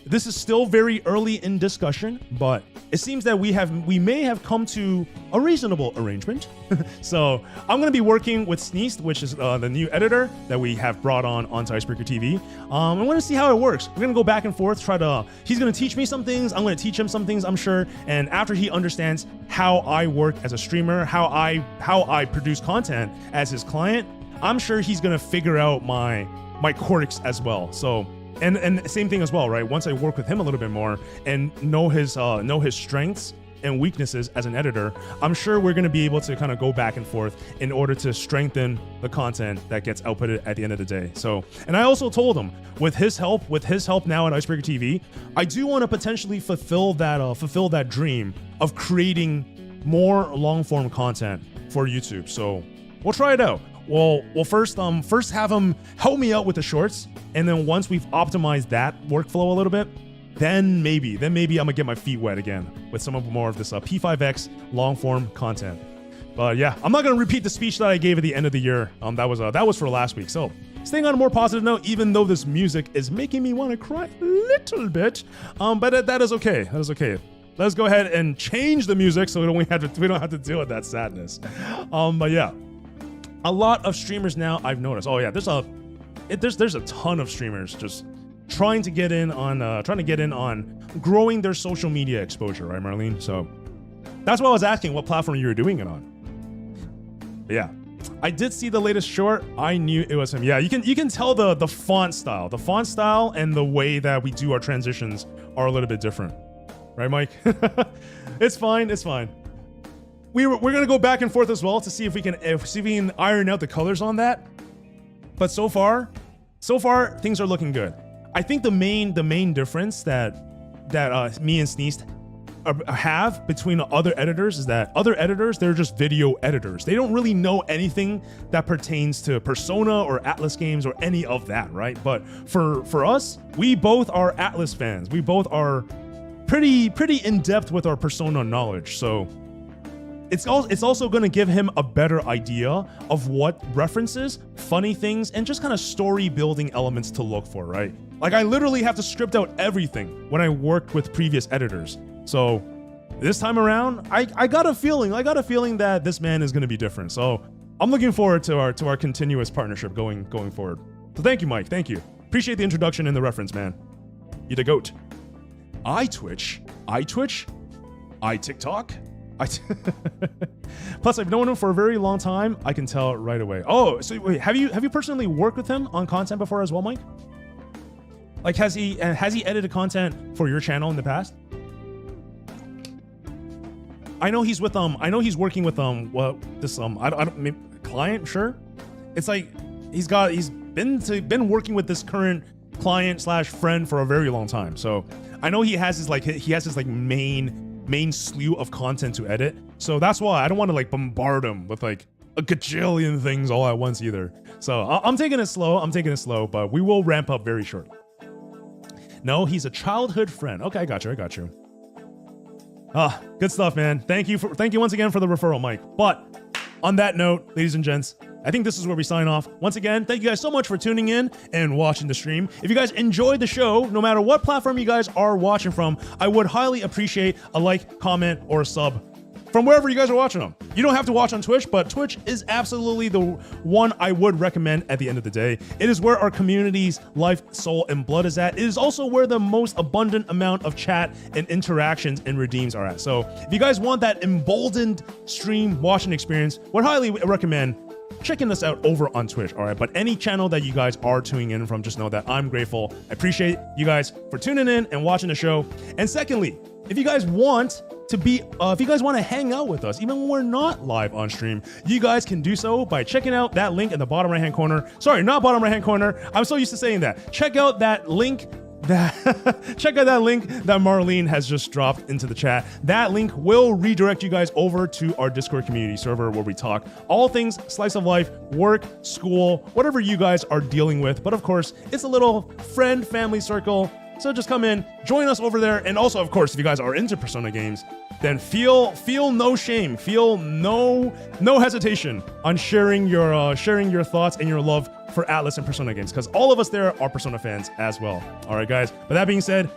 this is still very early in discussion, but it seems that we may have come to a reasonable arrangement. So I'm going to be working with Sneezed, which is the new editor that we have brought onto Icebreaker TV. I want to see how it works. We're going to go back and forth, he's going to teach me some things, I'm going to teach him some things, I'm sure. And after he understands how I work as a streamer, how I produce content as his client, I'm sure he's going to figure out my quirks as well. So And same thing as well, right? Once I work with him a little bit more and know his strengths and weaknesses as an editor, I'm sure we're going to be able to kind of go back and forth in order to strengthen the content that gets outputted at the end of the day. So, and I also told him with his help now at Icebreaker TV, I do want to potentially fulfill that dream of creating more long form content for YouTube. So we'll try it out. We'll first have him help me out with the shorts, and then once we've optimized that workflow a little bit, then maybe I'm gonna get my feet wet again with some more of this P5X long form content. But yeah, I'm not gonna repeat the speech that I gave at the end of the year. That was for last week. So staying on a more positive note, even though this music is making me want to cry a little bit, but that is okay. That is okay. Let's go ahead and change the music so we don't have to deal with that sadness. But yeah. A lot of streamers now I've noticed. Oh yeah, there's a ton of streamers just trying to get in on growing their social media exposure, right, Marlene? So that's why I was asking what platform you were doing it on. But yeah, I did see the latest short. I knew it was him. Yeah, you can tell the font style and the way that we do our transitions are a little bit different, right, Mike? It's fine. We're gonna go back and forth as well to see if we can iron out the colors on that. But so far things are looking good. I think the main difference that me and Sneezed have between other editors is that other editors, they're just video editors. They don't really know anything that pertains to Persona or Atlas games or any of that, right? But for us, we both are Atlas fans. We both are pretty in depth with our Persona knowledge. So it's also going to give him a better idea of what references, funny things, and just kind of story building elements to look for, right? Like I literally have to script out everything when I worked with previous editors. So this time around, I got a feeling that this man is going to be different. So I'm looking forward to our continuous partnership going forward. So thank you, Mike. Thank you. Appreciate the introduction and the reference, man. You the goat. I Twitch. I TikTok. Plus, I've known him for a very long time. I can tell right away. Oh, so wait, have you personally worked with him on content before as well, Mike? Like, has he edited content for your channel in the past? I know he's working with client, sure. It's like he's been working with this current client / friend for a very long time. So I know he has his main slew of content to edit. So that's why I don't want to bombard him with a gajillion things all at once either. So I'm taking it slow, but we will ramp up very shortly. No, he's a childhood friend. Okay, I got you. Good stuff, man. Thank you once again for the referral, Mike. But on that note, ladies and gents, I think this is where we sign off. Once again, thank you guys so much for tuning in and watching the stream. If you guys enjoyed the show, no matter what platform you guys are watching from, I would highly appreciate a like, comment, or a sub from wherever you guys are watching them. You don't have to watch on Twitch, but Twitch is absolutely the one I would recommend at the end of the day. It is where our community's life, soul, and blood is at. It is also where the most abundant amount of chat and interactions and redeems are at. So if you guys want that emboldened stream watching experience, would highly recommend checking us out over on Twitch, all right? But any channel that you guys are tuning in from, just know that I'm grateful. I appreciate you guys for tuning in and watching the show. And secondly, if you guys want to hang out with us, even when we're not live on stream, you guys can do so by checking out that link in the bottom right-hand corner. Sorry, not bottom right-hand corner. I'm so used to saying that. Check out that link check out that link that Marlene has just dropped into the chat. That link will redirect you guys over to our Discord community server where we talk all things slice of life, work, school, whatever you guys are dealing with. But of course, it's a little friend family circle. So just come in, join us over there. And also, of course, if you guys are into Persona games, then feel no shame, feel no hesitation on sharing your thoughts and your love for Atlas and Persona games, because all of us there are Persona fans as well. All right, guys. But that being said,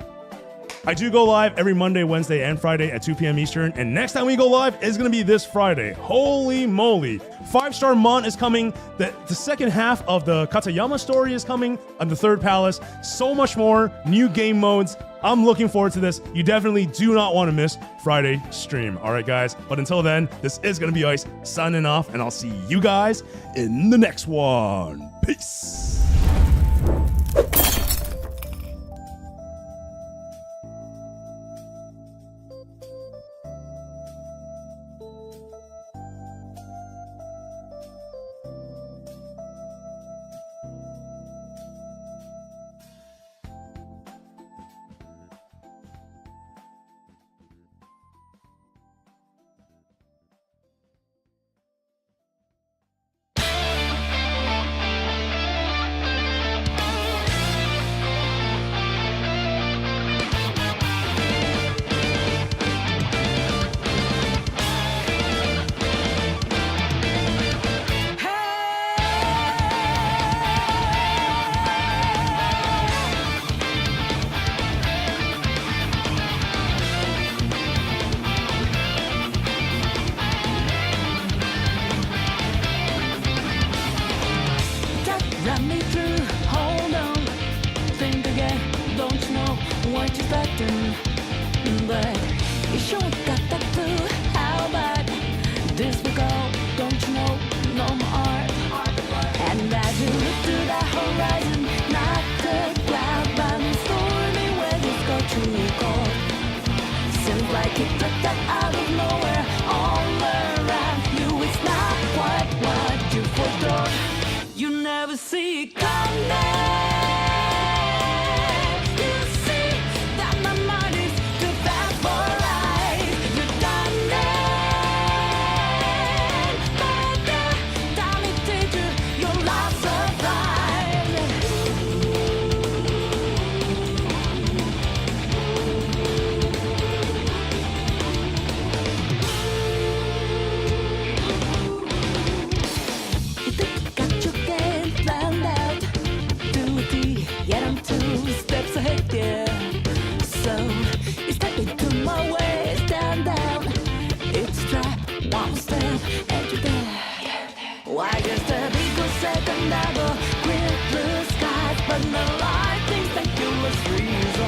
I do go live every Monday, Wednesday, and Friday at 2 p.m. Eastern. And next time we go live is going to be this Friday. Holy moly. 5-Star Mon is coming. The second half of the Katayama story is coming on the third palace. So much more. New game modes. I'm looking forward to this. You definitely do not want to miss Friday stream. All right, guys. But until then, this is going to be Ice signing off, and I'll see you guys in the next one. Peace. Run me through, hold on, think again, don't you know what you're expecting? But you sure got that clue, how bad this will go, don't you know, no more art. And as you look to the horizon, not the cloud, but the stormy weather's go to cold. Seems like it took that out of nowhere, all around you, it's not quite what you foretold. You never see it coming. You see that my mind is too fast for eyes. You're done it. But the time it takes you, your life yet I'm 2 steps ahead, yeah. So you step into my way, stand down. It's a trap, one step, and you're there. Why just a big second I go clear blue skies, but no lightning, spectacular freeze.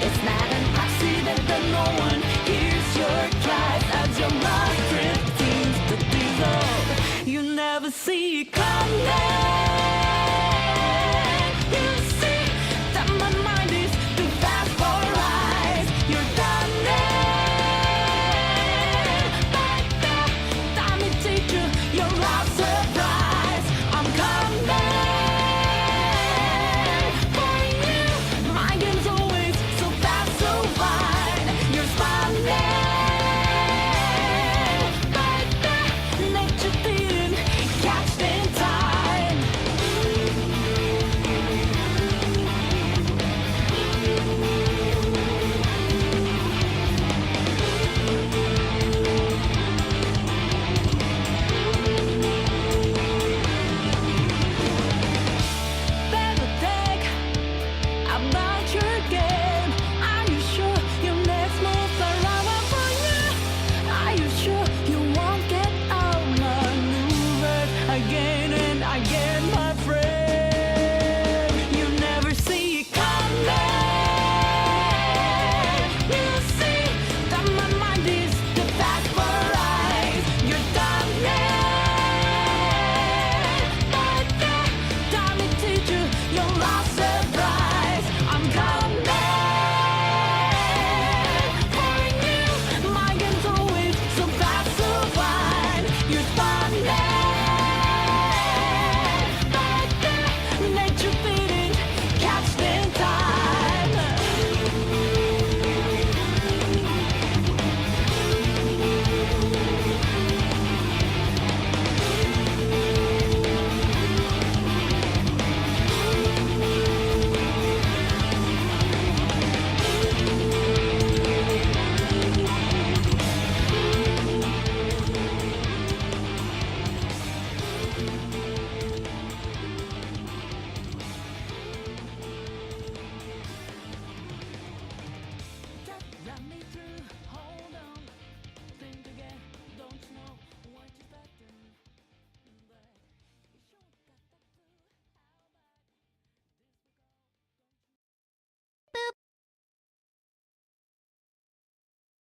It's not an accident that no one hears your cries as your mind drifts to dissolve. You never see it coming.